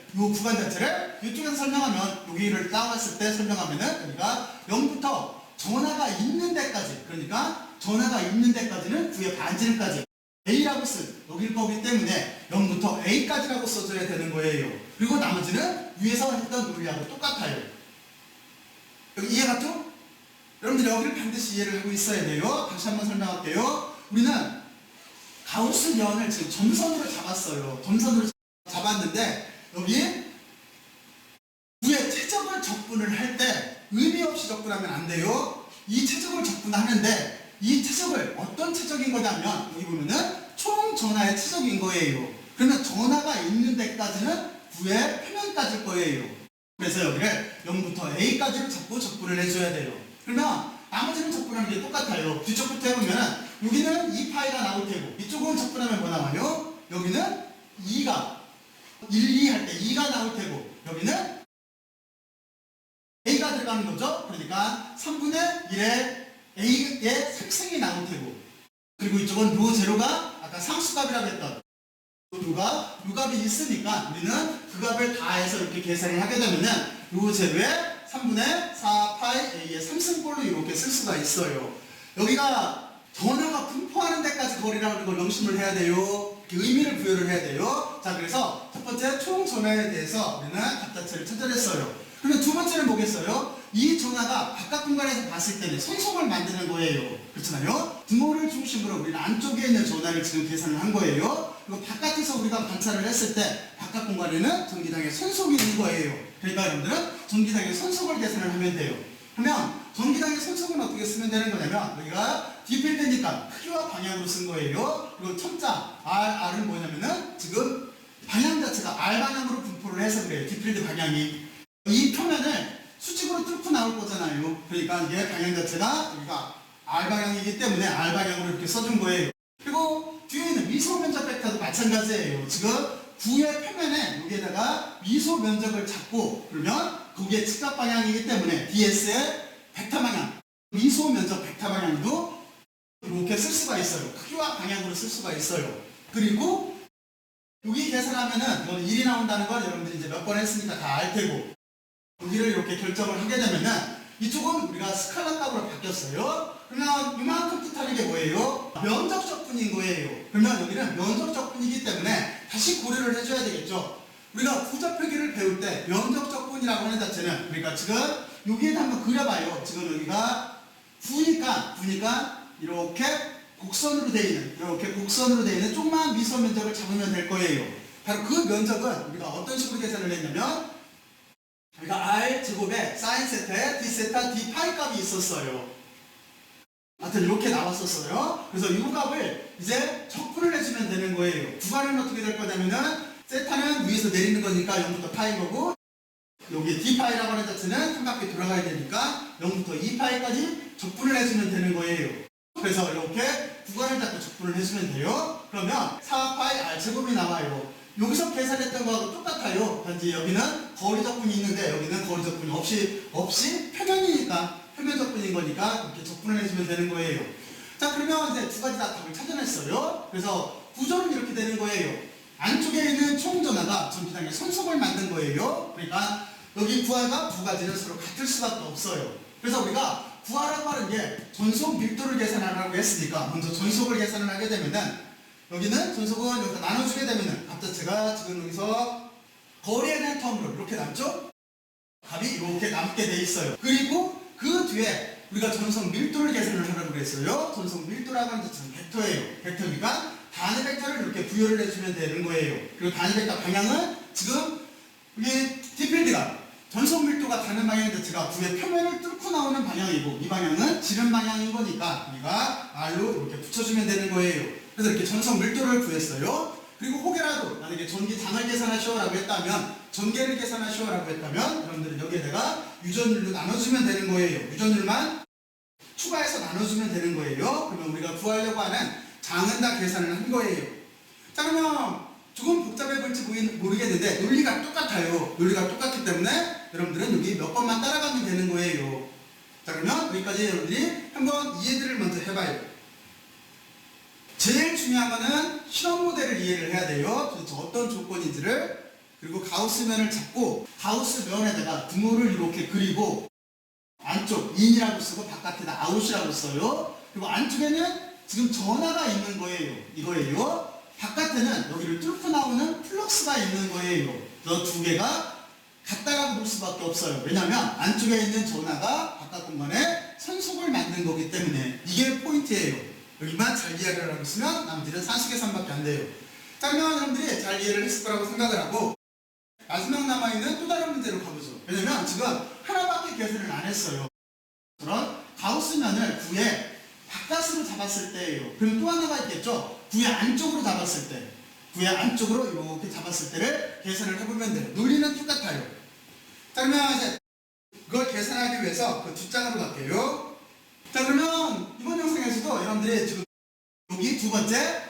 이쪽에서 설명하면 여기를 따왔을 때 설명하면은 그러니까 0부터 전하가 있는 데까지, 그러니까 전하가 있는 데까지는 구의 반지름까지 A라고 쓴 여기일 거기 때문에 0부터 A까지라고 써줘야 되는 거예요. 그리고 나머지는 위에서 했던 논리하고 똑같아요. 여기 이해갔죠? 여러분들 여기를 반드시 이해를 하고 있어야 돼요. 다시 한번 설명할게요. 우리는 가우스면을 지금 점선으로 잡았어요. 점선으로 잡았는데 여기 구의 최적을 적분을 할 때 의미 없이 적분하면 안 돼요. 이 최적을 적분하는데 이 최적을 어떤 최적인 거냐면 여기 보면은 총 전하의 최적인 거예요. 그러면 전하가 있는 데까지는 구의 표면까지일 거예요. 그래서 여기를 0부터 A까지를 잡고 적분을 해줘야 돼요. 그러면 나머지는 적분하는 게 똑같아요. 뒤쪽부터 해보면은 여기는 2파이가 나올 테고 이쪽은 적분하면 뭐 나와요? 여기는 2가 1, 2 할 때 2가 나올 테고 여기는 A가 들어가는 거죠. 그러니까 3분의 1에 A의 3승이 나올 테고 그리고 이쪽은 로 제로가 아까 상수값이라고 했던 루값이 있으니까 우리는 그 값을 다 해서 이렇게 계산을 하게 되면은 로 제로에 3분의 4파이 A의 3승꼴로 이렇게 쓸 수가 있어요. 여기가 전하가 분포하는 데까지 거리라는 걸 명심을 해야 돼요. 이렇게 의미를 부여를 해야 돼요. 자, 그래서 첫 번째 총 전하에 대해서 우리는 답자체를 찾아냈어요. 그러면 두 번째는 뭐겠어요? 이 전하가 바깥 공간에서 봤을 때는 손속을 만드는 거예요. 그렇잖아요? 등호를 중심으로 우리는 안쪽에 있는 전하를 지금 계산을 한 거예요. 그리고 바깥에서 우리가 관찰을 했을 때 바깥 공간에는 전기장의 손속이 있는 거예요. 그러니까 여러분들은 전기장의 손속을 계산을 하면 돼요. 그러면 전기장의 손속은 어떻게 쓰면 되는 거냐면 여기가 D필드니까 크기와 방향으로 쓴 거예요. 그리고 첨자 R은 뭐냐면은 지금 방향 자체가 R 방향으로 분포를 해서 그래요. D필드 방향이. 이 표면을 수직으로 뚫고 나올 거잖아요. 그러니까 이게 방향 자체가 여기가 R 방향이기 때문에 R 방향으로 이렇게 써준 거예요. 그리고 뒤에 있는 미소 면적 벡터도 마찬가지예요. 지금 구의 표면에 여기에다가 미소 면적을 잡고 그러면 거기에 직각 방향이기 때문에 DS의 벡터 방향, 미소 면적 벡터 방향도 이렇게 쓸 수가 있어요. 크기와 방향으로 쓸 수가 있어요. 그리고 여기 계산하면은 이건 1이 나온다는 걸 여러분들이 이제 몇 번 했으니까 다 알 테고 여기를 이렇게 결정을 하게 되면은 이쪽은 우리가 스칼라 값으로 바뀌었어요. 그러면 이만큼 뜻하는 게 뭐예요? 면적적 분인 거예요. 그러면 여기는 면적적 분이기 때문에 다시 고려를 해줘야 되겠죠. 우리가 부좌표기를 배울 때 면적적 분이라고 하는 자체는 그러니까 지금 여기에다 한번 그려봐요. 지금 여기가 부니까 이렇게 곡선으로 되어 있는 조그마한 미소 면적을 잡으면 될 거예요. 바로 그 면적은 우리가 어떤 식으로 계산을 했냐면 우리가 R 제곱에 사인 세타에 D 세타 D 파이 값이 있었어요. 하여튼 이렇게 나왔었어요. 그래서 이 값을 이제 적분을 해주면 되는 거예요. 구간은 어떻게 될 거냐면은 세타는 위에서 내리는 거니까 0부터 파인 거고 여기 D 파이라고 하는 자체는 한 바퀴 돌아가야 되니까 0부터 2파이까지 적분을 해주면 되는 거예요. 그래서 이렇게 구간을 잡고 적분을 해주면 돼요. 그러면 4파이 R 제곱이 나와요. 여기서 계산했던 거하고 똑같아요. 단지 여기는 거리 적분이 있는데 여기는 거리 적분이 없이 표면이니까 표면 적분인 거니까 이렇게 적분을 해주면 되는 거예요. 자, 그러면 이제 두 가지 다 답을 찾아냈어요. 그래서 구조는 이렇게 되는 거예요. 안쪽에 있는 총전하가 전기장의 손속을 만든 거예요. 그러니까 여기 구하가 두 가지는 서로 같을 수밖에 없어요. 그래서 우리가 구하라고 하는 게 전속 밀도를 계산하라고 했으니까 먼저 전속을 계산을 하게 되면은 여기는 전속은 여기서 나눠주게 되면은 값 자체가 지금 여기서 거리에 대한 텀으로 이렇게 남죠? 값이 이렇게 남게 돼 있어요. 그리고 그 뒤에 우리가 전속 밀도를 계산을 하라고 그랬어요. 전속 밀도라고 하는 자체는 벡터예요. 벡터니까 단위 벡터를 이렇게 부여를 해주면 되는 거예요. 그리고 단위 벡터 방향은 지금 여기 D필드가 전속 밀도가 가는 방향 자체가 구의 표면을 뚫고 나오는 방향이고 이 방향은 지름 방향인 거니까 우리가 R로 이렇게 붙여주면 되는 거예요. 그래서 이렇게 전속 밀도를 구했어요. 그리고 혹여라도 만약에 전기장을 계산하시오라고 했다면 전개를 계산하시오라고 했다면 여러분들은 여기에다가 유전율로 나눠주면 되는 거예요. 유전율만 추가해서 나눠주면 되는 거예요. 그러면 우리가 구하려고 하는 장은 다 계산을 한 거예요. 자, 그러면 조금 복잡해 볼지 모르겠는데 논리가 똑같아요. 논리가 똑같기 때문에 여러분들은 여기 몇 번만 따라가면 되는 거예요. 자, 그러면 여기까지 여러분들이 한번 이해들을 먼저 해봐요. 제일 중요한 거는 실험 모델을 이해를 해야 돼요. 도대체 어떤 조건인지를. 그리고 가우스면을 잡고 가우스면에다가 등호를 이렇게 그리고 안쪽 인이라고 쓰고 바깥에다 아웃이라고 써요. 그리고 안쪽에는 지금 전하가 있는 거예요. 이거예요. 바깥에는 여기를 뚫고 나오는 플럭스가 있는 거예요. 저 두 개가 같다라고 볼 수밖에 없어요. 왜냐하면 안쪽에 있는 전하가 바깥 공간에 선속을 만든 거기 때문에 이게 포인트예요. 여기만 잘 이해를 하고 있으면 나머지는 산수계산밖에 안 돼요. 자, 그러면 여러분들이 잘 이해를 했을 거라고 생각을 하고 마지막 남아있는 또 다른 문제로 가보죠. 왜냐면 지금 하나밖에 계산을 안 했어요. 그런 가우스면을 구의 바깥으로 잡았을 때예요. 그럼 또 하나가 있겠죠. 구의 안쪽으로 잡았을 때. 구의 안쪽으로 이렇게 잡았을 때를 계산을 해보면 돼요. 논리는 똑같아요. 자, 그러면 이제 그걸 계산하기 위해서 그 뒷장으로 갈게요. 자, 그러면 이번 영상에서도 여러분들이 지금 여기 두 번째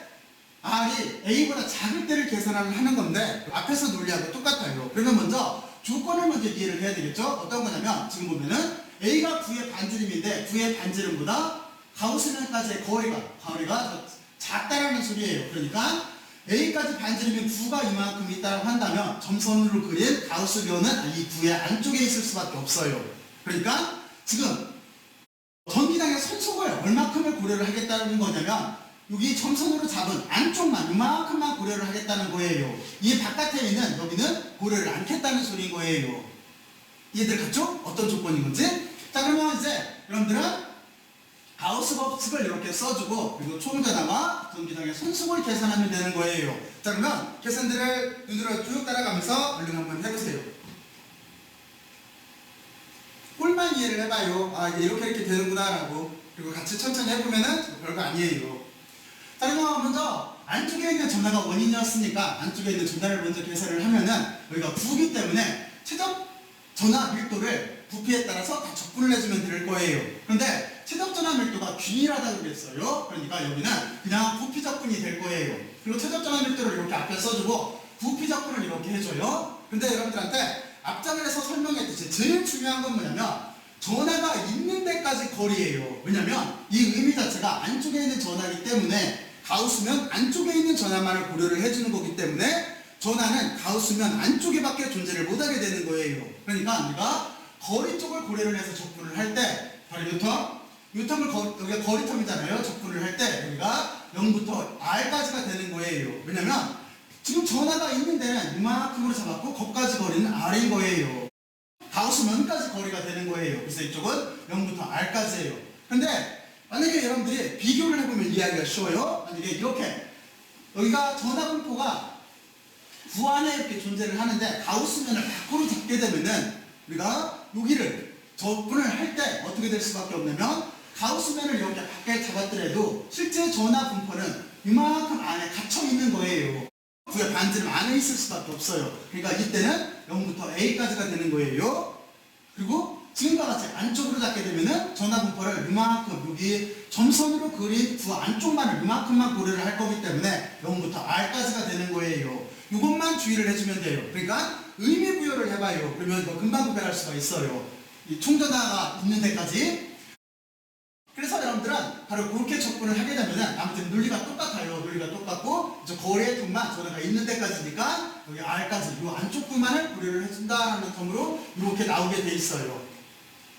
R이 A보다 작을 때를 계산을 하는 건데 앞에서 논리하고 똑같아요. 그러면 먼저 조건을 먼저 이해를 해야 되겠죠. 어떤 거냐면 지금 보면은 A가 구의 반지름인데 구의 반지름보다 가우스면까지의 거리가 작다라는 소리예요. 그러니까 A까지 반지름이 9가 이만큼 있다고 한다면 점선으로 그린 가우스면은 이 구의 안쪽에 있을 수밖에 없어요. 그러니까 지금 전기장의 손속을 얼마큼을 고려를 하겠다는 거냐면 여기 점선으로 잡은 안쪽만 이만큼만 고려를 하겠다는 거예요. 이 바깥에 있는 여기는 고려를 않겠다는 소리인 거예요. 이해들 갔죠? 어떤 조건인 건지? 자, 그러면 이제 여러분들은 가우스 법칙을 이렇게 써주고 그리고 총전압과 전기장의 손속을 계산하면 되는 거예요. 자, 그러면 계산들을 눈으로 쭉 따라가면서 얼른 한번 해보세요. 꼴만 이해를 해봐요. 아, 이렇게 되는구나 라고. 그리고 같이 천천히 해보면은 별거 아니에요. 자, 그러면 먼저 안쪽에 있는 전하가 원인이었으니까 안쪽에 있는 전하를 먼저 계산을 하면은 여기가 부기 때문에 최적 전하 밀도를 부피에 따라서 다 적분을 해주면 될 거예요. 그런데 최적 전하 밀도가 균일하다고 그랬어요. 그러니까 여기는 그냥 부피 적분이 될 거예요. 그리고 최적 전하 밀도를 이렇게 앞에 써주고 부피 적분을 이렇게 해줘요. 근데 여러분들한테 앞장에서 설명했듯이 제일 중요한 건 뭐냐면 전하가 있는 데까지 거리예요. 왜냐면 이 의미 자체가 안쪽에 있는 전하이기 때문에 가우스면 안쪽에 있는 전하만을 고려를 해주는 거기 때문에 전하는 가우스면 안쪽에밖에 존재를 못하게 되는 거예요. 그러니까 우리가 거리 쪽을 고려를 해서 적분을 할 때 바로 뉴턴을 여기가 거리텀이잖아요. 적분을 할 때 여기가 0부터 R까지가 되는 거예요. 왜냐면 지금 전하가 있는 데는 이만큼으로 잡았고 거기까지 거리는 R인 거예요. 가우스면까지 거리가 되는 거예요. 그래서 이쪽은 0부터 R까지예요. 근데 만약에 여러분들이 비교를 해보면 이해하기가 쉬워요. 만약에 이렇게 여기가 전하 분포가 구 안에 이렇게 존재를 하는데 가우스면을 밖으로 잡게 되면은 우리가 여기를 적분을 할 때 어떻게 될 수밖에 없냐면 가우스면을 이렇게 밖에 잡았더라도 실제 전하 분포는 이만큼 안에 갇혀 있는 거예요. 구의 반지름 안에 있을 수밖에 없어요. 그러니까 이때는 0부터 A까지가 되는 거예요. 그리고 지금과 같이 안쪽으로 잡게 되면은 전하 분포를 이만큼 여기 점선으로 그린 구 안쪽만을 이만큼만 고려를 할 거기 때문에 0부터 R까지가 되는 거예요. 이것만 주의를 해주면 돼요. 그러니까 의미 부여를 해봐요. 그러면 뭐 금방 구별할 수가 있어요. 이 총전하가 있는 데까지. 그래서 여러분들은 바로 그렇게 접근을 하게 되면은 아무튼 논리가 똑같아요. 논리가 똑같고 저 거리의 통만 전하가 있는 데까지니까 여기 R까지 이 안쪽 부만을 고려를 해준다라는 텀으로 이렇게 나오게 돼 있어요.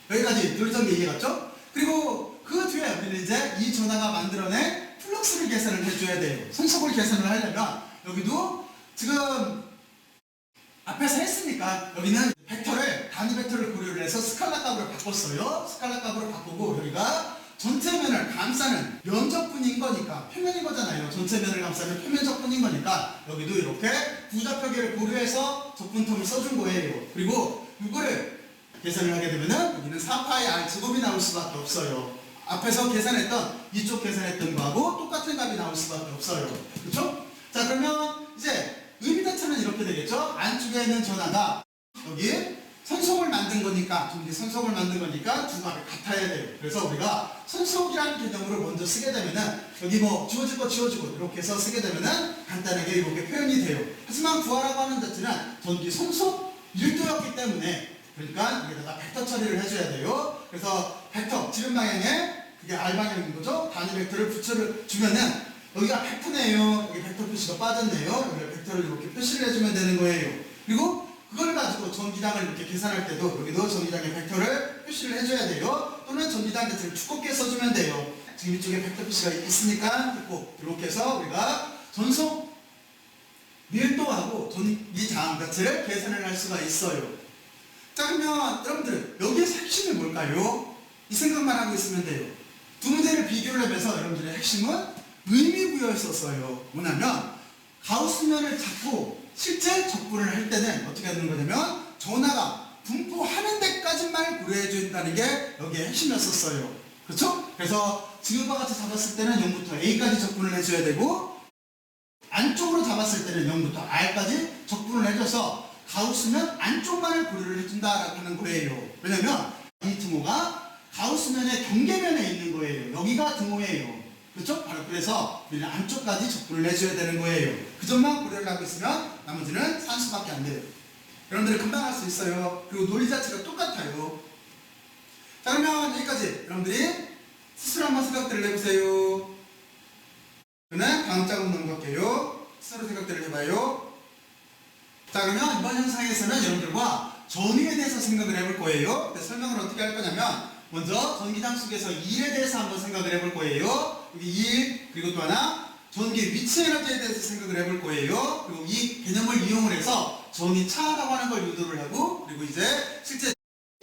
여기까지 논리적인 이해 갔죠? 그리고 그 뒤에 우리는 이제 이 전하가 만들어낸 플럭스를 계산을 해줘야 돼요. 손속을 계산을 하려면 여기도 지금 앞에서 했으니까 여기는 벡터를 단위 벡터를 고려를 해서 스칼라 값으로 바꿨어요. 스칼라 값으로 바꾸고 여기가 전체 면을 감싸는 면적분인 거니까 표면인 거잖아요. 전체 면을 감싸는 표면적분인 거니까 여기도 이렇게 부좌표기를 고려해서 적분텀을 써준 거예요. 그리고 이거를 계산을 하게 되면은 여기는 4파이 R 제곱이 나올 수밖에 없어요. 앞에서 계산했던 이쪽 계산했던 거하고 똑같은 값이 나올 수밖에 없어요. 그렇죠? 자, 그러면 이제 의미 자체는 이렇게 되겠죠? 안쪽에 있는 전하가 여기 선속을 만든 거니까 전기 선속을 만든 거니까 두 값이 같아야 돼요. 그래서 우리가 선속이라는 개념으로 먼저 쓰게 되면은 여기 뭐 지워질 거 지워지고 이렇게 해서 쓰게 되면은 간단하게 이렇게 표현이 돼요. 하지만 구하라고 하는 자체는 전기 선속 1도였기 때문에 그러니까 여기다가 벡터 처리를 해줘야 돼요. 그래서 벡터 지름 방향에 그게 R 방향인 거죠. 단위 벡터를 붙여를 주면은 여기가 벡터네요. 여기 벡터 표시가 빠졌네요. 여기 벡터를 이렇게 표시를 해주면 되는 거예요. 그리고 그걸 가지고 전기장을 이렇게 계산할 때도 여기도 전기장의 벡터를 표시를 해줘야 돼요. 또는 전기장 자체를 두껍게 써주면 돼요. 지금 이쪽에 벡터 표시가 있으니까 듣고 이렇게 해서 우리가 전속 밀도하고 전기장 자체를 계산을 할 수가 있어요. 자, 그러면 여러분들 여기에서 핵심이 뭘까요? 이 생각만 하고 있으면 돼요. 두 문제를 비교를 하면서 여러분들의 핵심은 의미부여였었어요. 뭐냐면 가우스면을 잡고 실제 적분을 할 때는 어떻게 하는 거냐면 전하가 분포하는 데까지만 고려해 준다는 게 여기에 핵심이었었어요. 그렇죠? 그래서 지금과 같이 잡았을 때는 0부터 A까지 적분을 해줘야 되고 안쪽으로 잡았을 때는 0부터 R까지 적분을 해줘서 가우스면 안쪽만을 고려를 해준다라고 하는 거예요. 왜냐면 이 등호가 가우스면의 경계면에 있는 거예요. 여기가 등호예요. 그렇죠? 바로 그래서 우리는 안쪽까지 적분을 해줘야 되는 거예요. 그 점만 고려를 하고 있으면 나머지는 산수밖에 안 돼요. 여러분들이 금방 할 수 있어요. 그리고 논리 자체가 똑같아요. 자, 그러면 여기까지 여러분들이 스스로 한번 생각들을 해보세요. 그러면 다음 작업 넘어갈게요. 스스로 생각들을 해봐요. 자, 그러면 이번 현상에서는 여러분들과 전위에 대해서 생각을 해볼 거예요. 설명을 어떻게 할 거냐면 먼저 전기장 속에서 1에 대해서 한번 생각을 해볼 거예요. 여기 1, 그리고 또 하나 전기 위치 에너지에 대해서 생각을 해볼 거예요. 그리고 이 개념을 이용을 해서 전위차라고 하는 걸 유도를 하고, 그리고 이제 실제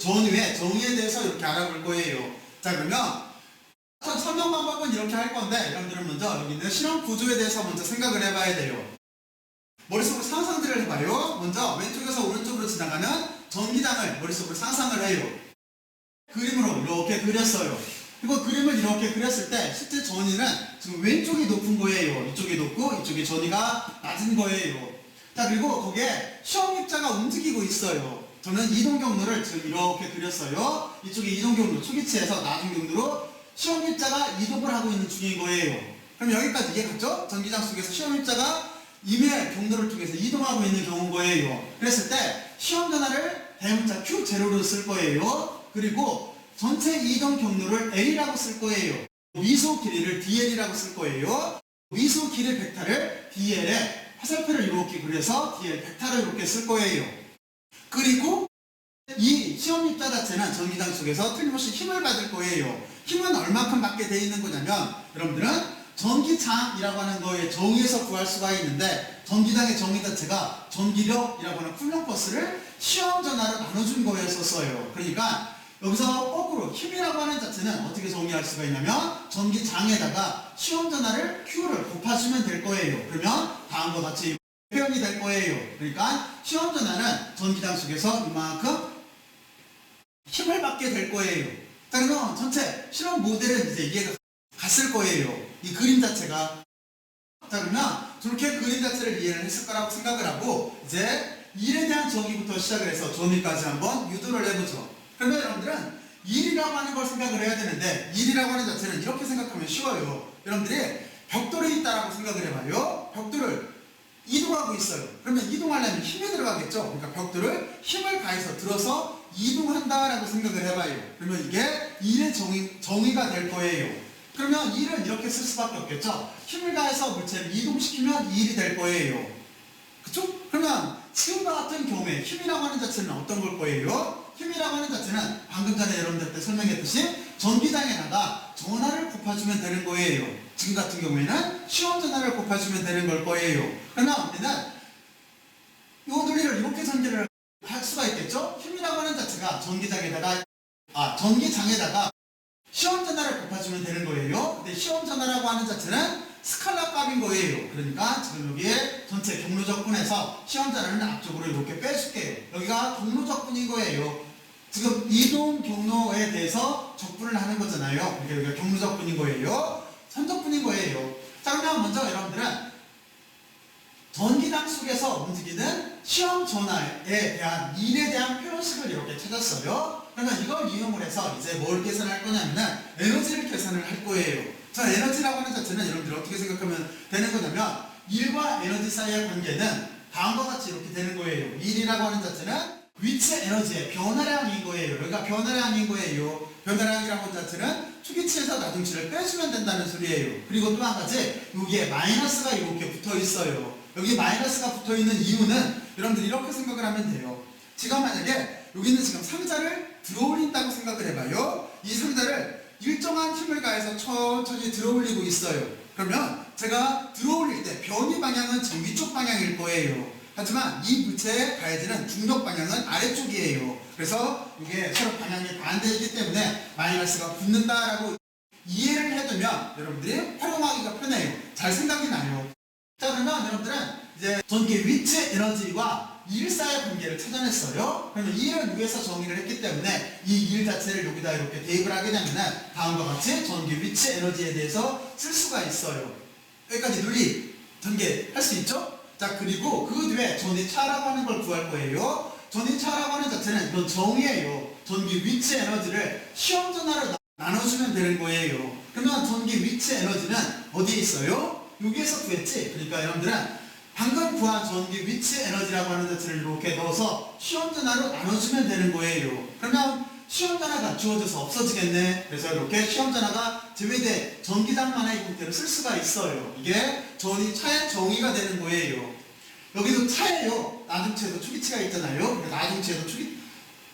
전위에 정의에 대해서 이렇게 알아볼 거예요. 자, 그러면 설명 방법은 이렇게 할 건데, 여러분들은 먼저 여기 있는 실험 구조에 대해서 먼저 생각을 해봐야 돼요. 머릿속으로 상상들을 해봐요. 먼저 왼쪽에서 오른쪽으로 지나가는 전기장을 머릿속으로 상상을 해요. 그림으로 이렇게 그렸어요. 그리고 그림을 이렇게 그렸을 때 실제 전위는 지금 왼쪽이 높은 거예요. 이쪽이 높고 이쪽이 전위가 낮은 거예요. 자, 그리고 거기에 시험 입자가 움직이고 있어요. 저는 이동 경로를 지금 이렇게 그렸어요. 이쪽이 이동 경로, 초기치에서 나중 경로로 시험 입자가 이동을 하고 있는 중인 거예요. 그럼 여기까지 이해갔죠? 전기장 속에서 시험 입자가 임의 경로를 통해서 이동하고 있는 경우인 거예요. 그랬을 때 시험 전화를 대문자 Q0로 쓸 거예요. 그리고 전체 이동 경로를 L이라고 쓸 거예요. 미소 길이를 DL이라고 쓸 거예요. 미소 길이 벡터를 DL에 화살표를 이렇게 그려서 DL 벡터를 이렇게 쓸 거예요. 그리고 이 시험 입자 자체는 전기장 속에서 틀림없이 힘을 받을 거예요. 힘은 얼마큼 받게 돼 있는 거냐면, 여러분들은 전기장이라고 하는 거의 정의에서 구할 수가 있는데, 전기장의 정의 자체가 전기력이라고 하는 풀렁버스를 시험 전화로 나눠준 거였었어요. 그러니까 여기서 거꾸로 힘이라고 하는 자체는 어떻게 정의할 수가 있냐면, 전기장에다가 시험 전화를 Q를 곱해주면 될 거예요. 그러면 다음과 같이 표현이 될 거예요. 그러니까 시험 전화는 전기장 속에서 이만큼 힘을 받게 될 거예요. 자, 그러면 전체 실험 모델은 이제 이해가 갔을 거예요. 이 그림 자체가. 자, 그러면 저렇게 그림 자체를 이해를 했을 거라고 생각을 하고, 이제 1에 대한 정의부터 시작을 해서 전위까지 한번 유도를 해보죠. 그러면 여러분들은 1이라고 하는 걸 생각을 해야 되는데, 1이라고 하는 자체는 이렇게 생각하면 쉬워요. 여러분들이 벽돌에 있다라고 생각을 해봐요. 벽돌을 이동하고 있어요. 그러면 이동하려면 힘이 들어가겠죠. 그러니까 벽돌을 힘을 가해서 들어서 이동한다라고 생각을 해봐요. 그러면 이게 1의 정의가 될 거예요. 그러면 1은 이렇게 쓸 수밖에 없겠죠. 힘을 가해서 물체를 이동시키면 1이 될 거예요. 그쵸? 그러면 지금과 같은 경우에 힘이라고 하는 자체는 어떤 걸 거예요? 힘이라고 하는 자체는 방금 전에 여러분들한테 설명했듯이 전기장에다가 전하를 곱해주면 되는 거예요. 지금 같은 경우에는 시험 전하를 곱해주면 되는 걸 거예요. 그러면 우리는 이 논리를 이렇게 전개를 할 수가 있겠죠? 힘이라고 하는 자체가 전기장에다가 시험 전하를 곱해주면 되는 거예요. 근데 시험 전하라고 하는 자체는 스칼라 값인 거예요. 그러니까 지금 여기에 전체 경로적 분에서 시험 전하는 앞쪽으로 이렇게 빼줄게요. 여기가 경로적 분인 거예요. 지금 이동 경로에 대해서 적분을 하는 거잖아요. 그러니까 여기가 경로적 분인 거예요. 선적 분인 거예요. 자, 그러면 먼저 여러분들은 전기장 속에서 움직이는 시험 전하에 대한 1에 대한 표현식을 이렇게 찾았어요. 그러면 이걸 이용을 해서 이제 뭘 계산할 거냐면은 에너지를 계산을 할 거예요. 자, 에너지라고 하는 자체는 여러분들이 어떻게 생각하면 되는 거냐면, 1과 에너지 사이의 관계는 다음과 같이 이렇게 되는 거예요. 1이라고 하는 자체는 위치 에너지의 변화량인 거예요. 여기가 변화량인 거예요. 변화량이라고 하는 자체는 초기치에서 나중치를 빼주면 된다는 소리예요. 그리고 또 한 가지, 여기에 마이너스가 이렇게 붙어 있어요. 여기 마이너스가 붙어 있는 이유는 여러분들이 이렇게 생각을 하면 돼요. 제가 만약에 여기는 지금 상자를 들어올린다고 생각을 해봐요. 이 상자를 일정한 힘을 가해서 천천히 들어올리고 있어요. 그러면 제가 들어올릴 때 변이 방향은 지금 위쪽 방향일 거예요. 하지만 이 물체에 가해지는 중력 방향은 아래쪽이에요. 그래서 이게 서로 방향이 반대이기 때문에 마이너스가 붙는다라고 이해를 해두면 여러분들이 활용하기가 편해요. 잘 생각이 나요. 자, 그러면 여러분들은 이제 전기 위치 에너지와 1 사이의 관계를 찾아냈어요. 그러면 1은 위에서 정의를 했기 때문에 이 1 자체를 여기다 이렇게 대입을 하게 되면 다음과 같이 전기 위치 에너지에 대해서 쓸 수가 있어요. 여기까지 논리 전개할 수 있죠? 자, 그리고 그 뒤에 전위차라고 하는 걸 구할 거예요. 전위차라고 하는 자체는 이건 정의예요. 전기 위치 에너지를 시험 전하로 나눠주면 되는 거예요. 그러면 전기 위치 에너지는 어디에 있어요? 여기에서 구했지? 그러니까 여러분들은 방금 구한 전기 위치 에너지라고 하는 자체를 이렇게 넣어서 시험 전하로 나눠주면 되는 거예요. 그러면 시험 전하가 주어져서 없어지겠네. 그래서 이렇게 시험 전하가 제외돼 전기장만의 형태로 쓸 수가 있어요. 이게 차의 정의가 되는 거예요. 여기도 차예요. 나중치에도 초기치가 있잖아요. 나중치에도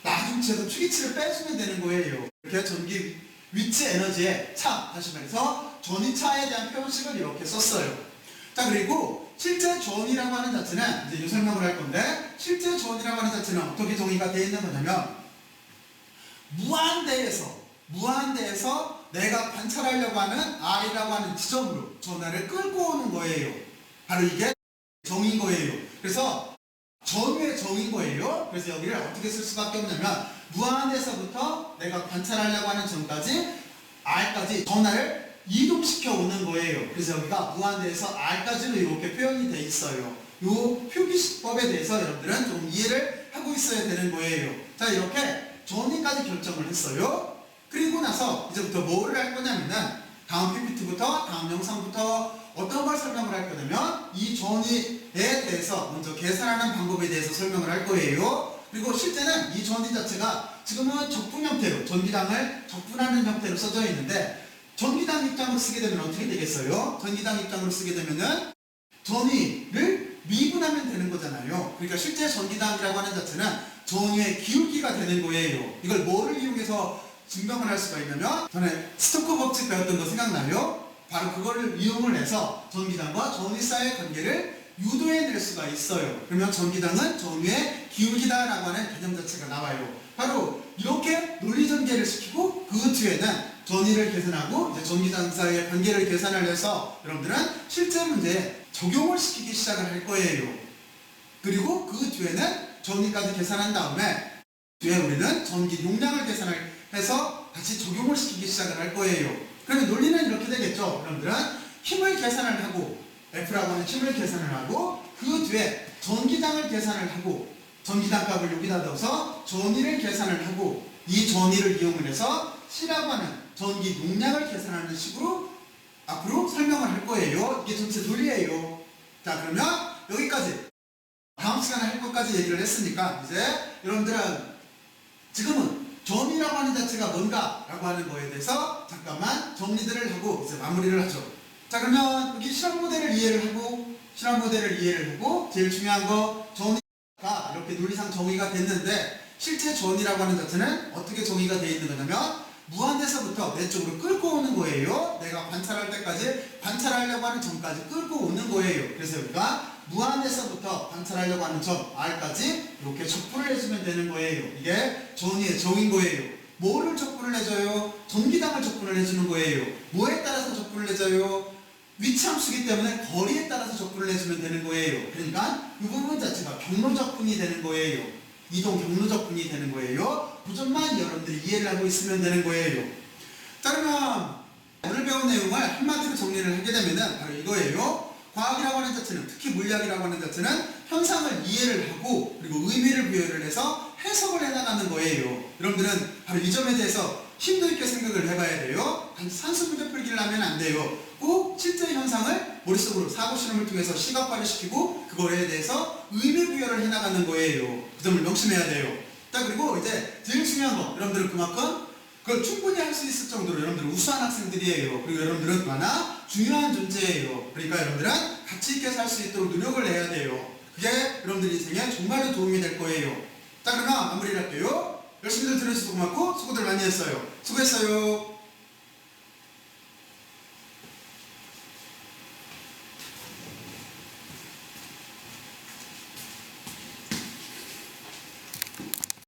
나중체에서 추기치를 빼주면 되는 거예요. 이렇게 전기 위치 에너지의 차, 다시 말해서 전위차에 대한 표현식을 이렇게 썼어요. 자, 그리고 실제 전이라고 하는 자체는 이제 이 설명을 할 건데, 실제 전이라고 하는 자체는 어떻게 정의가 되어 있는 거냐면, 무한대에서 내가 관찰하려고 하는 R이라고 하는 지점으로 전하를 끌고 오는 거예요. 바로 이게 정인 거예요. 그래서 전후의 정인 거예요. 그래서 여기를 어떻게 쓸 수밖에 없냐면, 무한대에서부터 내가 관찰하려고 하는 점까지 R까지 전하를 이동시켜 오는 거예요. 그래서 여기가 무한대에서 R까지로 이렇게 표현이 돼 있어요. 이 표기법에 대해서 여러분들은 좀 이해를 하고 있어야 되는 거예요. 자, 이렇게 전위까지 결정을 했어요. 그리고 나서 이제부터 뭐를 할 거냐면은 다음 PPT부터 다음 영상부터 어떤 걸 설명을 할 거냐면 이 전위에 대해서 먼저 계산하는 방법에 대해서 설명을 할 거예요. 그리고 실제는 이 전위 자체가 지금은 적분 형태로 전기당을 적분하는 형태로 써져 있는데, 전기당 입장으로 쓰게 되면 어떻게 되겠어요? 전기당 입장으로 쓰게 되면은 전위를 미분하면 되는 거잖아요. 그러니까 실제 전기당이라고 하는 자체는 전위의 기울기가 되는 거예요. 이걸 뭐를 이용해서 증명을 할 수가 있냐면, 전에 스토크 법칙 배웠던 거 생각나요? 바로 그거를 이용을 해서 전기당과 전위 사이의 관계를 유도해낼 수가 있어요. 그러면 전기당은 전위의 기울기다라고 하는 개념 자체가 나와요. 바로 이렇게 논리전개를 시키고 그 뒤에는 전위를 계산하고 이제 전기당 사이의 관계를 계산을 해서 여러분들은 실제 문제에 적용을 시키기 시작을 할 거예요. 그리고 그 뒤에는 전위까지 계산한 다음에 뒤에 우리는 전기 용량을 계산을 해서 다시 적용을 시키기 시작을 할 거예요. 그러면 논리는 이렇게 되겠죠. 여러분들은 힘을 계산을 하고 F라고 하는 힘을 계산을 하고 그 뒤에 전기당을 계산을 하고 전기당 값을 여기다 넣어서 전위를 계산을 하고 이 전위를 이용을 해서 C라고 하는 전기 용량을 계산하는 식으로 앞으로 설명을 할 거예요. 이게 전체 논리예요. 자, 그러면 여기까지 다음 시간에 할 것까지 얘기를 했으니까 이제 여러분들은 지금은 전위라고 하는 자체가 뭔가라고 하는 거에 대해서 잠깐만 정리들을 하고 이제 마무리를 하죠. 자, 그러면 여기 실험 모델을 이해를 하고 제일 중요한 거 전위가 이렇게 논리상 정의가 됐는데, 실제 전위라고 하는 자체는 어떻게 정의가 되어 있는 거냐면 무한대에서부터 내 쪽으로 끌고 오는 거예요. 내가 관찰할 때까지 관찰하려고 하는 점까지 끌고 오는 거예요. 그래서 여기가 무한대에서부터 관찰하려고 하는 점 R까지 이렇게 적분을 해주면 되는 거예요. 이게 전위의 정인 거예요. 뭐를 적분을 해줘요? 전기당을 적분을 해주는 거예요. 뭐에 따라서 적분을 해줘요? 위치함수기 때문에 거리에 따라서 적분을 해주면 되는 거예요. 그러니까 이 부분 자체가 경로 적분이 되는 거예요. 이동 경로 적분이 되는 거예요. 그 점만 여러분들이 이해를 하고 있으면 되는 거예요. 자, 그러면 오늘 배운 내용을 한마디로 정리를 하게 되면은 바로 이거예요. 과학이라고 하는 자체는, 특히 물리학이라고 하는 자체는 현상을 이해를 하고 그리고 의미를 부여를 해서 해석을 해나가는 거예요. 여러분들은 바로 이 점에 대해서 심도 있게 생각을 해봐야 돼요. 산수 문제 풀기를 하면 안 돼요. 꼭 실제 현상을 머릿속으로 사고 실험을 통해서 시각화를 시키고 그거에 대해서 의미 부여를 해나가는 거예요. 그 점을 명심해야 돼요. 자, 그리고 이제 제일 중요한 거, 여러분들은 그만큼 그걸 충분히 할 수 있을 정도로 여러분들은 우수한 학생들이에요. 그리고 여러분들은 또 하나 중요한 존재예요. 그러니까 여러분들은 가치 있게 살 수 있도록 노력을 해야 돼요. 그게 여러분들 인생에 정말로 도움이 될 거예요. 자, 그러면 마무리를 할게요. 열심히들 들으셔서 고맙고 수고들 많이 했어요. 수고했어요.